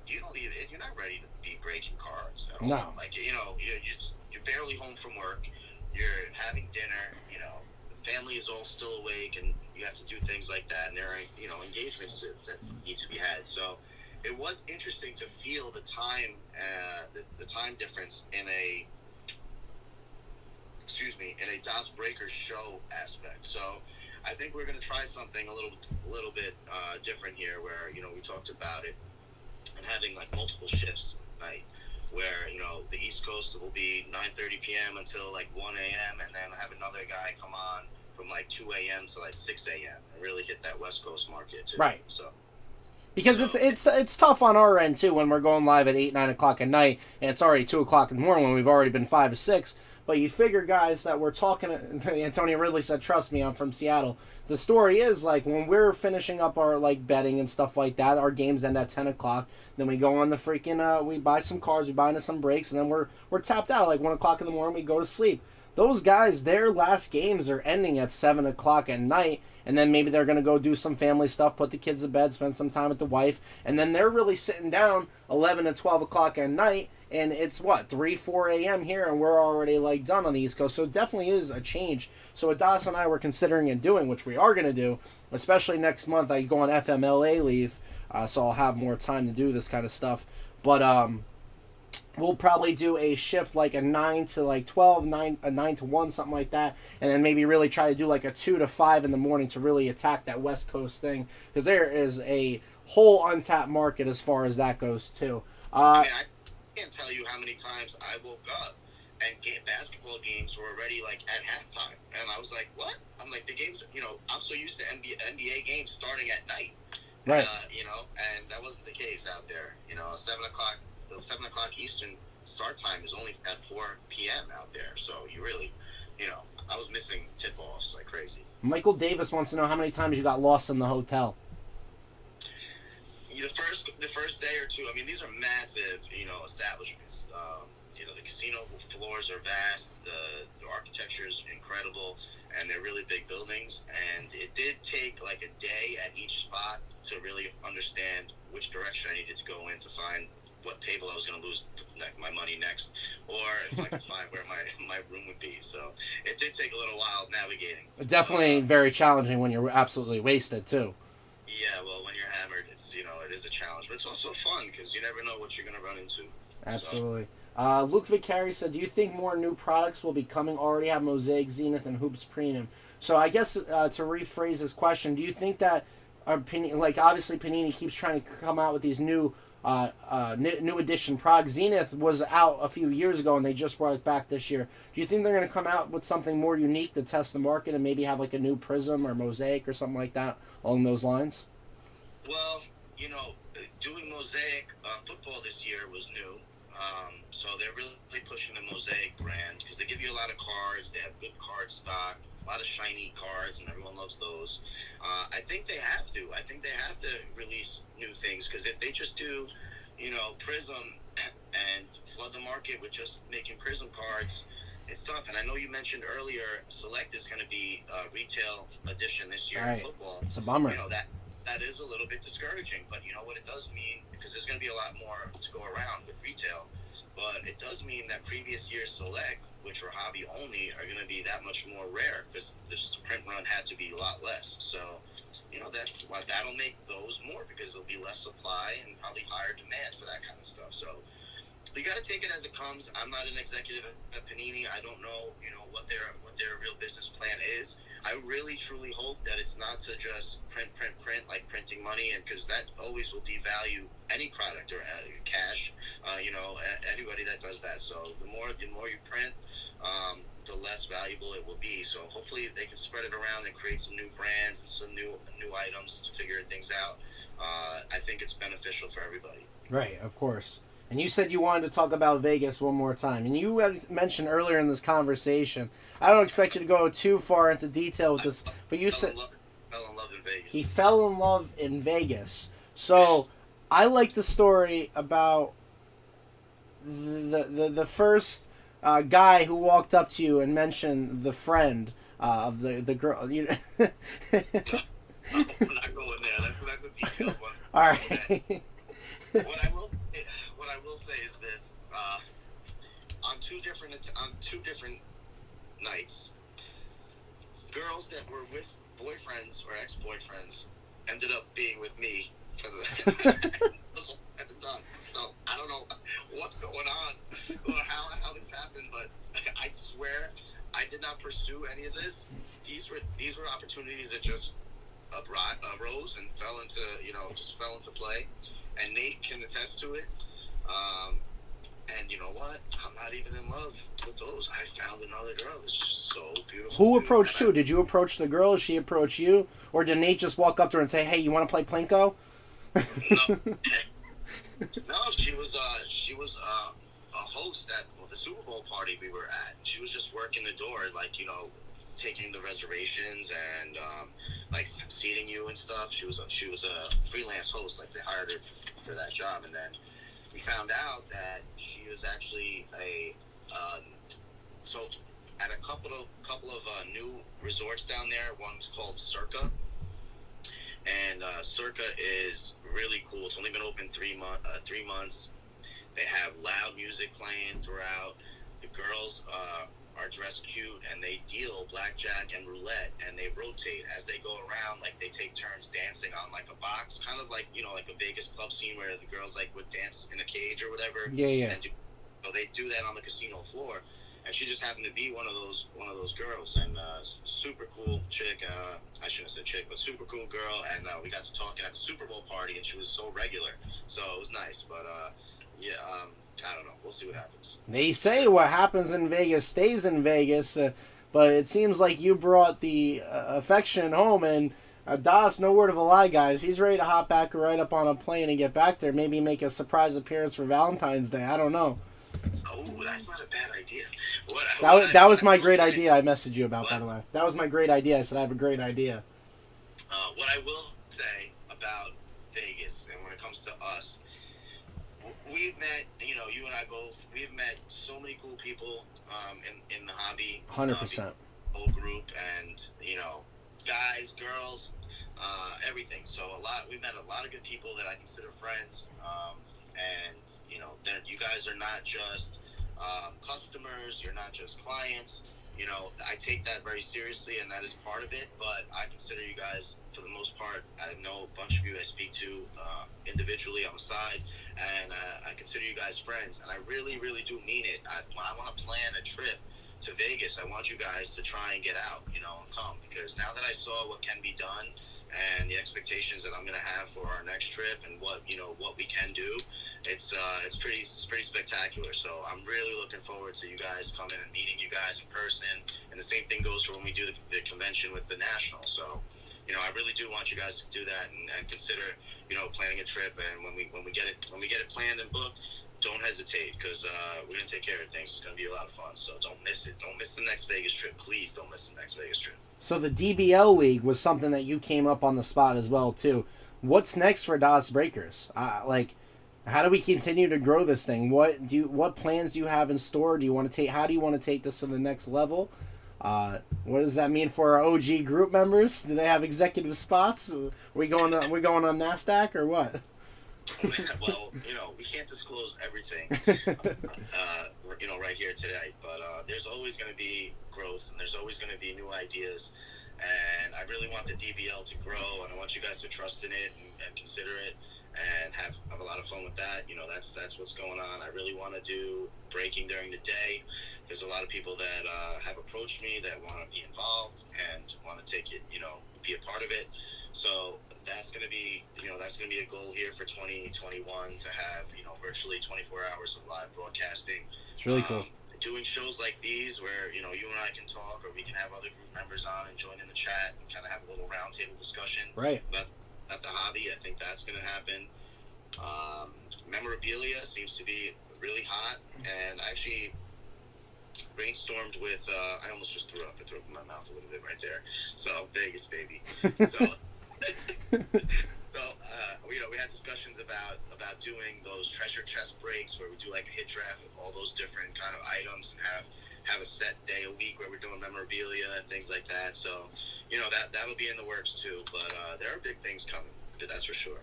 You're not ready to be breaking cards at all. No. Like, you know, you're barely home from work. You're having dinner. You know, the family is all still awake, and you have to do things like that. And there are, you know, engagements that need to be had. So it was interesting to feel the time, the time difference in a DasBreakers show aspect. So I think we're going to try something a little bit different here, where, you know, we talked about it and having like multiple shifts at night, where, you know, the East Coast will be 9:30 p.m. until like 1 a.m. and then have another guy come on from like 2 a.m. to like 6 a.m. and really hit that West Coast market too. Right. So because it's tough on our end too when we're going live at 8, 9 o'clock at night and it's already 2 o'clock in the morning when we've already been 5 to 6. But you figure, guys, that we're talking. Antonio Ridley said, "Trust me, I'm from Seattle." The story is, like, when we're finishing up our like betting and stuff like that, our games end at 10 o'clock. Then we go on the freaking we buy some cards, we buy into some breaks, and then we're tapped out like 1 o'clock in the morning. We go to sleep. Those guys, their last games are ending at 7 o'clock at night, and then maybe they're gonna go do some family stuff, put the kids to bed, spend some time with the wife, and then they're really sitting down 11 to 12 o'clock at night. And it's, 3, 4 a.m. here, and we're already, like, done on the East Coast. So it definitely is a change. So what Das and I were considering and doing, which we are going to do, especially next month, I go on FMLA leave, so I'll have more time to do this kind of stuff. But we'll probably do a shift, like, a 9 to, like, 12, a 9 to 1, something like that. And then maybe really try to do, like, a 2 to 5 in the morning to really attack that West Coast thing. Because there is a whole untapped market as far as that goes, too. I can't tell you how many times I woke up and basketball games were already like at halftime, and I was like, "What?" I'm like, "The games, you know, I'm so used to NBA games starting at night, right?" You know, and that wasn't the case out there. You know, 7 o'clock Eastern start time is only at 4 p.m. out there, so you really, you know, I was missing tip-offs like crazy. Michael Davis wants to know how many times you got lost in the hotel. The first day or two, I mean, these are massive, you know, establishments. You know, the casino floors are vast. The architecture is incredible, and they're really big buildings. And it did take like a day at each spot to really understand which direction I needed to go in to find what table I was going to lose my money next, or if I could find where my room would be. So it did take a little while navigating. Definitely very challenging when you're absolutely wasted too. Yeah, well, when you're hammered, it's it is a challenge, but it's also fun because you never know what you're going to run into. Absolutely. Luke Vicari said, "Do you think more new products will be coming? Already have Mosaic, Zenith, and Hoops Premium." So I guess to rephrase this question, do you think that obviously Panini keeps trying to come out with these new edition products. Zenith was out a few years ago and they just brought it back this year. Do you think they're going to come out with something more unique to test the market and maybe have like a new Prism or Mosaic or something like that along those lines? Well, doing Mosaic football this year was new. So they're really pushing the Mosaic brand because they give you a lot of cards. They have good card stock, a lot of shiny cards, and everyone loves those. I think they have to. I think they have to release new things because if they just do, Prism and flood the market with just making Prism cards, it's tough. And I know you mentioned earlier, Select is going to be retail edition this year in football. It's a bummer. That is a little bit discouraging, but you know what it does mean, because there's going to be a lot more to go around with retail, but it does mean that previous year's Select, which were hobby only, are going to be that much more rare because the print run had to be a lot less. So, that's why that'll make those more because there'll be less supply and probably higher demand for that kind of stuff. So you got to take it as it comes. I'm not an executive at Panini. I don't know, what their real business plan is. I really, truly hope that it's not to just print, like printing money, and because that always will devalue any product or cash. Anybody that does that. So the more you print, the less valuable it will be. So hopefully they can spread it around and create some new brands and some new items to figure things out. I think it's beneficial for everybody. Right, of course. And you said you wanted to talk about Vegas one more time. And you had mentioned earlier in this conversation, I don't expect you to go too far into detail with this, but you said fell in love in Vegas. He fell in love in Vegas. So I like the story about the first guy who walked up to you and mentioned the friend of the girl. I'm not going there. That's a detailed one. All right. Okay. What I will say is this: on two different nights, girls that were with boyfriends or ex-boyfriends ended up being with me for the done. So I don't know what's going on or how this happened, but I swear I did not pursue any of this. These were opportunities that just arose and fell into play, and Nate can attest to it. And you know what? I'm not even in love with those. I found another girl. It's just so beautiful. Who approached who? Did you approach the girl? Did she approach you? Or did Nate just walk up to her and say, "Hey, you want to play Plinko?" No, she was a host at the Super Bowl party we were at. She was just working the door, taking the reservations and seating you and stuff. She was a freelance host, like they hired her for that job, and then we found out that she was actually so at a couple of new resorts down there. One's called Circa, and Circa is really cool. It's only been open 3 months. They have loud music playing throughout. The girls are dressed cute, and they deal blackjack and roulette, and they rotate as they go around. Like they take turns dancing on like a box, kind of like like a Vegas club scene where the girls would dance in a cage or whatever. Yeah. And so they do that on the casino floor, and she just happened to be one of those girls, and super cool chick. I shouldn't have said chick, but super cool girl, and we got to talking at the Super Bowl party, and she was so regular, so it was nice. But I don't know. We'll see what happens. They say what happens in Vegas stays in Vegas, but it seems like you brought the affection home, and Das, no word of a lie, guys. He's ready to hop back right up on a plane and get back there. Maybe make a surprise appearance for Valentine's Day. I don't know. Oh, that's not a bad idea. That was my great idea I messaged you about, by the way. That was my great idea. I said I have a great idea. What I will say about Vegas, and when it comes to us, we we've met, you and I both, we've met so many cool people in the hobby. 100%. Whole group, and guys, girls, everything. So we met a lot of good people that I consider friends, and you guys are not just customers, you're not just clients. I take that very seriously, and that is part of it, but I consider you guys, for the most part, I know a bunch of you I speak to individually on the side, and I consider you guys friends, and I really, really do mean it. When I want to plan a trip to Vegas, I want you guys to try and get out, and come, because now that I saw what can be done and the expectations that I'm going to have for our next trip and what we can do, it's pretty spectacular. So I'm really looking forward to you guys coming and meeting you guys in person. And the same thing goes for when we do the convention with the National. So, I really do want you guys to do that and consider, planning a trip. And when we get it planned and booked, don't hesitate, because we're going to take care of things. It's going to be a lot of fun. So don't miss it. Don't miss the next Vegas trip. Please don't miss the next Vegas trip. So the DBL League was something that you came up on the spot as well, too. What's next for DasBreakers? How do we continue to grow this thing? What plans do you have in store? How do you want to take this to the next level? What does that mean for our OG group members? Do they have executive spots? Are we going on NASDAQ or what? Well, we can't disclose everything, right here today, but there's always going to be growth, and there's always going to be new ideas, and I really want the DBL to grow, and I want you guys to trust in it and consider it and have a lot of fun with that. That's what's going on. I really want to do breaking during the day. There's a lot of people that have approached me that want to be involved and want to take it, be a part of it. So that's going to be a goal here for 2021, to have, virtually 24 hours of live broadcasting. It's really cool. Doing shows like these where, you and I can talk, or we can have other group members on and join in the chat and kind of have a little roundtable discussion. Right. About the hobby. I think that's going to happen. Memorabilia seems to be really hot, and I actually brainstormed with, I almost just threw up. I threw up in my mouth a little bit right there. So, Vegas, baby. So, we had discussions about doing those treasure chest breaks where we do like a hit draft with all those different kind of items, and have a set day a week where we're doing memorabilia and things like that. So, that'll be in the works too. But there are big things coming. That's for sure.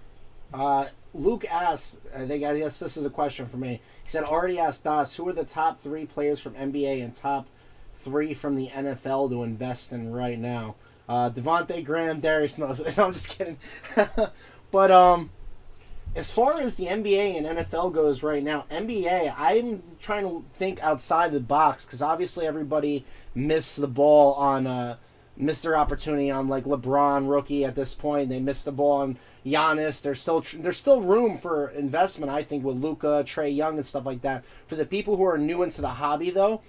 Luke asked, I guess this is a question for me. He said, already asked Das, who are the top 3 players from NBA and top 3 from the NFL to invest in right now? Devontae Graham, Darius Nelson. No, I'm just kidding. But as far as the NBA and NFL goes right now, NBA, I'm trying to think outside the box, because obviously everybody missed the ball on missed their opportunity on like LeBron, rookie at this point. They missed the ball on Giannis. There's still room for investment, I think, with Luka, Trae Young, and stuff like that. For the people who are new into the hobby, though,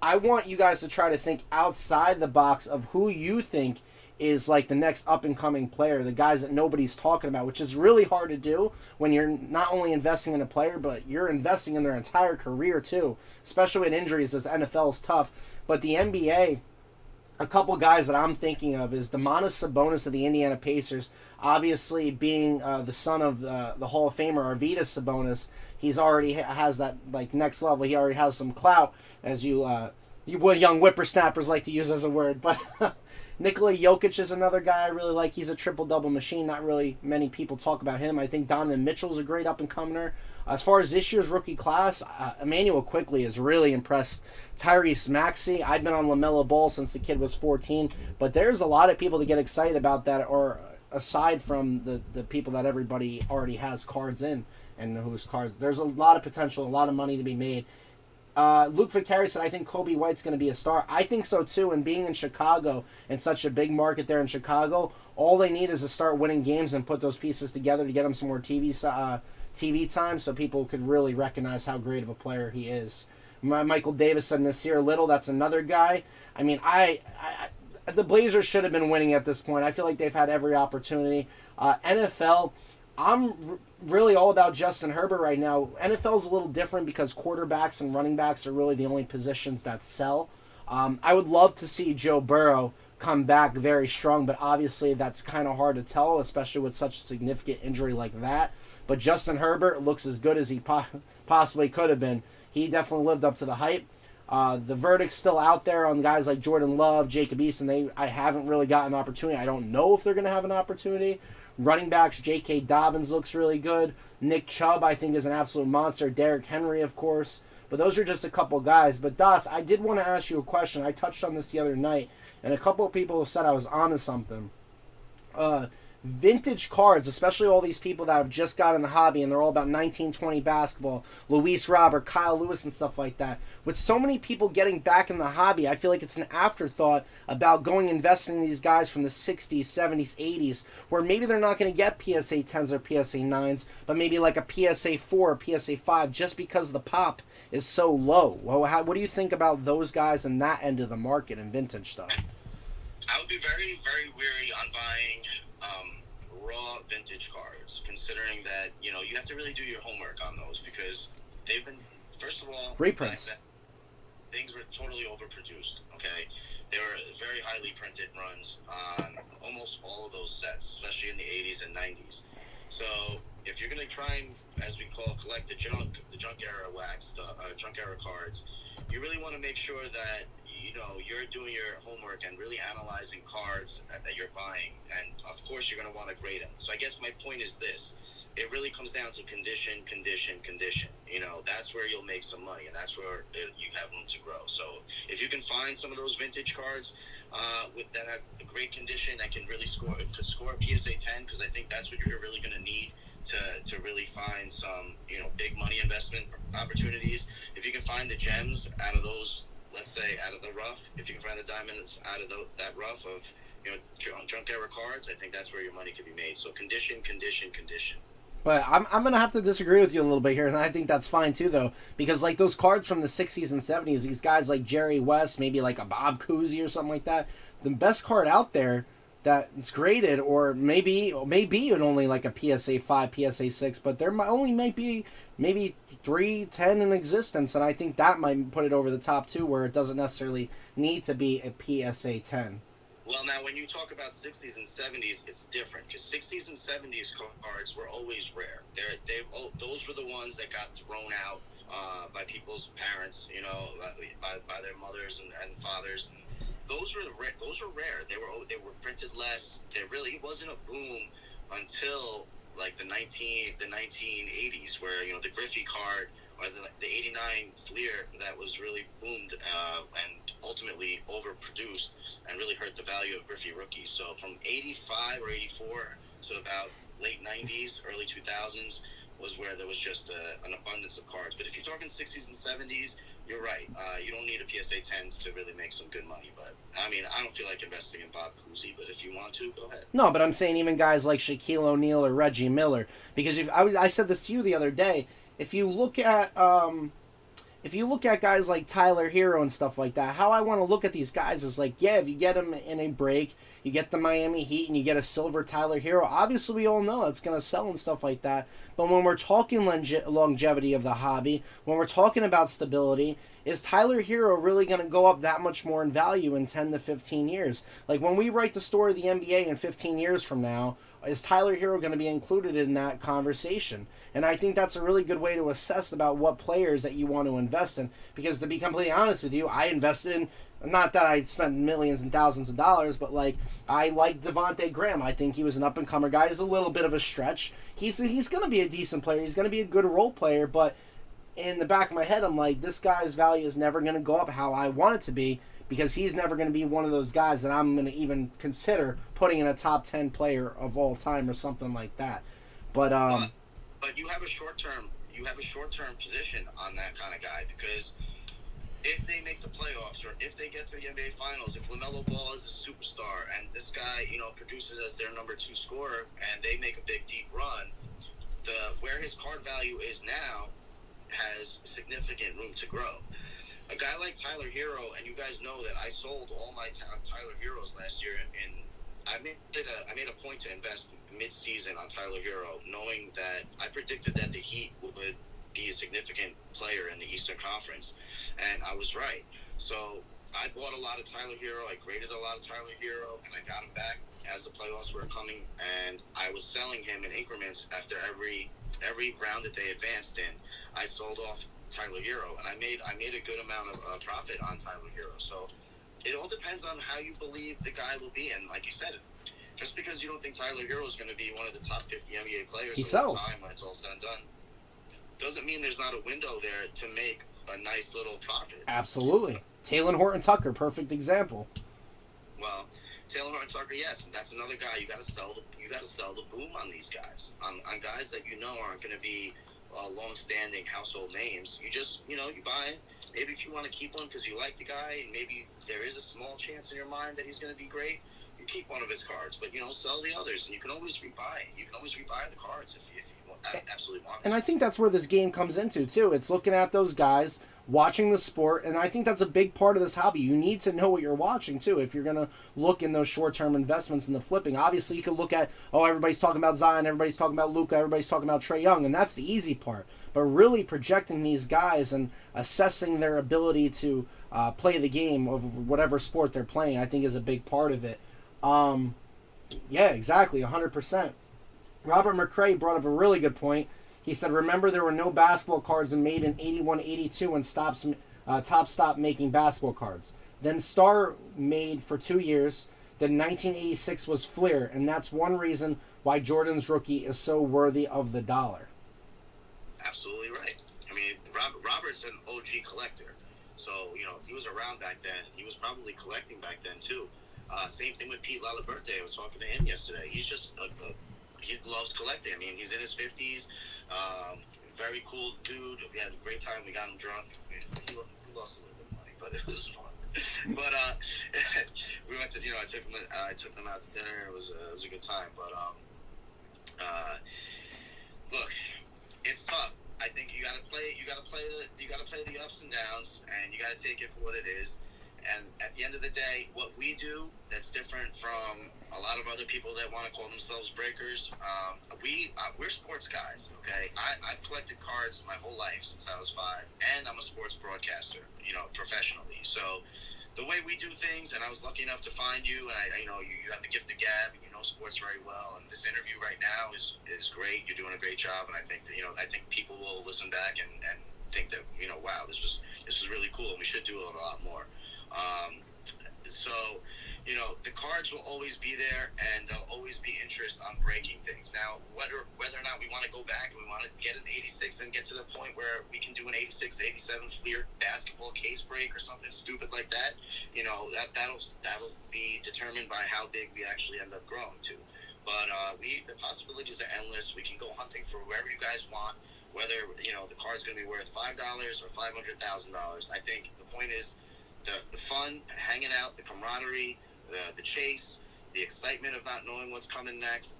I want you guys to try to think outside the box of who you think is like the next up-and-coming player, the guys that nobody's talking about, which is really hard to do when you're not only investing in a player, but you're investing in their entire career too, especially with injuries, as the NFL is tough. But the NBA, a couple guys that I'm thinking of is Domantas Sabonis of the Indiana Pacers, obviously being the son of the Hall of Famer Arvydas Sabonis. He's already has that like next level. He already has some clout, as you young whippersnappers like to use as a word. But Nikola Jokic is another guy I really like. He's a triple-double machine. Not really many people talk about him. I think Donovan Mitchell is a great up-and-comer. As far as this year's rookie class, Emmanuel Quickley has really impressed. Tyrese Maxey, I've been on LaMelo Ball since the kid was 14, but there's a lot of people to get excited about that, or aside from the people that everybody already has cards in, and whose cards, there's a lot of potential, a lot of money to be made. Luke Vicari said, I think Kobe White's going to be a star. I think so too, and being in Chicago, and such a big market there in Chicago, all they need is to start winning games and put those pieces together to get them some more TV time, so people could really recognize how great of a player he is. Michael Davis said Nasir Little, that's another guy. I mean, the Blazers should have been winning at this point. I feel like they've had every opportunity. NFL, I'm really all about Justin Herbert right now. NFL's a little different because quarterbacks and running backs are really the only positions that sell. I would love to see Joe Burrow come back very strong, but obviously that's kind of hard to tell, especially with such a significant injury like that. but Justin Herbert looks as good as he possibly could have been. He definitely lived up to the hype. The verdict's still out there on guys like Jordan Love, Jacob Eason. I haven't really gotten an opportunity. I don't know if they're going to have an opportunity. Running backs, J.K. Dobbins looks really good. Nick Chubb, I think, is an absolute monster. Derrick Henry, of course. But those are just a couple guys. But, Das, I did want to ask you a question. I touched on this the other night, and a couple of people said I was onto something. Vintage cards, especially all these people that have just got in the hobby and they're all about 1920 basketball, Luis Robert, Kyle Lewis, and stuff like that. With so many people getting back in the hobby, I feel like it's an afterthought about going investing in these guys from the 60s, 70s, 80s, where maybe they're not going to get PSA 10s or PSA 9s, but maybe like a PSA 4 or PSA 5 just because the pop is so low. Well, what do you think about those guys and that end of the market and vintage stuff? I would be very, very weary on buying raw vintage cards, considering that, you know, you have to really do your homework on those because they've been, first of all, reprints. Things were totally overproduced, okay? They were very highly printed runs on almost all of those sets, especially in the 80s and 90s. So if you're going to try and, as we collect the junk era junk era cards, you really want to make sure that, you know, you're doing your homework and really analyzing cards that you're buying. And, of course, you're going to want to grade them. So I guess my point is this. It really comes down to condition. You know, that's where you'll make some money, and that's where you have room to grow. So if you can find some of those vintage cards that have a great condition that can really score a PSA 10, because I think that's what you're really going to need to really find some, you know, big money investment opportunities. If you can find the gems out of those, let's say, out of the rough, if you can find the diamonds out of that rough of, you know, junk era cards, I think that's where your money can be made. So condition. But I'm going to have to disagree with you a little bit here, and I think that's fine too, though, because like those cards from the 60s and 70s, these guys like Jerry West, maybe like a Bob Cousy or something like that, the best card out there that's graded, or maybe it only like a PSA 5, PSA 6, but there might be maybe 3, 10 in existence, and I think that might put it over the top too, where it doesn't necessarily need to be a PSA 10. Well, now, when you talk about 60s and 70s, it's different, because 60s and 70s cards were always rare. Those were the ones that got thrown out by people's parents, you know, by their mothers and fathers. And those were rare. They were printed less. It wasn't a boom until like the 1980s, where, you know, the Griffey card or the 89 Fleer that was really boomed and ultimately overproduced and really hurt the value of Griffey rookies. So from 85 or 84 to about late 90s, early 2000s was where there was just an abundance of cards. But if you're talking 60s and 70s, you're right. You don't need a PSA 10 to really make some good money. But, I mean, I don't feel like investing in Bob Cousy, but if you want to, go ahead. No, but I'm saying even guys like Shaquille O'Neal or Reggie Miller, because I said this to you the other day, if you look at guys like Tyler Hero and stuff like that, how I want to look at these guys is like, yeah, if you get them in a break, you get the Miami Heat and you get a silver Tyler Hero, obviously we all know it's going to sell and stuff like that. But when we're talking longevity of the hobby, when we're talking about stability, is Tyler Hero really going to go up that much more in value in 10 to 15 years? Like when we write the story of the NBA in 15 years from now, is Tyler Hero going to be included in that conversation? And I think that's a really good way to assess about what players that you want to invest in. Because to be completely honest with you, I invested in, not that I spent millions and thousands of dollars, but like I like Devontae Graham. I think he was an up-and-comer guy. He's a little bit of a stretch. He's going to be a decent player. He's going to be a good role player. But in the back of my head, I'm like, this guy's value is never going to go up how I want it to be, because he's never going to be one of those guys that I'm going to even consider putting in a top 10 player of all time or something like that. But you have a short-term position on that kind of guy, because if they make the playoffs or if they get to the NBA Finals, if LaMelo Ball is a superstar and this guy, you know, produces as their number 2 scorer and they make a big deep run, where his card value is now has significant room to grow. A guy like Tyler Hero, and you guys know that I sold all my Tyler Heroes last year, and I made a point to invest mid-season on Tyler Hero, knowing that I predicted that the Heat would be a significant player in the Eastern Conference, and I was right. So I bought a lot of Tyler Hero, I graded a lot of Tyler Hero, and I got him back as the playoffs were coming, and I was selling him in increments after every every round that they advanced in, I sold off Tyler Hero, and I made a good amount of profit on Tyler Hero. So it all depends on how you believe the guy will be. And like you said, just because you don't think Tyler Hero is going to be one of the top 50 NBA players of all time when it's all said and done, doesn't mean there's not a window there to make a nice little profit. Absolutely. Taylor Horton Tucker, perfect example. Well, Taylor Horton Tucker, yes, that's another guy. You got to sell the boom on these guys, on guys that you know aren't going to be long-standing household names. You just, you buy. Maybe if you want to keep one because you like the guy, and maybe there is a small chance in your mind that he's going to be great, you keep one of his cards. But sell the others, and you can always rebuy. You can always rebuy the cards if you absolutely want. And I think that's where this game comes into too. It's looking at those guys, watching the sport, and I think that's a big part of this hobby. You need to know what you're watching too if you're going to look in those short-term investments in the flipping. Obviously, you can look at, everybody's talking about Zion, everybody's talking about Luka, everybody's talking about Trae Young, and that's the easy part. But really projecting these guys and assessing their ability to play the game of whatever sport they're playing, I think is a big part of it. Yeah, exactly, 100%. Robert McCrae brought up a really good point. He said, remember there were no basketball cards made in 81-82 when Topps stopped making basketball cards. Then Star made for 2 years. Then 1986 was Fleer, and that's one reason why Jordan's rookie is so worthy of the dollar. Absolutely right. I mean, Robert's an OG collector. So, he was around back then. He was probably collecting back then, too. Same thing with Pete Laliberte. I was talking to him yesterday. He's just he loves collecting. I mean, he's in his 50s. Very cool dude. We had a great time. We got him drunk. He lost a little bit of money, but it was fun. But we went to, I took them out to dinner. It was a good time. But look, it's tough. I think you gotta play the ups and downs, and you gotta take it for what it is. And at the end of the day, what we do that's different from a lot of other people that want to call themselves breakers, we're sports guys, okay? I've collected cards my whole life since I was 5, and I'm a sports broadcaster, professionally. So the way we do things, and I was lucky enough to find you, and you have the gift of gab, and you know sports very well, and this interview right now is great. You're doing a great job, and I think that, I think people will listen back and think that, wow, this was really cool, and we should do it a lot more. So, the cards will always be there, and there'll always be interest on breaking things. Now, whether or not we want to go back and we want to get an 86 and get to the point where we can do an 86, 87 Fleer basketball case break or something stupid like that, that'll be determined by how big we actually end up growing to. But the possibilities are endless. We can go hunting for wherever you guys want, whether the card's going to be worth $5 or $500,000. I think the point is the fun, hanging out, the camaraderie, the chase, the excitement of not knowing what's coming next.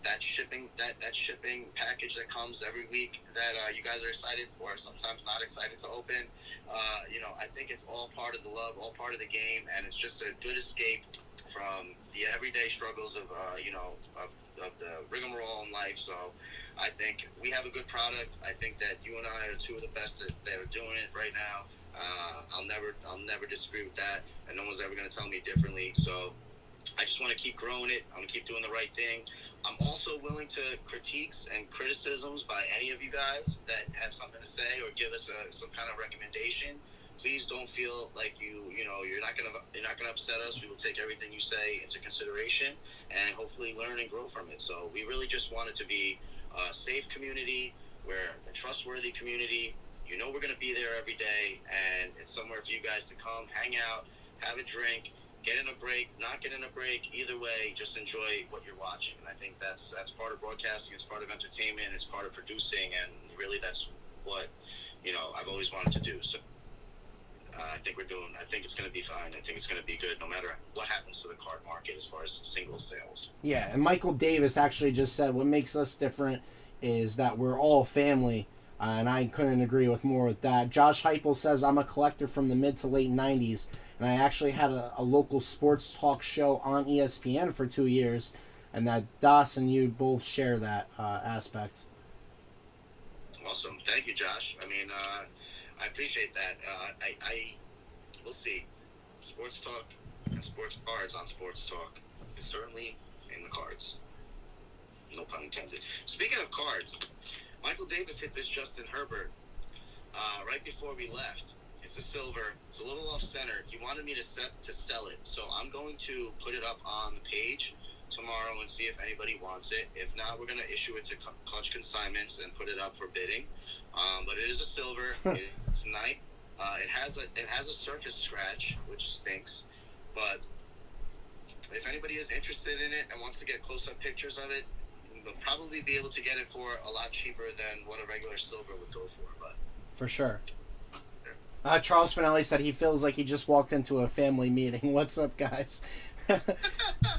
That shipping package that comes every week that you guys are excited or sometimes not excited to open. I think it's all part of the love, all part of the game, and it's just a good escape from the everyday struggles of the rigmarole in life. So I think we have a good product. I think that you and I are two of the best that are doing it right now. I'll never disagree with that, and no one's ever going to tell me differently. So I just want to keep growing it. I'm going to keep doing the right thing. I'm also willing to critiques and criticisms by any of you guys that have something to say or give us some kind of recommendation. Please don't feel like you're not gonna upset us. We will take everything you say into consideration and hopefully learn and grow from it. So we really just want it to be a safe community, where a trustworthy community. We're going to be there every day, and it's somewhere for you guys to come, hang out, have a drink, get in a break, not get in a break. Either way, just enjoy what you're watching. And I think that's part of broadcasting. It's part of entertainment. It's part of producing, and really that's what I've always wanted to do. So I think it's going to be fine. I think it's going to be good no matter what happens to the card market as far as single sales. Yeah, and Michael Davis actually just said what makes us different is that we're all family. And I couldn't agree with more with that. Josh Heupel says, I'm a collector from the mid to late 90s, and I actually had a local sports talk show on ESPN for 2 years, and that Das and you both share that aspect. Awesome. Thank you, Josh. I mean, I appreciate that. We'll see. Sports talk and sports cards on Sports Talk is certainly in the cards. No pun intended. Speaking of cards, Michael Davis hit this Justin Herbert right before we left. It's a silver. It's a little off center. He wanted me to sell it, so I'm going to put it up on the page tomorrow and see if anybody wants it. If not, we're going to issue it to Clutch Consignments and put it up for bidding. But it is a silver. It's nice. It has a surface scratch, which stinks. But if anybody is interested in it and wants to get close-up pictures of it, we'll probably be able to get it for a lot cheaper than what a regular silver would go for. But for sure. Charles Finelli said he feels like he just walked into a family meeting. What's up, guys?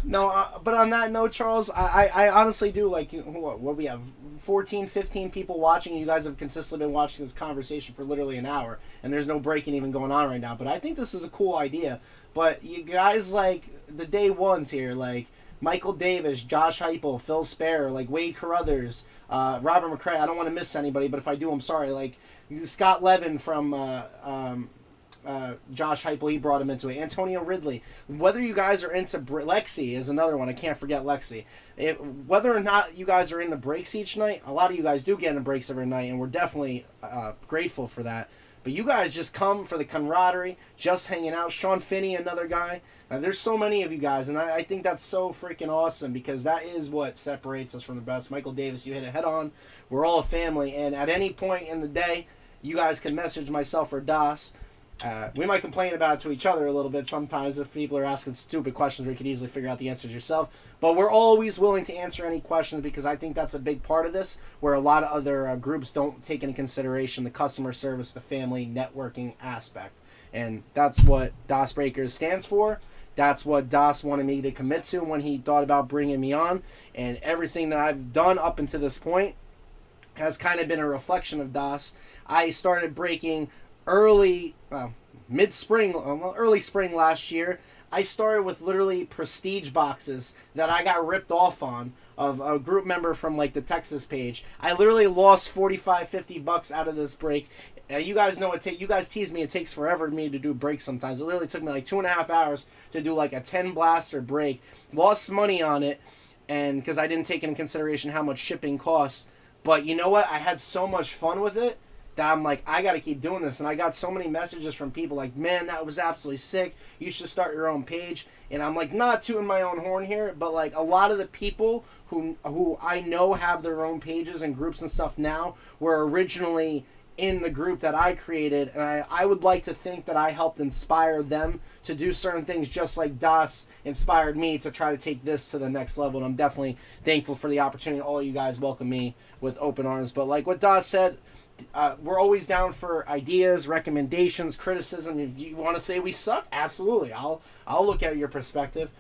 No, but on that note, Charles, I honestly do, like, what we have 14, 15 people watching. You guys have consistently been watching this conversation for literally an hour, and there's no breaking even going on right now. But I think this is a cool idea. But you guys, like, the day ones here, like Michael Davis, Josh Heupel, Phil Sparrow, like Wade Carruthers, Robert McCray. I don't want to miss anybody, but if I do, I'm sorry. Like Scott Levin from Josh Heupel, he brought him into it. Antonio Ridley. Whether you guys are into Lexi is another one. I can't forget Lexi. Whether or not you guys are in the breaks each night, a lot of you guys do get in the breaks every night, and we're definitely grateful for that. But you guys just come for the camaraderie, just hanging out. Sean Finney, another guy. There's so many of you guys, and I think that's so freaking awesome because that is what separates us from the best. Michael Davis, you hit it head on. We're all a family, and at any point in the day, you guys can message myself or Das. We might complain about it to each other a little bit sometimes if people are asking stupid questions where you could easily figure out the answers yourself. But we're always willing to answer any questions because I think that's a big part of this where a lot of other groups don't take into consideration the customer service, the family networking aspect. And that's what DasBreakers stands for. That's what Das wanted me to commit to when he thought about bringing me on. And everything that I've done up until this point has kind of been a reflection of Das. I started breaking early spring last year. I started with literally prestige boxes that I got ripped off on of a group member from like the Texas page. I literally lost $45-50 out of this break. You guys know you guys tease me. It takes forever for me to do breaks sometimes. It literally took me like 2.5 hours to do like a 10 blaster break. Lost money on it, and because I didn't take into consideration how much shipping costs. But you know what? I had so much fun with it that I'm like, I got to keep doing this. And I got so many messages from people like, man, that was absolutely sick. You should start your own page. And I'm like, not tooting my own horn here, but like a lot of the people who I know have their own pages and groups and stuff now were originally in the group that I created. And I would like to think that I helped inspire them to do certain things just like Das inspired me to try to take this to the next level. And I'm definitely thankful for the opportunity. All you guys welcome me with open arms. But like what Das said, we're always down for ideas, recommendations, criticism. If you want to say we suck, absolutely. I'll look at your perspective.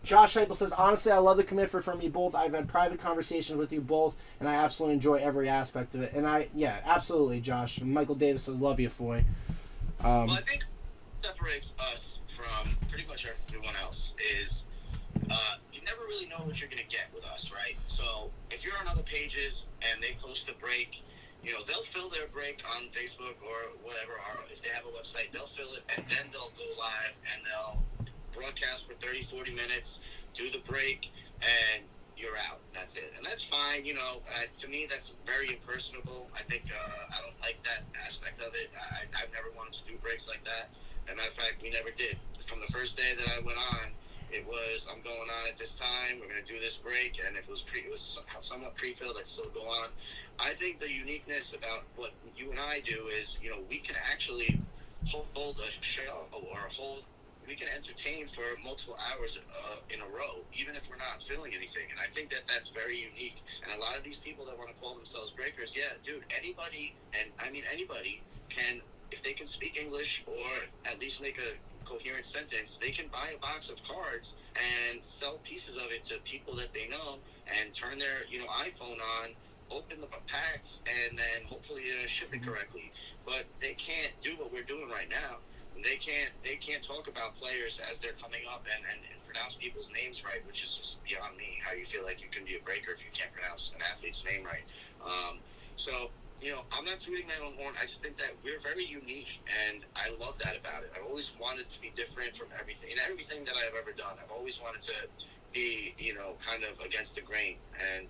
Josh Heupel says, honestly, I love the commitment from you both. I've had private conversations with you both, and I absolutely enjoy every aspect of it. And absolutely, Josh. And Michael Davis says, love you, FOY. Well, I think what separates us from pretty much everyone else is you never really know what you're going to get with us, right? So if you're on other pages and they post a break, they'll fill their break on Facebook or whatever, or if they have a website, they'll fill it, and then they'll go live and they'll broadcast for 30-40 minutes, do the break, and you're out. That's it. And that's fine. To me, that's very impersonable. I think I don't like that aspect of it. I've never wanted to do breaks like that. As a matter of fact, we never did. From the first day that I went on, it was, I'm going on at this time, we're going to do this break, and if it was somewhat pre-filled, I'd still go on. I think the uniqueness about what you and I do is, we can actually hold a show we can entertain for multiple hours in a row, even if we're not filling anything. And I think that that's very unique. And a lot of these people that want to call themselves breakers, yeah, dude, anybody, and I mean anybody, can, if they can speak English or at least make a coherent sentence, they can buy a box of cards and sell pieces of it to people that they know and turn their iPhone on, open the packs, and then hopefully ship it correctly. But they can't do what we're doing right now. They can't talk about players as they're coming up and pronounce people's names right, which is just beyond me. How you feel like you can be a breaker if you can't pronounce an athlete's name right. So I'm not tooting my own horn. I just think that we're very unique, and I love that about it. I've always wanted to be different from everything. In everything that I've ever done, I've always wanted to be, kind of against the grain. And,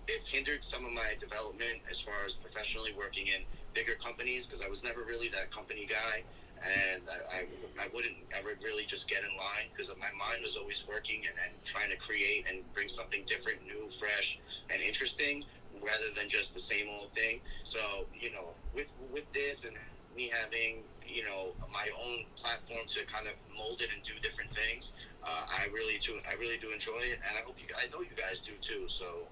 it's hindered some of my development as far as professionally working in bigger companies, because I was never really that company guy. And I wouldn't ever really just get in line, because my mind was always working and trying to create and bring something different, new, fresh, and interesting, rather than just the same old thing. So, with this and me having, my own platform to kind of mold it and do different things, I really do enjoy it, and I know you guys do too. So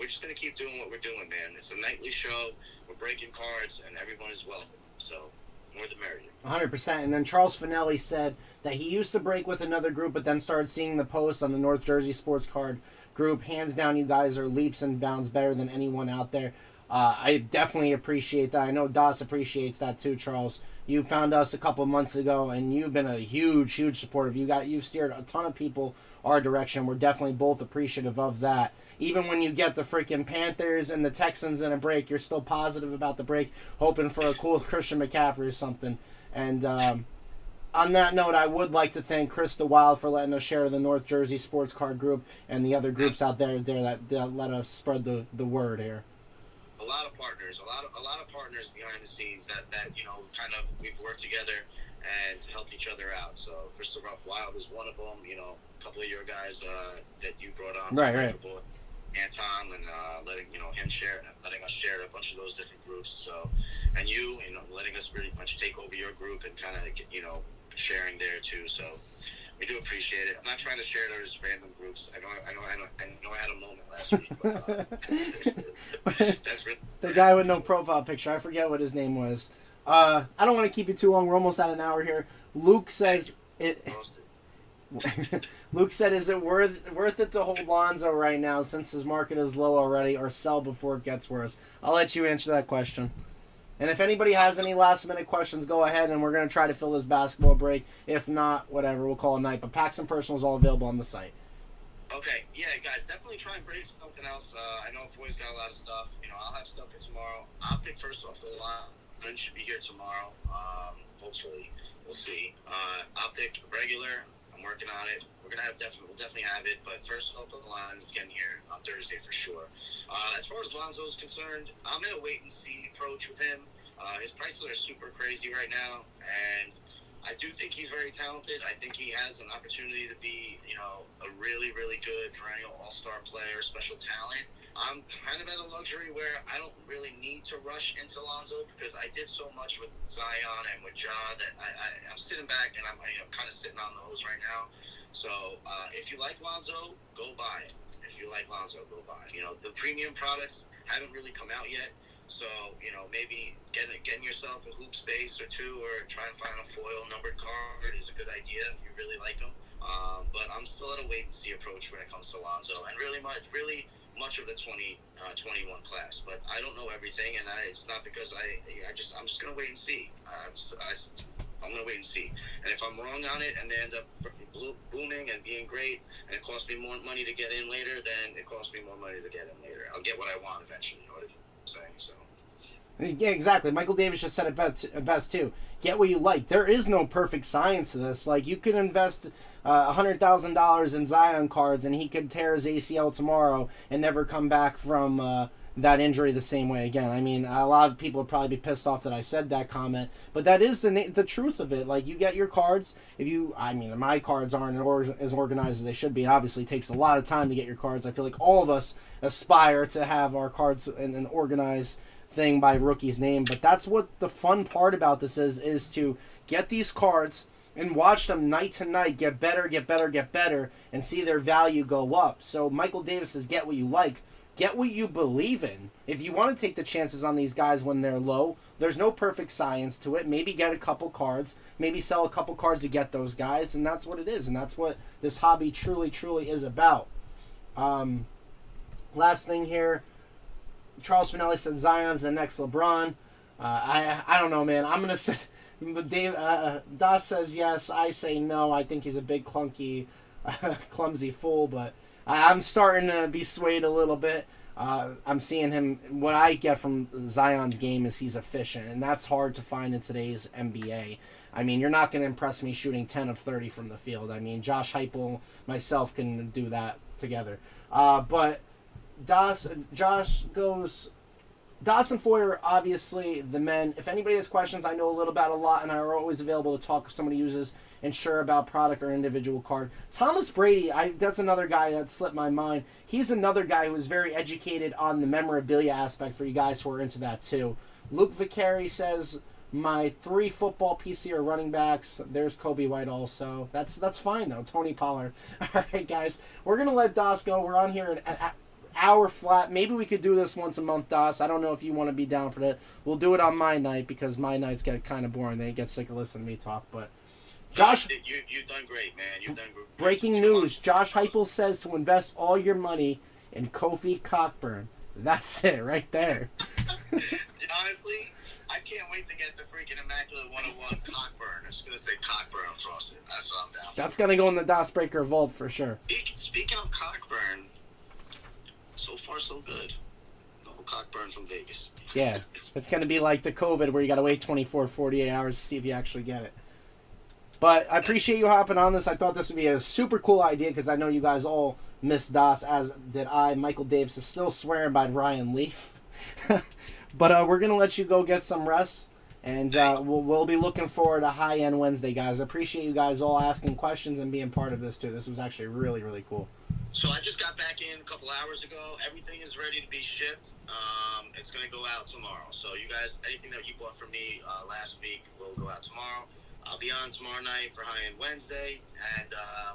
we're just gonna keep doing what we're doing, man. It's a nightly show. We're breaking cards, and everyone is welcome. So more the merrier. 100%. And then Charles Finelli said that he used to break with another group, but then started seeing the posts on the North Jersey Sports Card group. Hands down, you guys are leaps and bounds better than anyone out there. I definitely appreciate that. I know Das appreciates that too, Charles. You found us a couple months ago, and you've been a huge supporter. You've steered a ton of people our direction. We're definitely both appreciative of that. Even when you get the freaking Panthers and the Texans in a break, you're still positive about the break, hoping for a cool Christian McCaffrey or something. And on that note, I would like to thank Chris the Wild for letting us share the North Jersey Sports Card group and the other groups out there that let us spread the word here. A lot of partners, a lot of partners behind the scenes that kind of we've worked together and helped each other out. So Christopher Wild was one of them. A couple of your guys that you brought on, right. Anton, and letting us share a bunch of those different groups. So, and you letting us really much take over your group and kind of sharing there too. So we do appreciate it. I'm not trying to share it as random groups. I know I had a moment last week, but that's really the guy with no profile picture. I forget what his name was. I don't want to keep you too long. We're almost at an hour here. Luke says it. Luke said, "Is it worth it to hold Lonzo right now since his market is low already, or sell before it gets worse?" I'll let you answer that question. And if anybody has any last-minute questions, go ahead, and we're going to try to fill this basketball break. If not, whatever, we'll call it a night. But Packs and Personal is all available on the site. Okay, yeah, guys, definitely try and bring something else. I know FOY's got a lot of stuff. I'll have stuff for tomorrow. Optic, first off the line, should be here tomorrow. Hopefully, we'll see. Optic, regular, I'm working on it. We'll definitely have it. But first off the line is getting here on Thursday for sure. As far as Lonzo is concerned, I'm in a wait-and-see approach with him. His prices are super crazy right now, and I do think he's very talented. I think he has an opportunity to be, a really, really good perennial all-star player, special talent. I'm kind of at a luxury where I don't really need to rush into Lonzo, because I did so much with Zion and with Ja that I'm sitting back and I'm kind of sitting on those right now. So if you like Lonzo, go buy it. If you like Lonzo, go buy it. The premium products haven't really come out yet. So, maybe getting yourself a hoop space or two, or try and find a foil numbered card is a good idea if you really like them. But I'm still at a wait-and-see approach when it comes to Lonzo, and really much of the 2021 class. But I don't know everything, and it's not because I'm just going to wait and see. I'm going to wait and see. And if I'm wrong on it and they end up booming and being great, and it costs me more money to get in later, then it costs me more money to get in later. I'll get what I want eventually, you know what I'm saying? So. Yeah, exactly. Michael Davis just said it best too. Get what you like. There is no perfect science to this. Like, you could invest $100,000 in Zion cards, and he could tear his ACL tomorrow and never come back from that injury the same way again. I mean, a lot of people would probably be pissed off that I said that comment, but that is the truth of it. Like, you get your cards. My cards aren't as organized as they should be. It obviously takes a lot of time to get your cards. I feel like all of us aspire to have our cards in an organized thing by rookie's name, but that's what the fun part about this is to get these cards and watch them night to night get better, and see their value go up. So Michael Davis says, get what you like, get what you believe in. If you want to take the chances on these guys when they're low, there's no perfect science to it. Maybe get a couple cards, maybe sell a couple cards to get those guys, and that's what it is, and that's what this hobby truly is about. Last thing here, Charles Finelli says Zion's the next LeBron. I don't know, man. I'm gonna say Das says yes. I say no. I think he's a big clumsy fool, but I'm starting to be swayed a little bit. I'm seeing him. What I get from Zion's game is he's efficient, and that's hard to find in today's NBA. I mean, you're not going to impress me shooting 10 of 30 from the field. I mean, Josh Heupel, myself can do that together. But Josh goes. Das and FOY are obviously the men. If anybody has questions, I know a little about a lot, and I'm always available to talk if somebody uses unsure about product or individual card. Thomas Brady, that's another guy that slipped my mind. He's another guy who is very educated on the memorabilia aspect for you guys who are into that too. Luke Vicari says, my 3 football PC are running backs. There's Kobe White also. That's fine though. Tony Pollard. All right, guys. We're going to let Das go. We're on here an hour flat. Maybe we could do this once a month, Das. I don't know if you want to be down for that. We'll do it on my night because my nights get kind of boring. They get sick of listening to me talk, but Josh, you've done great, man. You've done great. Breaking news. Josh Heupel says to invest all your money in Kofi Cockburn. That's it right there. Honestly, I can't wait to get the freaking Immaculate 101 Cockburn. I'm just going to say Cockburn across it. That's what I'm down for. That's going to go in the DasBreaker vault for sure. Speaking of Cockburn, so far so good. No Cockburn from Vegas. Yeah, it's going to be like the COVID where you got to wait 24, 48 hours to see if you actually get it. But I appreciate you hopping on this. I thought this would be a super cool idea because I know you guys all miss Das, as did I. Michael Davis is still swearing by Ryan Leaf. But we're going to let you go get some rest. And we'll be looking forward to High End Wednesday, guys. I appreciate you guys all asking questions and being part of this, too. This was actually really, really cool. So I just got back in a couple hours ago. Everything is ready to be shipped. It's going to go out tomorrow. So you guys, anything that you bought from me last week will go out tomorrow. I'll be on tomorrow night for High End Wednesday, and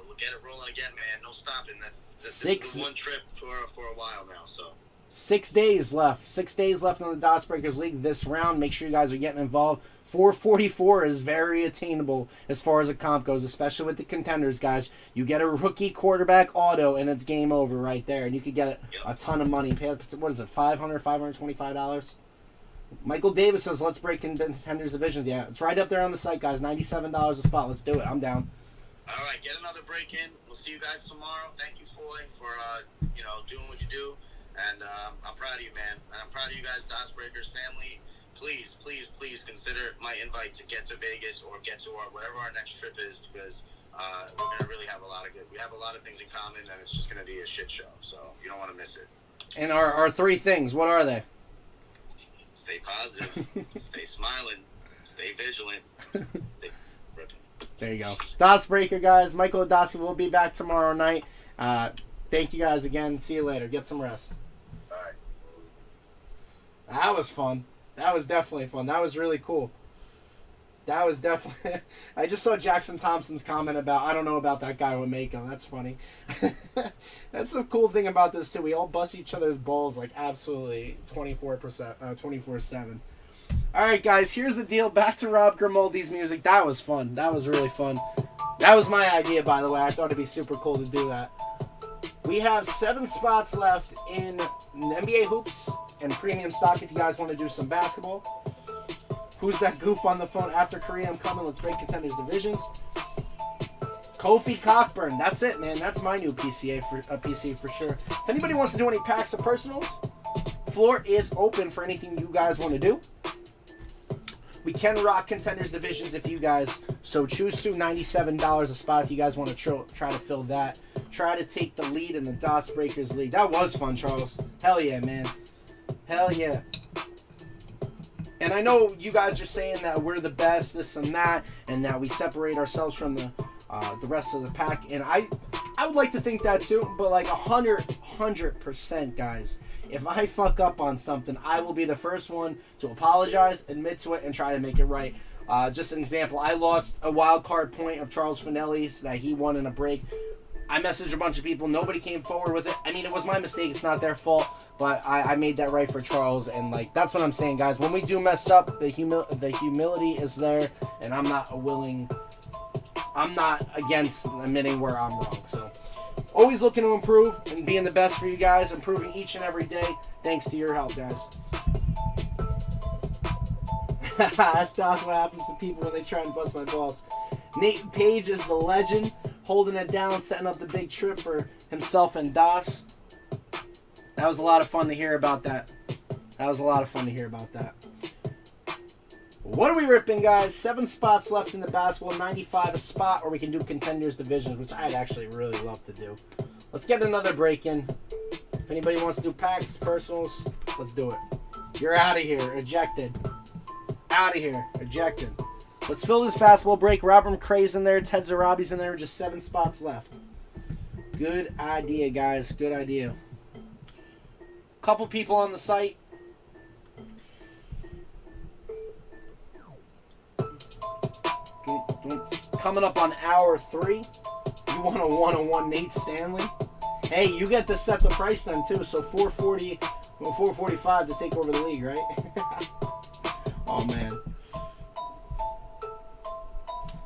we'll get it rolling again, man. No stopping. This is the one trip for a while now. So 6 days left. 6 days left in the DasBreakers League this round. Make sure you guys are getting involved. 444 is very attainable as far as a comp goes, especially with the contenders, guys. You get a rookie quarterback auto, and it's game over right there. And you could get a ton of money. What is it, $500, $525? Michael Davis says, let's break contenders divisions. Yeah, it's right up there on the site, guys. $97 a spot. Let's do it. I'm down. All right, get another break in. We'll see you guys tomorrow. Thank you, FOY, for doing what you do. And I'm proud of you, man. And I'm proud of you guys, DasBreakers family. Please, please, please consider my invite to get to Vegas or get to whatever our next trip is, because we're going to really have a lot of we have a lot of things in common, and it's just going to be a shit show. So you don't want to miss it. And our 3 things, what are they? Stay positive, stay smiling, stay vigilant, stay ripping. There you go. DasBreaker, guys. Michael Adasi will be back tomorrow night. Thank you guys again. See you later. Get some rest. All right. That was fun. That was definitely fun. That was really cool. That was definitely... I just saw Jackson Thompson's comment about, I don't know about that guy with Mako. That's funny. That's the cool thing about this, too. We all bust each other's balls like absolutely 24/7. All right, guys, here's the deal. Back to Rob Grimaldi's music. That was fun. That was really fun. That was my idea, by the way. I thought it'd be super cool to do that. We have 7 spots left in NBA hoops and premium stock if you guys want to do some basketball. Who's that goof on the phone? After Korea, I'm coming. Let's break contenders divisions. Kofi Cockburn. That's it, man. That's my new PC for sure. If anybody wants to do any packs or personals, floor is open for anything you guys want to do. We can rock contenders divisions if you guys so choose to. $97 a spot if you guys want to try to fill that. Try to take the lead in the DasBreakers League. That was fun, Charles. Hell yeah, man. Hell yeah. And I know you guys are saying that we're the best, this and that we separate ourselves from the rest of the pack. And I would like to think that too, but like 100%, guys. If I fuck up on something, I will be the first one to apologize, admit to it, and try to make it right. Just an example, I lost a wild card point of Charles Finelli's that he won in a break. I messaged a bunch of people. Nobody came forward with it. I mean, it was my mistake. It's not their fault. But I made that right for Charles. And, like, that's what I'm saying, guys. When we do mess up, the humility is there. And I'm not against admitting where I'm wrong. So, always looking to improve and being the best for you guys. Improving each and every day. Thanks to your help, guys. That's what happens to people when they try and bust my balls. Nate Page is the legend, holding it down, setting up the big trip for himself and Das. That was a lot of fun to hear about that. What are we ripping, guys? 7 spots left in the basketball, 95 a spot, or we can do contenders divisions, which I'd actually really love to do. Let's get another break in. If anybody wants to do packs, personals, let's do it. You're out of here. Ejected. Out of here. Ejected. Let's fill this basketball break. Robert McCray's in there. Ted Zarabi's in there. Just 7 spots left. Good idea, guys. Good idea. Couple people on the site. Coming up on hour 3. You want a one-on-one Nate Stanley? Hey, you get to set the price then too. So $440, well, $445 to take over the league, right? Oh man.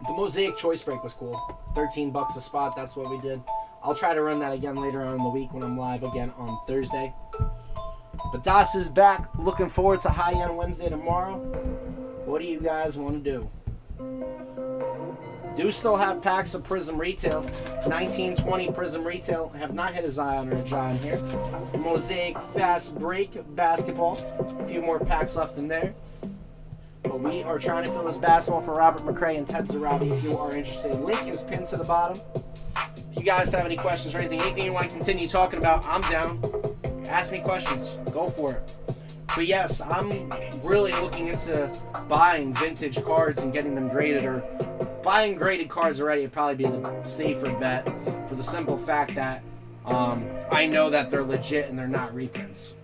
The Mosaic Choice Break was cool. $13 a spot. That's what we did. I'll try to run that again later on in the week when I'm live again on Thursday. But Das is back. Looking forward to High End Wednesday tomorrow. What do you guys want to do? Do still have packs of Prism Retail. 1920 Prism Retail. Have not hit a Zion or a John here. Mosaic Fast Break Basketball. A few more packs left in there. But we are trying to fill this basketball for Robert McCray and Ted Zarabi if you are interested. Link is pinned to the bottom. If you guys have any questions or anything you want to continue talking about, I'm down. Ask me questions. Go for it. But yes, I'm really looking into buying vintage cards and getting them graded, or buying graded cards already would probably be the safer bet for the simple fact that I know that they're legit and they're not reprints.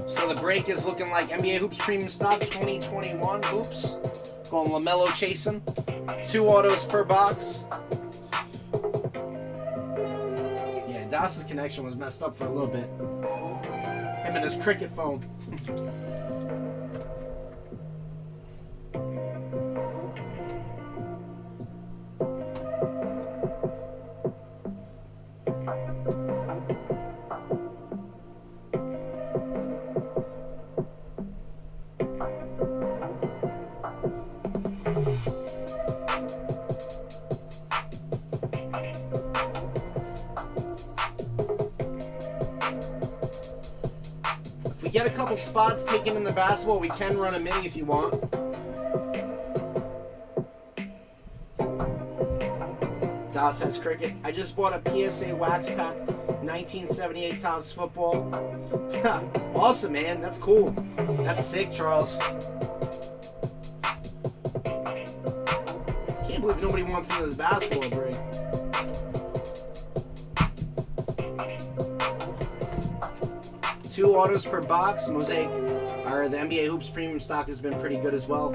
So the break is looking like NBA Hoops Premium Stock 2021 Hoops. Going LaMelo chasing. 2 autos per box. Yeah, Das's connection was messed up for a little bit. Him and his cricket phone. Get a couple spots taken in the basketball. We can run a mini if you want. Das has cricket. I just bought a PSA wax pack, 1978 Topps football. Awesome, man. That's cool. That's sick, Charles. Can't believe nobody wants into this basketball break. Two autos per box. Mosaic, or the NBA Hoops Premium Stock has been pretty good as well.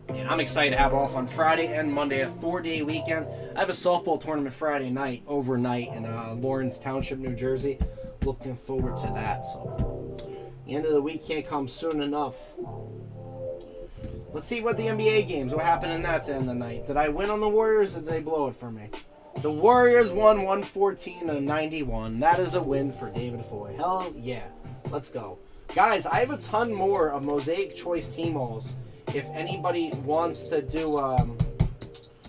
And I'm excited to have off on Friday and Monday, a 4-day weekend. I have a softball tournament Friday night, overnight in Lawrence Township, New Jersey. Looking forward to that. So the end of the week can't come soon enough. Let's see what the NBA games, what happened in that to end the night. Did I win on the Warriors or did they blow it for me? The Warriors won 114-91. That is a win for David FOY. Hell yeah. Let's go. Guys, I have a ton more of Mosaic Choice Team Alls. If anybody wants to do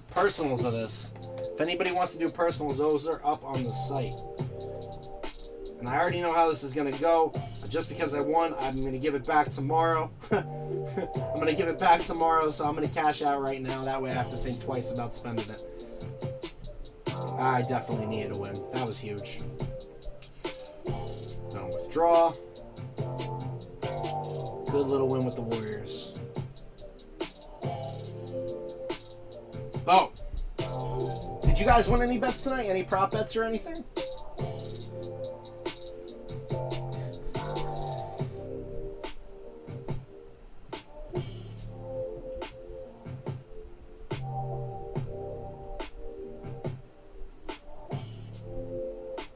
personals of this. If anybody wants to do personals, those are up on the site. And I already know how this is going to go. Just because I won, I'm going to give it back tomorrow. I'm going to give it back tomorrow, so I'm going to cash out right now. That way I have to think twice about spending it. I definitely needed a win. That was huge. Now withdraw. Good little win with the Warriors. Oh. Did you guys win any bets tonight? Any prop bets or anything?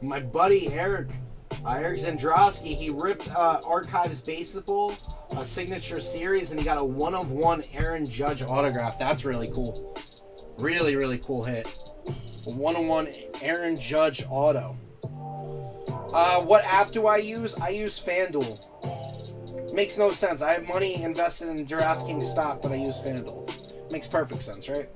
My buddy Eric Zandrowski, he ripped Archives Baseball, a signature series, and he got a 1-of-1 Aaron Judge autograph. That's really cool. Really, really cool hit. A 1-of-1 Aaron Judge auto. What app do I use? I use FanDuel. Makes no sense. I have money invested in DraftKings stock, but I use FanDuel. Makes perfect sense, right?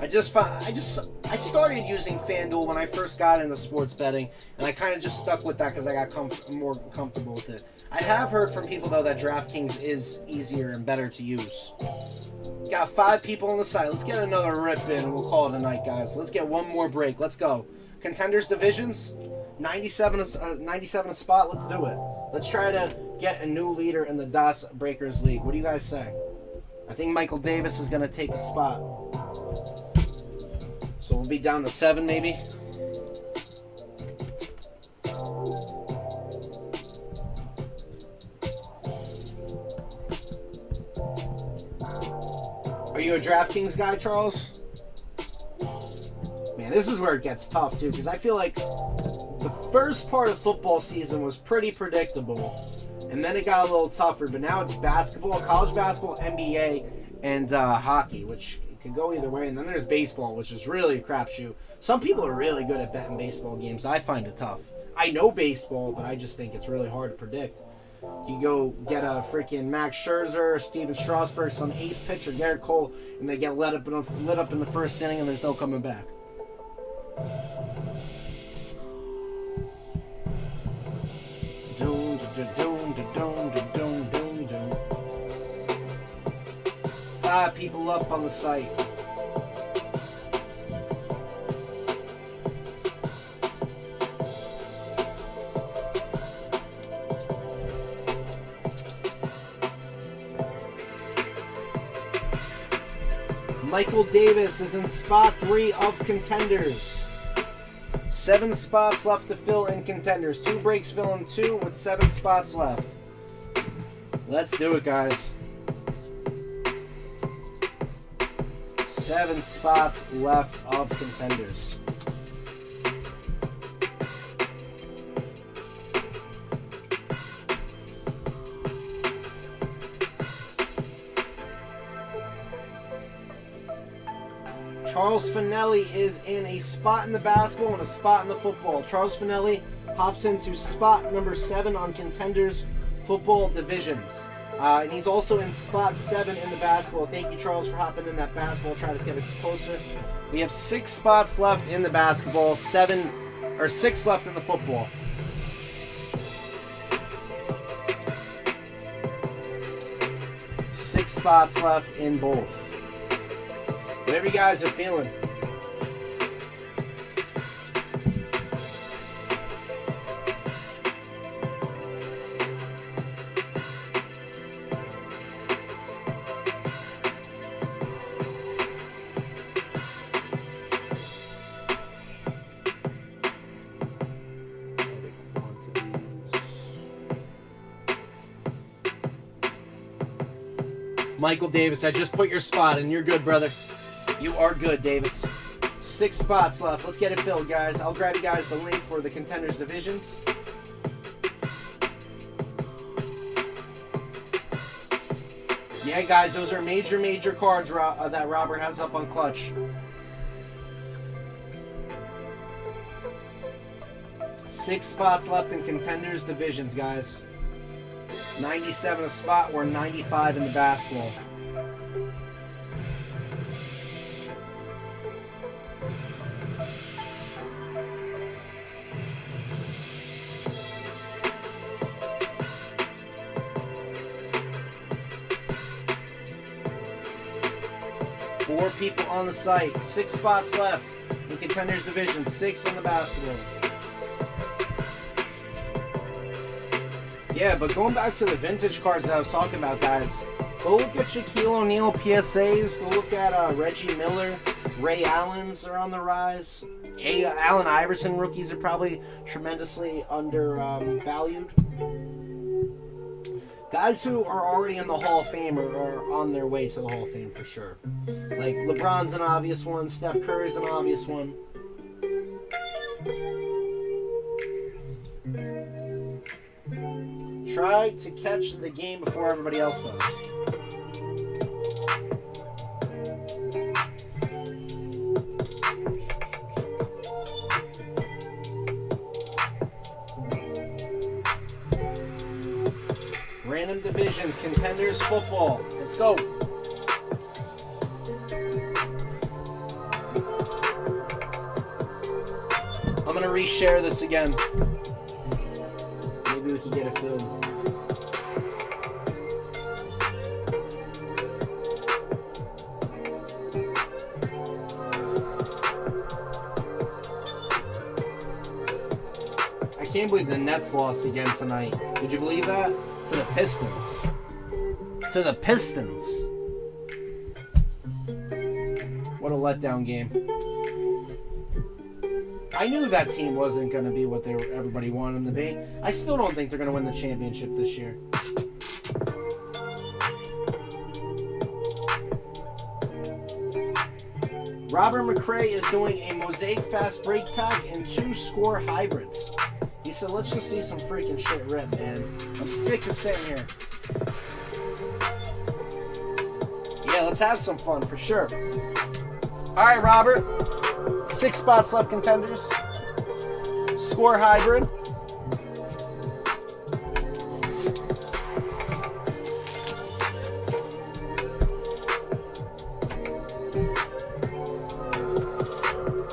I started using FanDuel when I first got into sports betting, and I kind of just stuck with that because I got more comfortable with it. I have heard from people, though, that DraftKings is easier and better to use. Got 5 people on the site. Let's get another rip in, and we'll call it a night, guys. Let's get one more break. Let's go. Contenders divisions, 97 a spot. Let's do it. Let's try to get a new leader in the DasBreakers League. What do you guys say? I think Michael Davis is going to take a spot. So we'll be down to 7, maybe. Are you a DraftKings guy, Charles? Man, this is where it gets tough, too, because I feel like the first part of football season was pretty predictable, and then it got a little tougher, but now it's basketball, college basketball, NBA, and hockey, which can go either way, and then there's baseball, which is really a crapshoot. Some people are really good at betting baseball games. I find it tough. I know baseball, but I just think it's really hard to predict. You go get a freaking Max Scherzer, Steven Strasburg, some ace pitcher, Garrett Cole, and they get lit up in the first inning, and there's no coming back. Doom, doom, doom, doom, doom, doom, doom. 5 people up on the site. Michael Davis is in spot 3 of contenders. 7 spots left to fill in contenders. 2 breaks fill in 2 with 7 spots left. Let's do it, guys. 7 spots left of contenders. Charles Finelli is in a spot in the basketball and a spot in the football. Charles Finelli hops into spot number 7 on contenders football divisions. And he's also in spot 7 in the basketball. Thank you, Charles, for hopping in that basketball. Try to get it closer. We have 6 spots left in the basketball, 6 left in the football. Six spots left in both. Whatever you guys are feeling. Michael Davis, I just put your spot in. You're good, brother. You are good, Davis. 6 spots left. Let's get it filled, guys. I'll grab you guys the link for the contenders divisions. Yeah, guys, those are major cards that Robert has up on Clutch. 6 spots left in contenders divisions, guys. 97 a spot, or 95 in the basketball. Four people on the site. 6 spots left in contenders division. 6 in the basketball. Yeah, but going back to the vintage cards that I was talking about, guys, go look at Shaquille O'Neal PSAs. Go look at Reggie Miller. Ray Allen's are on the rise. Allen Iverson rookies are probably tremendously undervalued. Guys who are already in the Hall of Fame are on their way to the Hall of Fame for sure. Like LeBron's an obvious one. Steph Curry's an obvious one. Try to catch the game before everybody else does. Divisions, Contenders Football. Let's go. I'm going to reshare this again. Maybe we can get it filled. I can't believe the Nets lost again tonight. Did you believe that? To the Pistons. To the Pistons. What a letdown game. I knew that team wasn't going to be what everybody wanted them to be. I still don't think they're going to win the championship this year. Robert McRae is doing a Mosaic Fast Break Pack and 2 score hybrids. He said, let's just see some freaking shit rip, man. I'm sick of sitting here. Yeah, let's have some fun for sure. All right, Robert. 6 spots left, Contenders. Score hybrid.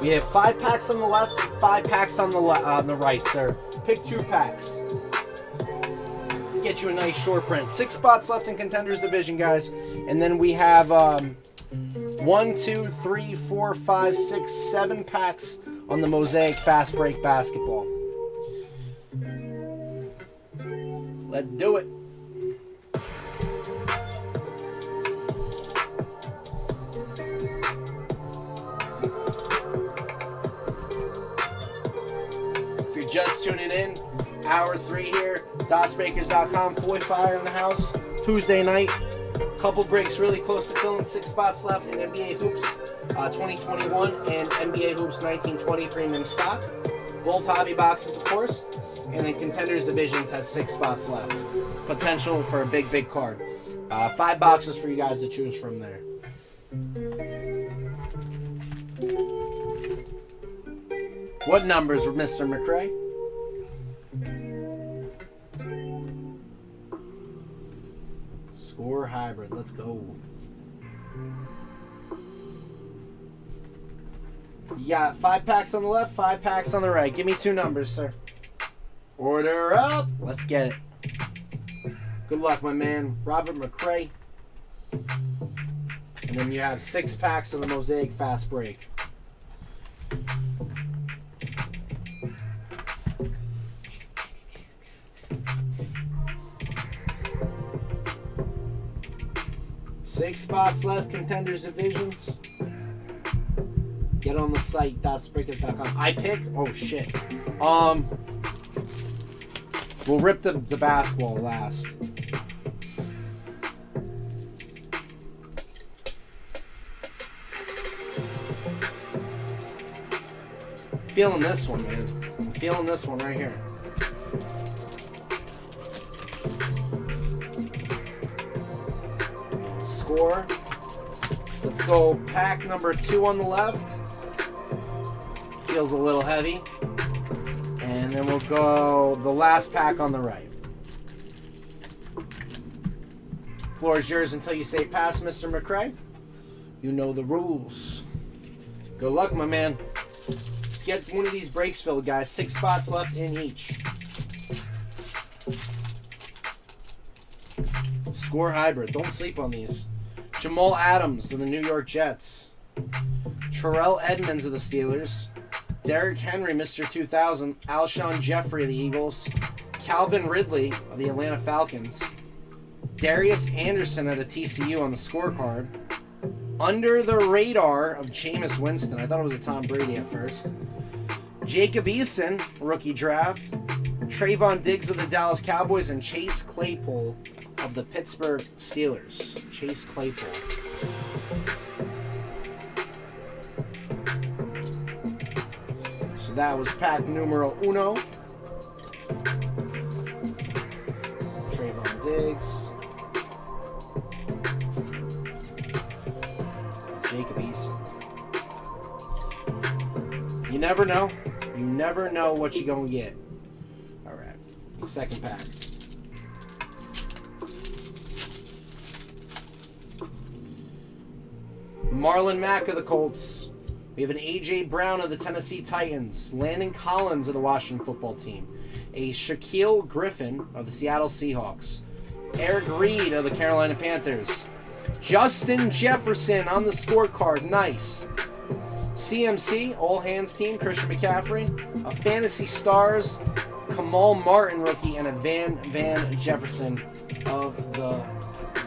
We have 5 packs on the left, 5 packs on the right, sir. Pick 2 packs. Let's get you a nice short print. 6 spots left in Contenders Division, guys. And then we have 1, 2, 3, 4, 5, 6, 7 packs on the Mosaic Fast Break Basketball. Let's do it. If you're just tuning in, hour 3 here, DasBreakers.com, FOY Fire in the house, Tuesday night. Couple breaks really close to filling. 6 spots left in NBA Hoops 2021 and NBA Hoops 1920 premium stock. Both hobby boxes, of course. And then Contenders Divisions has 6 spots left. Potential for a big, big card. 5 boxes for you guys to choose from there. What numbers, Mr. McRae? Score hybrid. Let's go. You got 5 packs on the left, 5 packs on the right. Give me 2 numbers, sir. Order up. Let's get it. Good luck, my man, Robert McRae. And then you have 6 packs of the Mosaic Fast Break. Six spots left, Contenders Divisions. Get on the site, DasBreakers.com. I pick? Oh, shit. We'll rip the basketball last. Feeling this one, man. I'm feeling this one right here. Score. Let's go pack number 2 on the left. Feels a little heavy. And then we'll go the last pack on the right. Floor is yours until you say pass, Mr. McRae. You know the rules. Good luck, my man. Let's get one of these breaks filled, guys. 6 spots left in each. Score hybrid. Don't sleep on these. Jamal Adams of the New York Jets. Terrell Edmonds of the Steelers. Derrick Henry, Mr. 2000. Alshon Jeffrey of the Eagles. Calvin Ridley of the Atlanta Falcons. Darius Anderson at a TCU on the scorecard. Under the radar of Jameis Winston. I thought it was a Tom Brady at first. Jacob Eason, rookie draft. Trayvon Diggs of the Dallas Cowboys. And Chase Claypool of the Pittsburgh Steelers. Chase Claypool. So that was pack numero 1. Trayvon Diggs. Jacob Eason. You never know. You never know what you're going to get. All right. Second pack. Marlon Mack of the Colts. We have an A.J. Brown of the Tennessee Titans. Landon Collins of the Washington Football Team. A Shaquille Griffin of the Seattle Seahawks. Eric Reed of the Carolina Panthers. Justin Jefferson on the scorecard. Nice. CMC, All Hands Team, Christian McCaffrey. A Fantasy Stars, Kamal Martin rookie, and a Van Jefferson of the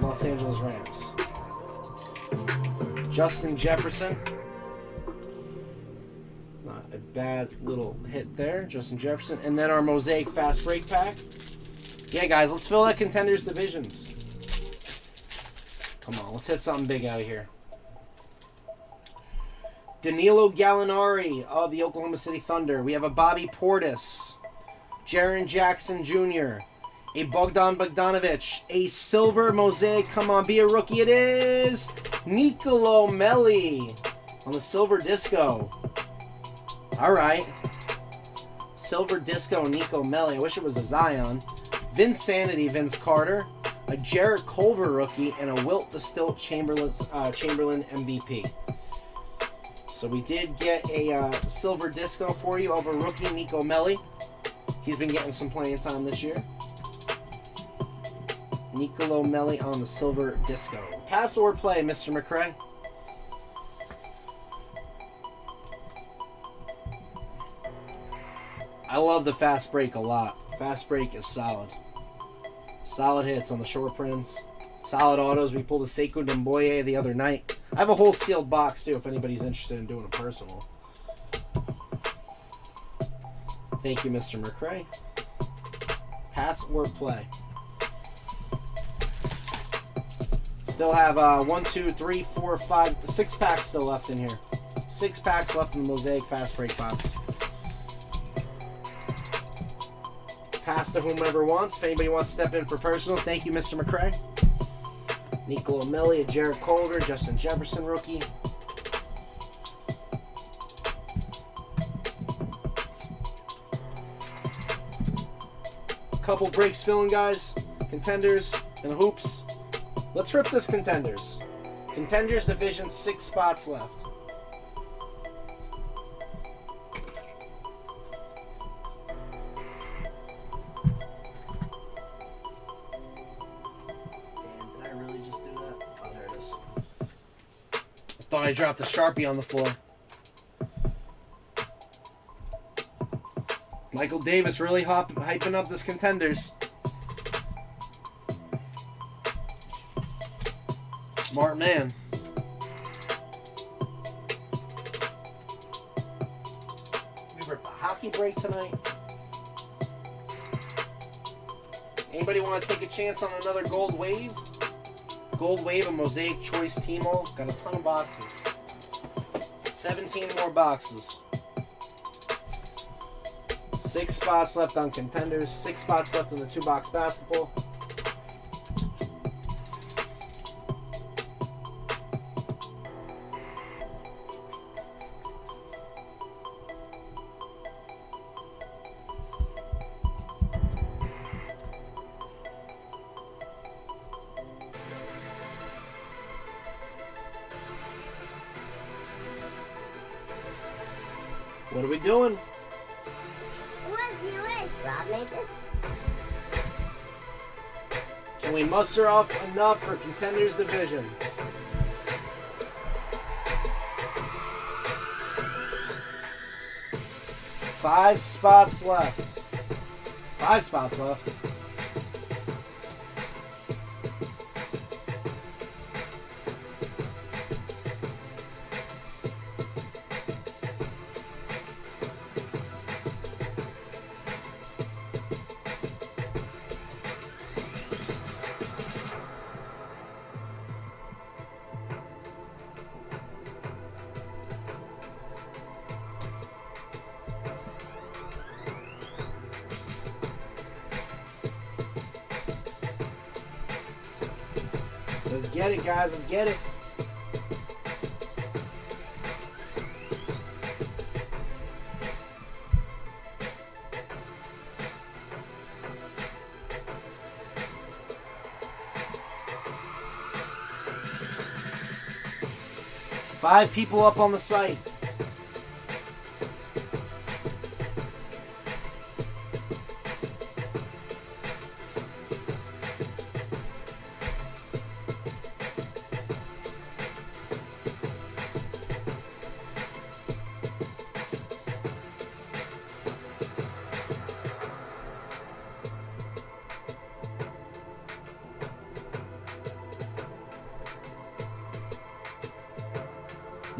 Los Angeles Rams. Justin Jefferson. Not a bad little hit there. Justin Jefferson. And then our Mosaic Fast Break Pack. Yeah, guys, let's fill that Contenders Divisions. Come on, let's hit something big out of here. Danilo Gallinari of the Oklahoma City Thunder. We have a Bobby Portis. Jaren Jackson Jr. A Bogdan Bogdanovic. A silver mosaic. Come on, be a rookie. It is Nicolo Melli on the silver disco. All right. Silver disco Nico Melli. I wish it was a Zion. Vince Sanity, Vince Carter. A Jarrett Culver rookie. And a Wilt the Stilt Chamberlain MVP. So we did get a silver disco for you of a rookie, Nico Melli. He's been getting some playing time this year. Nicolo Melli on the silver disco. Pass or play, Mr. McCray? I love the fast break a lot. Fast break is solid. Solid hits on the short prints. Solid autos. We pulled a Sekou Demboye the other night. I have a whole sealed box too if anybody's interested in doing a personal. Thank you, Mr. McCray. Pass or play. Still have 1, 2, 3, 4, 5, 6 packs still left in here. 6 packs left in the Mosaic Fast Break box. Pass to whomever wants. If anybody wants to step in for personal, thank you, Mr. McCray. Nicolo Melli, a Jarrett Culver, Justin Jefferson rookie. Couple breaks filling, guys. Contenders and hoops. Let's rip this Contenders. Contenders Division, 6 spots left. Thought I dropped a Sharpie on the floor. Michael Davis really hyping up this Contenders. Smart man. We rip a hockey break tonight. Anybody want to take a chance on another gold wave? Gold Wave, a Mosaic Choice Teemo. Got a ton of boxes. 17 more boxes. 6 spots left on Contenders. 6 spots left in the 2-box basketball. What are we doing? What do you want? Rob made this? Can we muster up enough for Contenders Divisions? Five spots left. 5 spots left. Let's get it, guys. Let's get it. 5 people up on the site.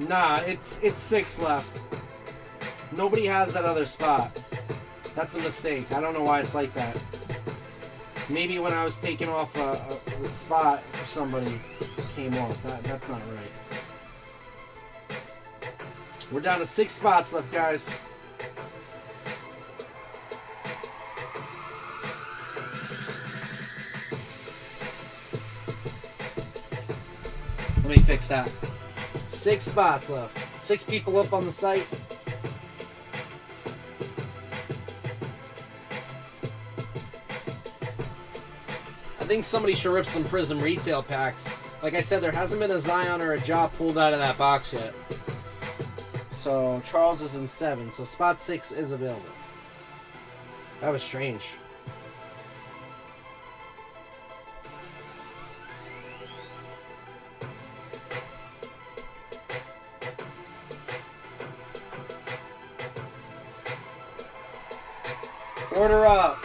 Nah, it's 6 left. Nobody has that other spot. That's a mistake. I don't know why it's like that. Maybe when I was taking off a spot, somebody came off. That's not right. We're down to 6 spots left, guys. Let me fix that. 6 spots left. 6 people up on the site. I think somebody should rip some Prism retail packs. Like I said, there hasn't been a Zion or a Ja pulled out of that box yet. So Charles is in 7, so spot 6 is available. That was strange. Order up.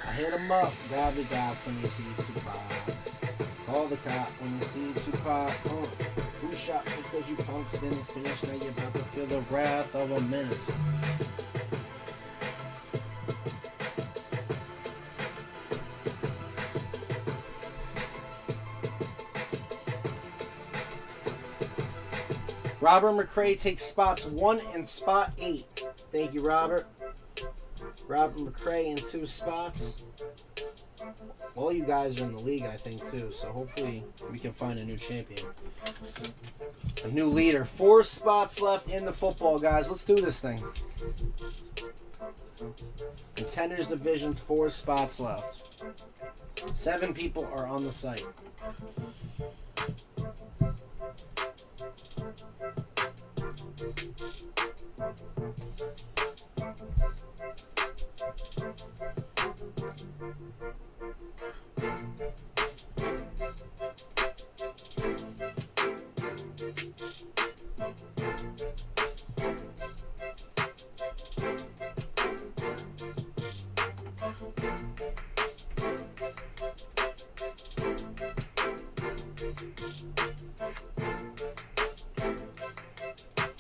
I hit 'em up. Grab the cops when you see Tupac. Call the cop when you see Tupac. Who shot because you punks didn't finish? Now you're about to feel the wrath of a menace. Robert McCray takes spots 1 and spot 8. Thank you, Robert. Robert McCray in 2 spots. All you guys are in the league, I think, too. So hopefully we can find a new champion. A new leader. 4 spots left in the football, guys. Let's do this thing. Contenders divisions, 4 spots left. 7 people are on the site.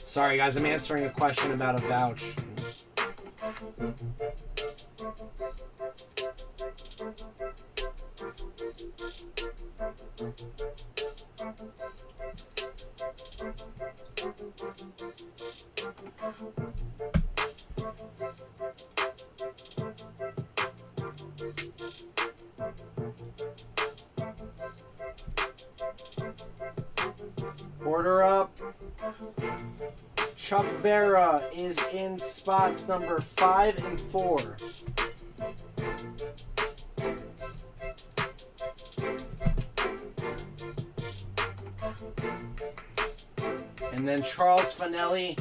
Sorry, guys, I'm answering a question about a vouch. Order up. Chuck Vera is in spots number 5 and 4. And then Charles Finelli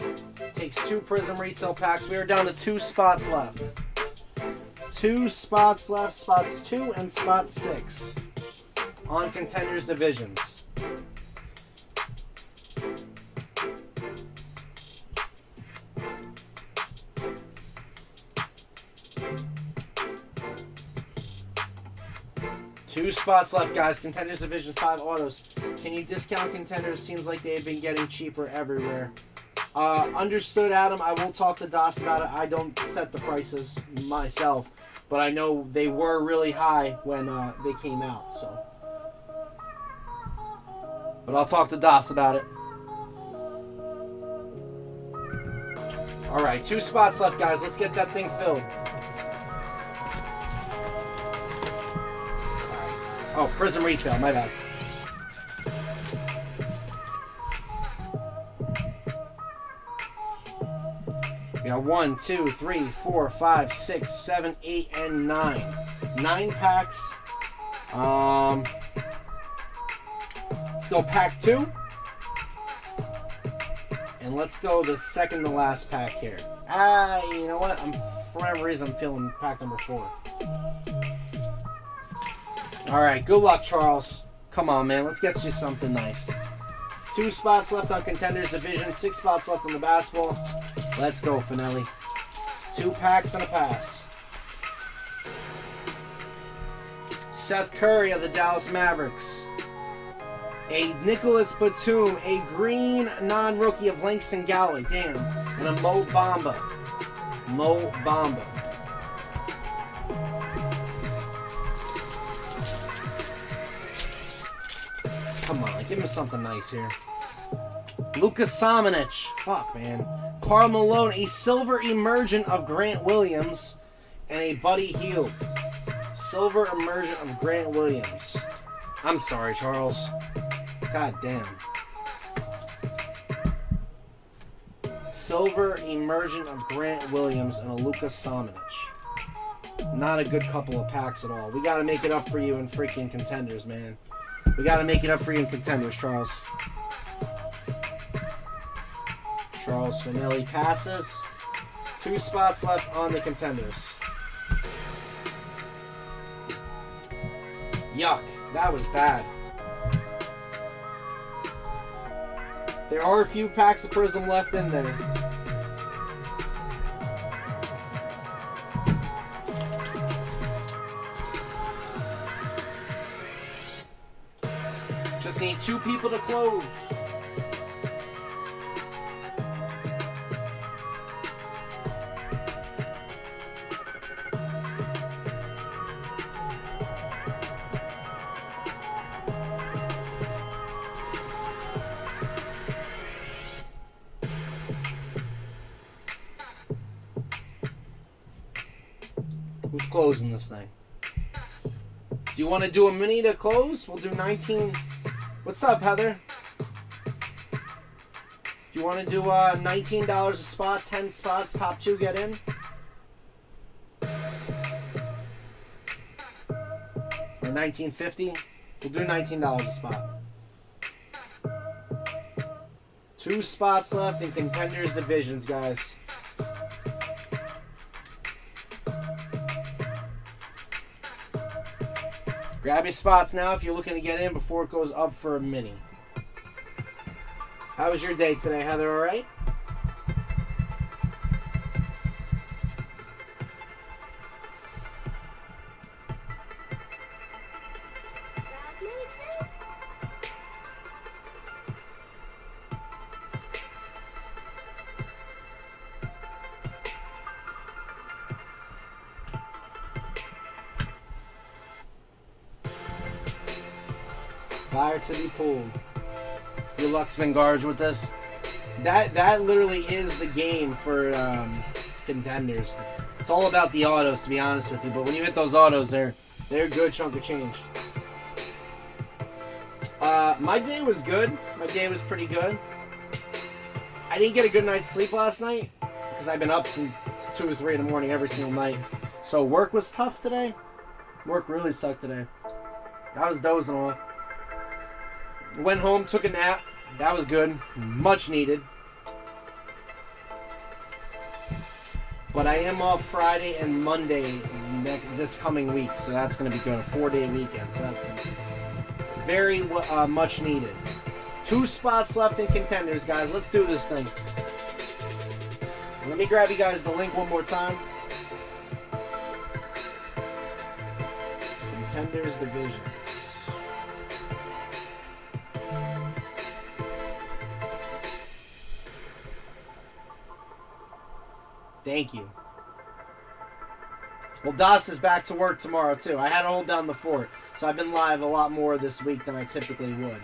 takes 2 Prism retail packs. We are down to 2 spots left. 2 spots left, spots 2 and spot 6 on Contenders Divisions. Two spots left, guys. Contenders Division 5 autos. Can you discount Contenders? Seems like they've been getting cheaper everywhere. Understood, Adam. I will talk to Das about it. I don't set the prices myself, but I know they were really high when they came out. So, but I'll talk to Das about it. All right, 2 spots left, guys. Let's get that thing filled. Oh, Prism Retail, my bad. We got 1, 2, 3, 4, 5, 6, 7, 8, and 9. 9 packs. Let's go pack 2. And let's go the second to last pack here. You know what? For whatever reason, I'm feeling pack number 4. All right, good luck, Charles. Come on, man. Let's get you something nice. 2 spots left on Contenders Division. 6 spots left on the basketball. Let's go, Finelli. 2 packs and a pass. Seth Curry of the Dallas Mavericks. A Nicholas Batum. A green non-rookie of Langston Galloway. Damn. And a Mo Bamba. Mo Bamba. Come on, give him something nice here. Luka Samanic. Fuck, man. Karl Malone. A silver emergent of Grant Williams. And a Buddy Hield. Silver emergent of Grant Williams. I'm sorry, Charles. God damn. Silver emergent of Grant Williams and a Luka Samanic. Not a good couple of packs at all. We got to make it up for you in freaking Contenders, man. We got to make it up for you in Contenders, Charles. Charles Finelli passes. 2 spots left on the Contenders. Yuck. That was bad. There are a few packs of Prism left in there. Just need 2 people to close. Who's closing this thing? Do you want to do a mini to close? We'll do 19. What's up, Heather? Do you want to do $19 a spot, 10 spots, top 2 get in? Or $19.50? We'll do $19 a spot. 2 spots left in Contenders Divisions, guys. Grab your spots now if you're looking to get in before it goes up for a mini. How was your day today, Heather? All right? Fire to be pulled. Your luck's been garbage with this. That literally is the game for Contenders. It's all about the autos, to be honest with you. But when you hit those autos, they're a good chunk of change. My day was good. My day was pretty good. I didn't get a good night's sleep last night because I've been up since 2 or 3 in the morning every single night. So work was tough today. Work really sucked today. I was dozing off. Went home, took a nap. That was good. Much needed. But I am off Friday and Monday this coming week, so that's going to be good. A 4-day weekend, so that's very much needed. 2 spots left in Contenders, guys. Let's do this thing. Let me grab you guys the link one more time. Contenders Division. Thank you. Well, Das is back to work tomorrow, too. I had to hold down the fort, so I've been live a lot more this week than I typically would.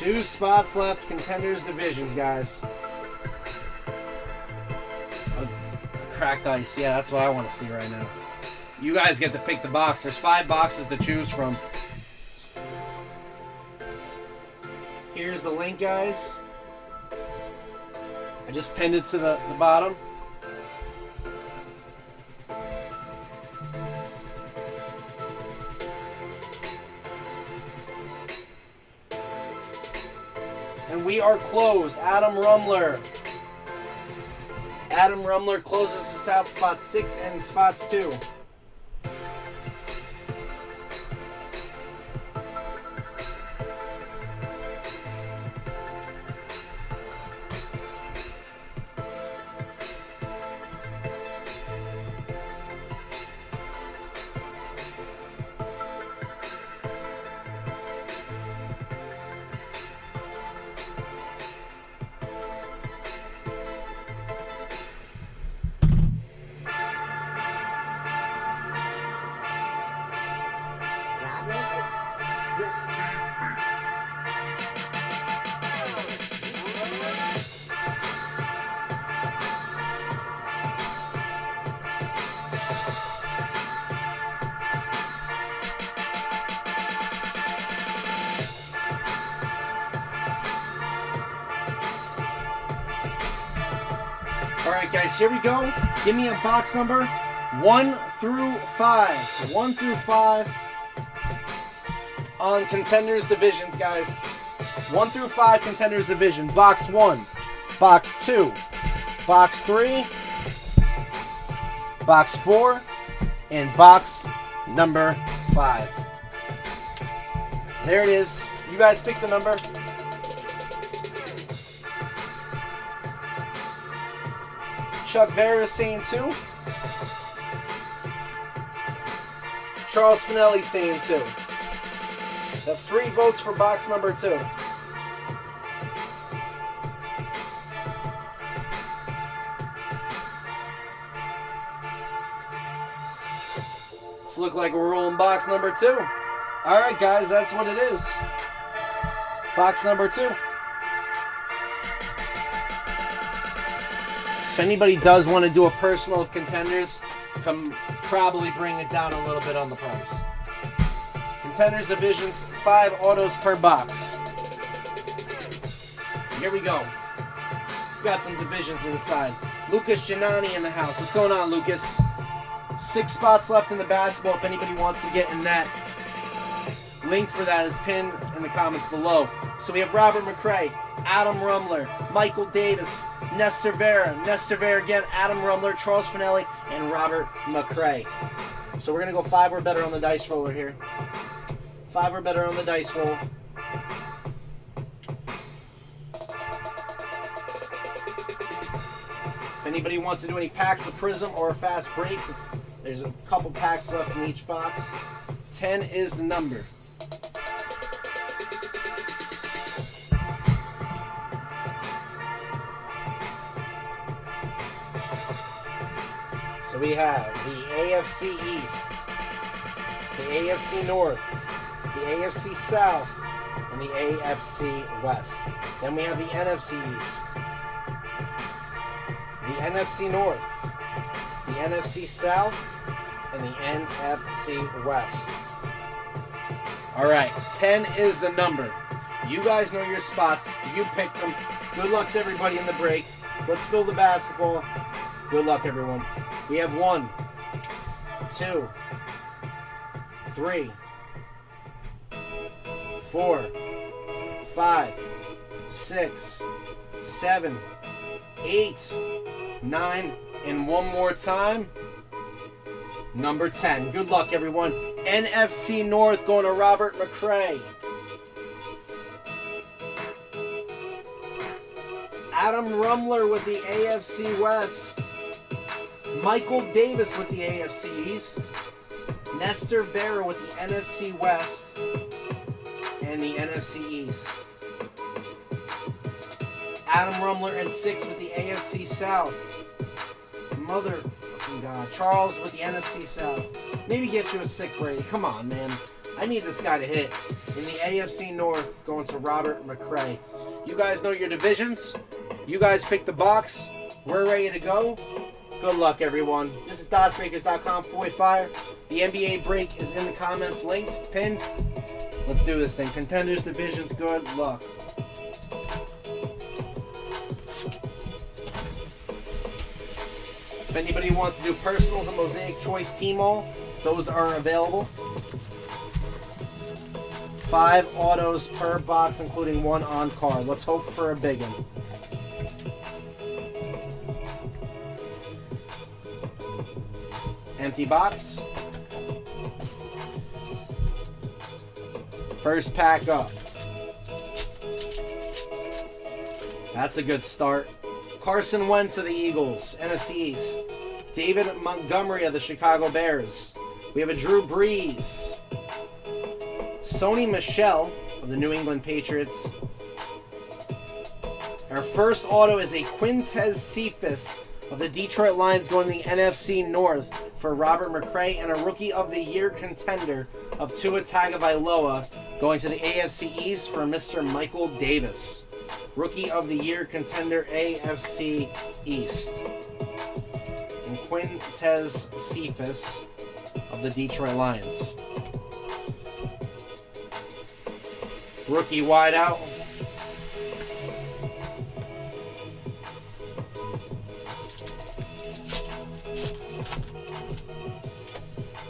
2 spots left. Contenders divisions, guys. Cracked ice. Yeah, that's what I want to see right now. You guys get to pick the box. There's 5 boxes to choose from. Here's the link, guys. I just pinned it to the bottom. And we are closed. Adam Rumler. Adam Rumler closes us out spots 6 and spots 2. Rob makers. Alright guys, here we go. Give me a box number 1 through 5. 1 through 5 on Contenders Divisions, guys. 1 through 5 Contenders Division. Box 1, Box 2, Box 3, Box 4, and Box number 5. There it is. You guys pick the number. Chuck Bear is saying 2. Charles Finelli saying 2. That's 3 votes for box number 2. This look like we're rolling box number 2. Alright guys, that's what it is. Box number 2. If anybody does want to do a personal of Contenders, come probably bring it down a little bit on the price. Contenders Divisions, 5 autos per box. Here we go. Got some divisions to the side. Lucas Giannani in the house. What's going on, Lucas? 6 spots left in the basketball. If anybody wants to get in that, link for that is pinned in the comments below. So we have Robert McRae, Adam Rumler, Michael Davis, Nestor Vera again, Adam Rumler, Charles Finelli, and Robert McRae. So we're going to go 5 or better on the dice roller here. 5 or better on the dice roll. If anybody wants to do any packs of Prism or a fast break, there's a couple packs left in each box. 10 is the number. So we have the AFC East, the AFC North, the AFC South, and the AFC West. Then we have the NFC East, the NFC North, the NFC South, and the NFC West. All right, 10 is the number. You guys know your spots. You picked them. Good luck to everybody in the break. Let's fill the basketball. Good luck, everyone. We have 1, 2, 3, 4, 5, 6, 7, 8, 9, and one more time. Number 10. Good luck, everyone. NFC North going to Robert McRae. Adam Rumler with the AFC West. Michael Davis with the AFC East. Nestor Vera with the NFC West. And the NFC East. Adam Rumler and 6 with the AFC South. Mother fucking God. Charles with the NFC South. Maybe get you a sick Brady. Come on, man. I need this guy to hit. In the AFC North, going to Robert McCray. You guys know your divisions. You guys pick the box. We're ready to go. Good luck, everyone. This is DasBreakers.com, FOY Fire. The NBA break is in the comments, linked, pinned. Let's do this thing. Contenders, divisions, good luck. If anybody wants to do personals and Mosaic Choice Team All, those are available. 5 autos per box, including 1 on card. Let's hope for a big one. Empty box. First pack up. That's a good start. Carson Wentz of the Eagles, NFC East. David Montgomery of the Chicago Bears. We have a Drew Brees. Sony Michel of the New England Patriots. Our first auto is a Quintez Cephas of the Detroit Lions going to the NFC North for Robert McCray, and a Rookie of the Year contender of Tua Tagovailoa going to the AFC East for Mr. Michael Davis. Rookie of the Year contender, AFC East. And Quintez Cephas of the Detroit Lions. Rookie wideout.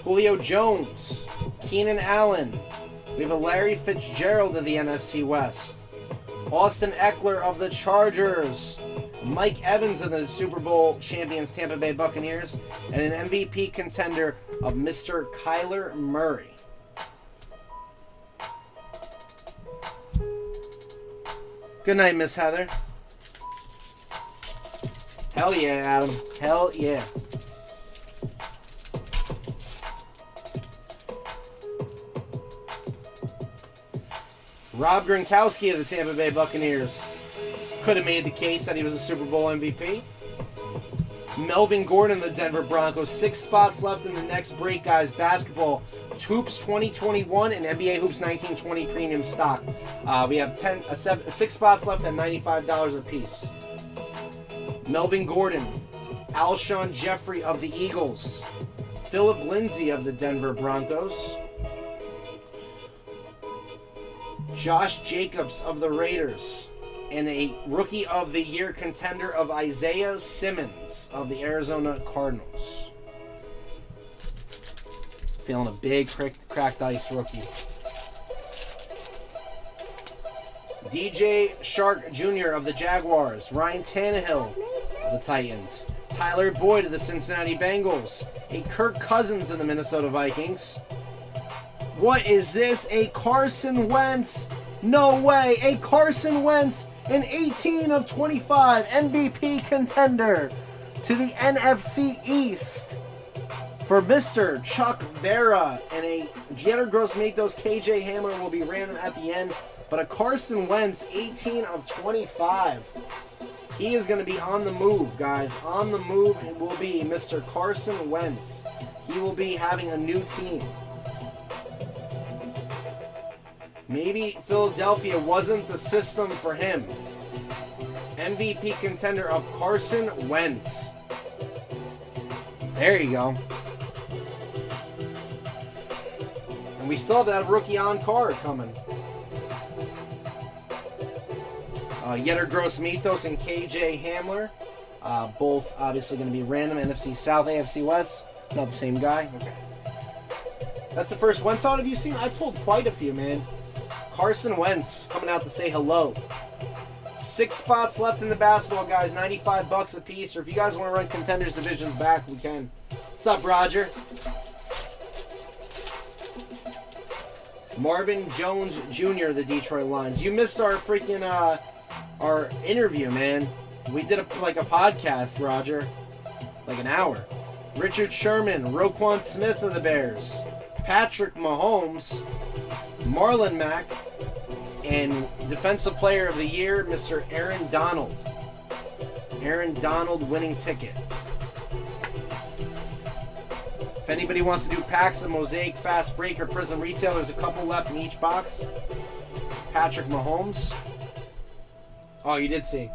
Julio Jones, Keenan Allen. We have a Larry Fitzgerald of the NFC West. Austin Eckler of the Chargers. Mike Evans of the Super Bowl champions Tampa Bay Buccaneers. And an MVP contender of Mr. Kyler Murray. Good night, Miss Heather. Hell yeah, Adam. Hell yeah. Rob Gronkowski of the Tampa Bay Buccaneers. Could have made the case that he was a Super Bowl MVP. Melvin Gordon of the Denver Broncos. 6 spots left in the next break, guys. Basketball. Hoops 2021 and NBA Hoops 1920 premium stock. We have 6 spots left at $95 a piece. Melvin Gordon. Alshon Jeffrey of the Eagles. Philip Lindsay of the Denver Broncos. Josh Jacobs of the Raiders. And a Rookie of the Year contender of Isaiah Simmons of the Arizona Cardinals. Feeling a big cracked ice rookie. DJ Shark Jr. of the Jaguars. Ryan Tannehill of the Titans. Tyler Boyd of the Cincinnati Bengals. A Kirk Cousins of the Minnesota Vikings. What is this? A Carson Wentz? No way. A Carson Wentz, an 18 of 25 MVP contender to the NFC East for Mr. Chuck Vera. And a Jeter Gross-Matos KJ Hamler will be random at the end. But a Carson Wentz, 18 of 25. He is going to be on the move, guys. On the move it will be Mr. Carson Wentz. He will be having a new team. Maybe Philadelphia wasn't the system for him. MVP contender of Carson Wentz. There you go. And we still have that rookie on card coming. Yetter Gross-Matos and KJ Hamler. Both obviously going to be random. NFC South, AFC West. Not the same guy. Okay. That's the first Wentz auto you've seen. I pulled quite a few, man. Carson Wentz coming out to say hello. 6 spots left in the basketball, guys. $95 a piece. Or if you guys want to run contenders divisions back, we can. What's up, Roger? Marvin Jones Jr. of the Detroit Lions. You missed our freaking our interview, man. We did a podcast, Roger. Like an hour. Richard Sherman, Roquan Smith of the Bears. Patrick Mahomes. Marlon Mack, and Defensive Player of the Year, Mr. Aaron Donald. Aaron Donald winning ticket. If anybody wants to do packs of Mosaic, Fast Break, or Prism Retail, there's a couple left in each box. Patrick Mahomes. Oh, you did see.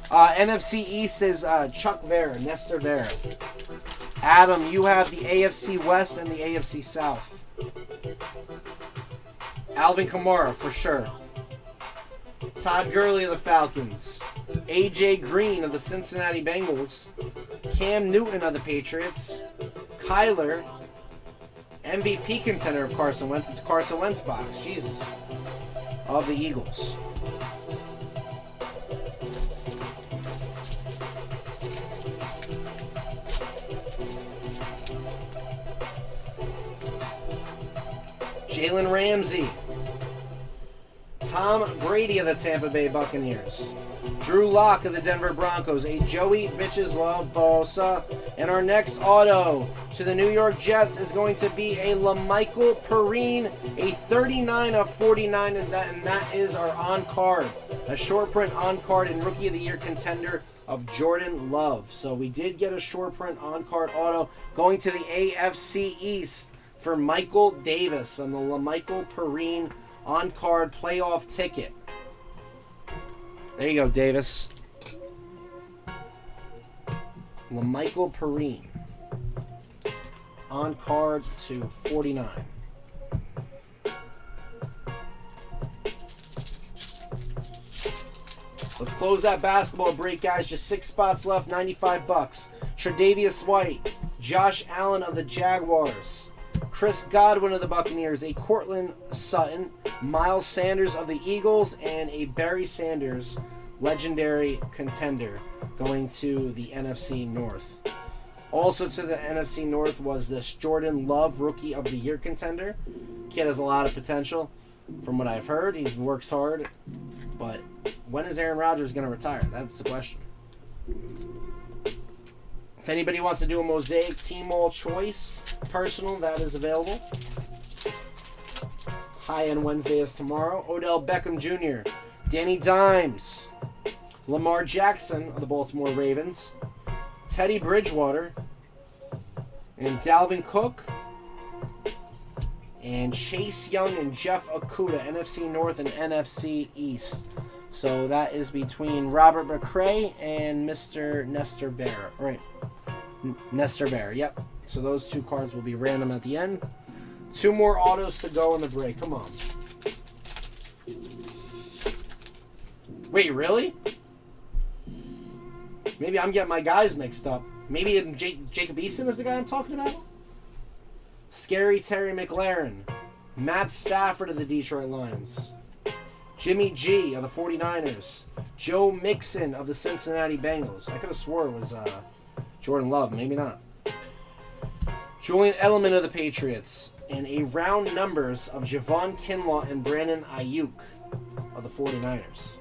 NFC East is Chuck Vera, Nestor Vera. Adam, you have the AFC West and the AFC South. Alvin Kamara, for sure. Todd Gurley of the Falcons. AJ Green of the Cincinnati Bengals. Cam Newton of the Patriots. Kyler, MVP contender of Carson Wentz. It's Carson Wentz box. Jesus. Of the Eagles. Jalen Ramsey. Tom Brady of the Tampa Bay Buccaneers. Drew Lock of the Denver Broncos. A Joey Bitches Love Bosa. And our next auto to the New York Jets is going to be a LaMichael Perrine, a 39 of 49, and that is our on-card. A short print on-card and Rookie of the Year contender of Jordan Love. So we did get a short print on-card auto going to the AFC East for Michael Davis on the LaMichael Perrine on-card playoff ticket. There you go, Davis. LaMichael Perrine. On card to 49. Let's close that basketball break, guys. Just 6 spots left, $95. Tre'Davious White, Josh Allen of the Jaguars, Chris Godwin of the Buccaneers, a Cortland Sutton, Miles Sanders of the Eagles, and a Barry Sanders legendary contender going to the NFC North. Also to the NFC North was this Jordan Love Rookie of the Year contender. Kid has a lot of potential from what I've heard. He works hard, but when is Aaron Rodgers going to retire? That's the question. If anybody wants to do a Mosaic Team All Choice personal, that is available. High-End Wednesday is tomorrow. Odell Beckham Jr., Danny Dimes, Lamar Jackson of the Baltimore Ravens, Teddy Bridgewater, and Dalvin Cook, and Chase Young and Jeff Okuda, NFC North and NFC East. So that is between Robert McCray and Mr. Nestor Vera. Right. Nestor Vera, yep. So those two cards will be random at the end. 2 more autos to go in the break. Come on. Wait, really? Maybe I'm getting my guys mixed up. Maybe Jacob Eason is the guy I'm talking about? Scary Terry McLaren. Matt Stafford of the Detroit Lions. Jimmy G of the 49ers. Joe Mixon of the Cincinnati Bengals. I could have swore it was Jordan Love. Maybe not. Julian Edelman of the Patriots. And a round numbers of Javon Kinlaw and Brandon Ayuk of the 49ers.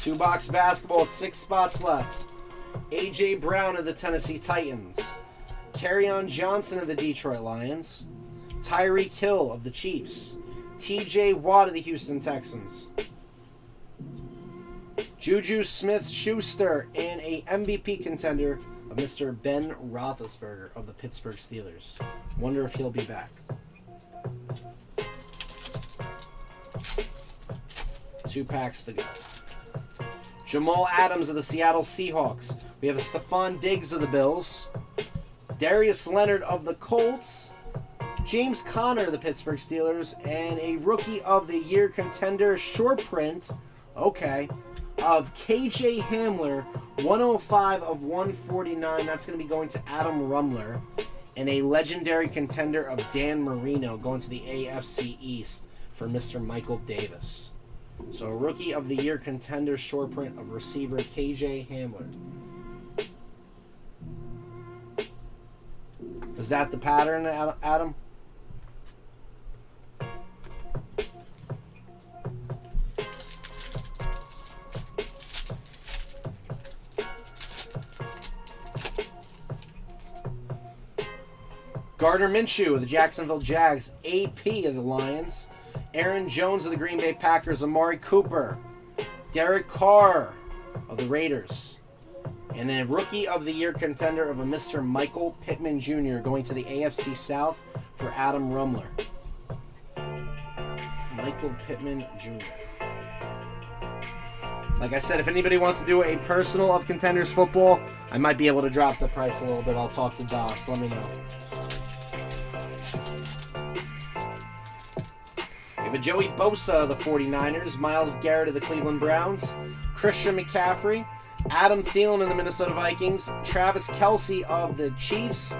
Two-box basketball at 6 spots left. A.J. Brown of the Tennessee Titans. Kerryon Johnson of the Detroit Lions. Tyreek Hill of the Chiefs. T.J. Watt of the Houston Texans. Juju Smith-Schuster and a MVP contender of Mr. Ben Roethlisberger of the Pittsburgh Steelers. Wonder if he'll be back. 2 packs to go. Jamal Adams of the Seattle Seahawks. We have a Stephon Diggs of the Bills. Darius Leonard of the Colts. James Conner of the Pittsburgh Steelers. And a Rookie of the Year contender short print. Okay. Of KJ Hamler, 105 of 149. That's going to be going to Adam Rumler. And a legendary contender of Dan Marino going to the AFC East for Mr. Michael Davis. So a Rookie of the Year contender short print of receiver KJ Hamler. Is that the pattern, Adam? Gardner Minshew of the Jacksonville Jags, AP of the Lions, Aaron Jones of the Green Bay Packers, Amari Cooper, Derek Carr of the Raiders, And a Rookie of the Year contender of a Mr. Michael Pittman Jr. going to the AFC South for Adam Rumler. Michael Pittman Jr. Like I said, if anybody wants to do a personal of Contenders football, I might be able to drop the price a little bit. I'll talk to Das. Let me know. We have a Joey Bosa of the 49ers, Myles Garrett of the Cleveland Browns, Christian McCaffrey, Adam Thielen of the Minnesota Vikings, Travis Kelce of the Chiefs,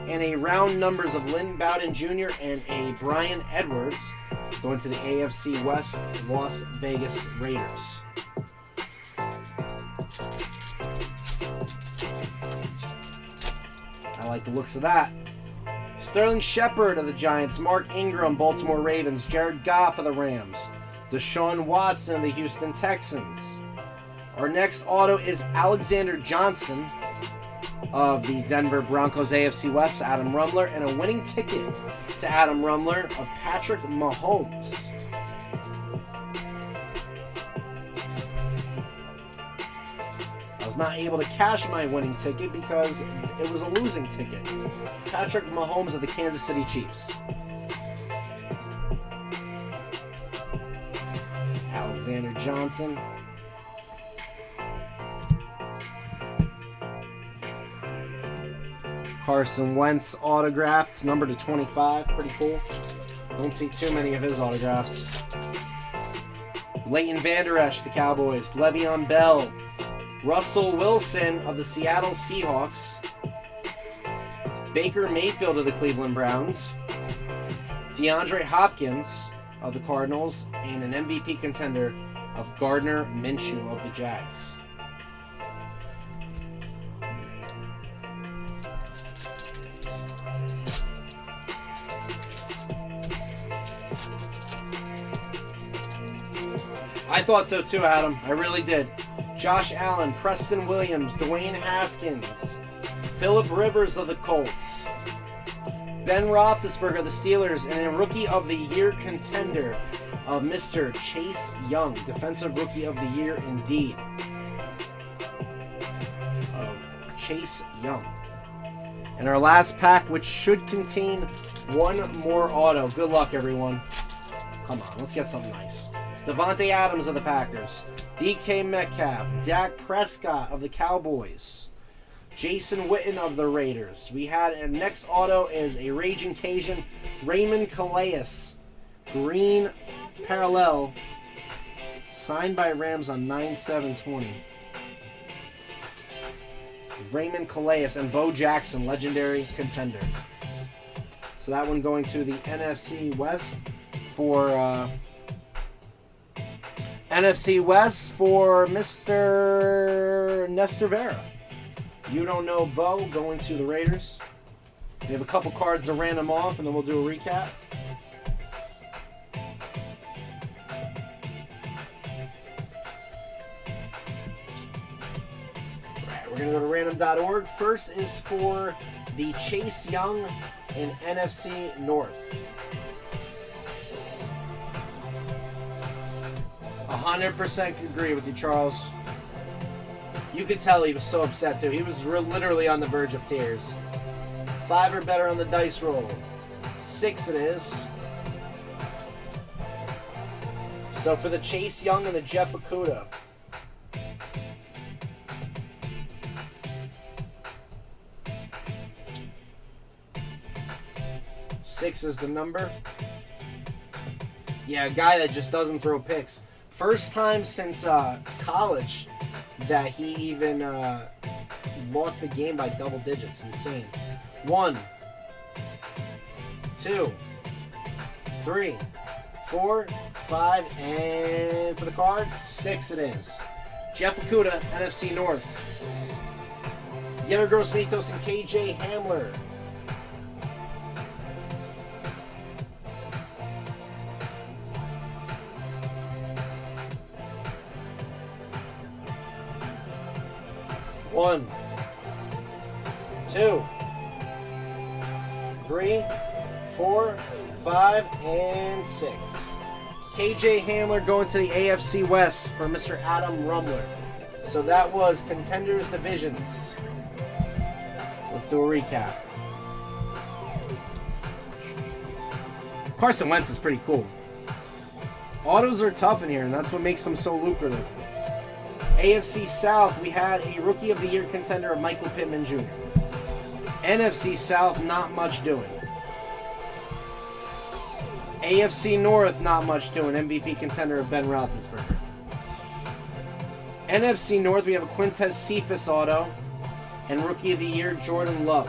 and a round numbers of Lynn Bowden Jr. and a Brian Edwards going to the AFC West Las Vegas Raiders. I like the looks of that. Sterling Shepard of the Giants, Mark Ingram, Baltimore Ravens, Jared Goff of the Rams, Deshaun Watson of the Houston Texans. Our next auto is Alexander Johnson of the Denver Broncos AFC West, Adam Rumler, and a winning ticket to Adam Rumler of Patrick Mahomes. I was not able to cash my winning ticket because it was a losing ticket. Patrick Mahomes of the Kansas City Chiefs. Alexander Johnson. Carson Wentz autographed, number to 25. Pretty cool. Don't see too many of his autographs. Leighton Vander Esch, the Cowboys. Le'Veon Bell. Russell Wilson of the Seattle Seahawks. Baker Mayfield of the Cleveland Browns. DeAndre Hopkins of the Cardinals. And an MVP contender of Gardner Minshew of the Jags. I thought so too, Adam. I really did. Josh Allen, Preston Williams, Dwayne Haskins, Phillip Rivers of the Colts, Ben Roethlisberger of the Steelers, and a Rookie of the Year contender of Mr. Chase Young, Defensive Rookie of the Year indeed. Chase Young. And our last pack, which should contain one more auto. Good luck, everyone. Come on, let's get something nice. Devontae Adams of the Packers, DK Metcalf, Dak Prescott of the Cowboys, Jason Witten of the Raiders. We had our next auto is a Raging Cajun, Raymond Calais, green parallel, signed by Rams on 9/7/20. Raymond Calais and Bo Jackson, legendary contender. So that one going to the NFC West for Mr. Nestor Vera. You don't know Bo going to the Raiders. We have a couple cards to random off, and then we'll do a recap. Alright, we're going to go to random.org. First is for the Chase Young in NFC North. 100% agree with you, Charles. You could tell he was so upset too. He was literally on the verge of tears. 5 or better on the dice roll. 6 it is. So for the Chase Young and the Jeff Okudah. Six is the number. Yeah, a guy that just doesn't throw picks. First time since college that he even lost the game by double digits. Insane. 1, 2, 3, 4, 5, and for the card, 6 it is. Jeff Okudah, NFC North. Yetur Gross-Matos and KJ Hamler. One, 2, 3, 4, 5, and 6. KJ Hamler going to the AFC West for Mr. Adam Rumler. So that was Contenders Divisions. Let's do a recap. Carson Wentz is pretty cool. Autos are tough in here, and that's what makes them so lucrative. AFC South, we had a Rookie of the Year contender of Michael Pittman Jr. NFC South, not much doing. AFC North, not much doing. MVP contender of Ben Roethlisberger. NFC North, we have a Quintez Cephas auto and Rookie of the Year Jordan Love.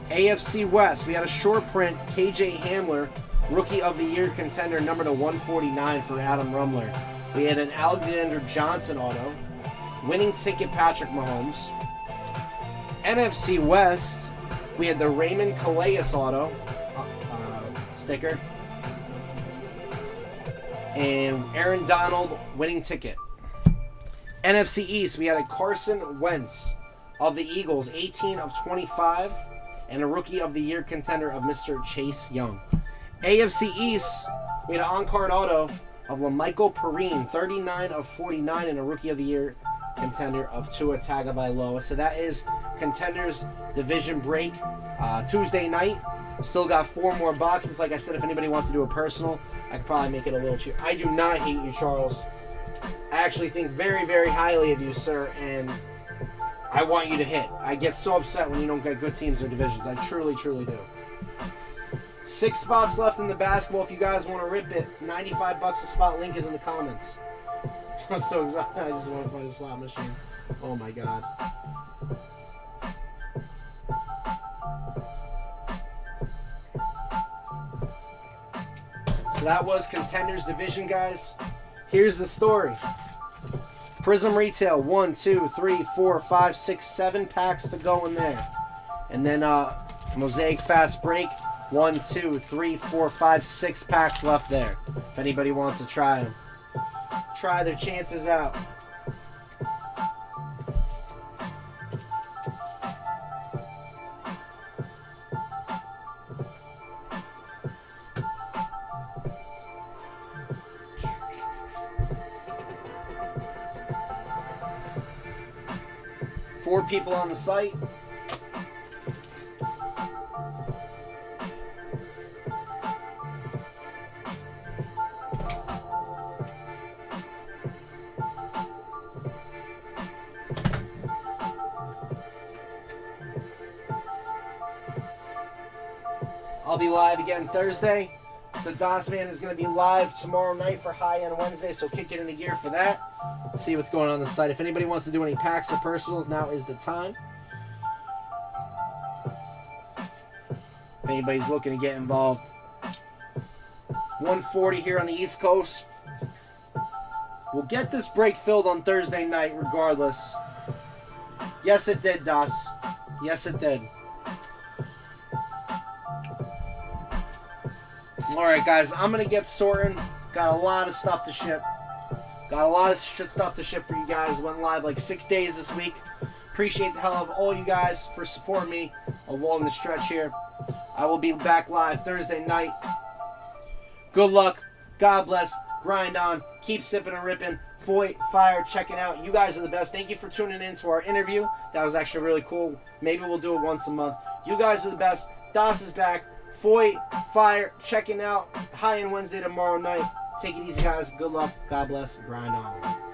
AFC West, we had a short print KJ Hamler, Rookie of the Year contender, number to 149 for Adam Rumler. We had an Alexander Johnson auto, winning ticket Patrick Mahomes. NFC West, we had the Raymond Calais auto sticker, and Aaron Donald winning ticket. NFC East, we had a Carson Wentz of the Eagles, 18 of 25, and a Rookie of the Year contender of Mr. Chase Young. AFC East, we had an on-card auto of LaMichael Perrine, 39 of 49, and a Rookie of the Year contender of Tua Tagovailoa. So that is Contenders Division Break Tuesday night. Still got 4 more boxes. Like I said, if anybody wants to do a personal, I could probably make it a little cheaper. I do not hate you, Charles. I actually think very, very highly of you, sir, and I want you to hit. I get so upset when you don't get good teams or divisions. I truly, truly do. 6 spots left in the basketball. If you guys want to rip it, $95 a spot. Link is in the comments. I'm so excited. I just want to play the slot machine. Oh my god. So that was Contenders Division, guys. Here's the story. Prism Retail, 1, 2, 3, 4, 5, 6, 7 packs to go in there. And then Mosaic Fast Break, 1, 2, 3, 4, 5, 6 packs left there. If anybody wants to try them. Try their chances out. Four people on the site. I'll be live again Thursday. The DOS Man is going to be live tomorrow night for High End Wednesday, so kick it into gear for that. Let's see what's going on the site. If anybody wants to do any packs or personals, now is the time. If anybody's looking to get involved. 140 here on the East Coast. We'll get this break filled on Thursday night regardless. Yes, it did, DOS. Yes, it did. Alright, guys, I'm going to get sorting. Got a lot of stuff to ship. Got a lot of stuff to ship for you guys. Went live like 6 days this week. Appreciate the hell of all you guys for supporting me along the stretch here. I will be back live Thursday night. Good luck. God bless. Grind on. Keep sipping and ripping. FOY, fire, checking out. You guys are the best. Thank you for tuning in to our interview. That was actually really cool. Maybe we'll do it once a month. You guys are the best. DOS is back. FOY, fire, checking out. High End Wednesday tomorrow night. Take it easy, guys. Good luck. God bless. Grind on.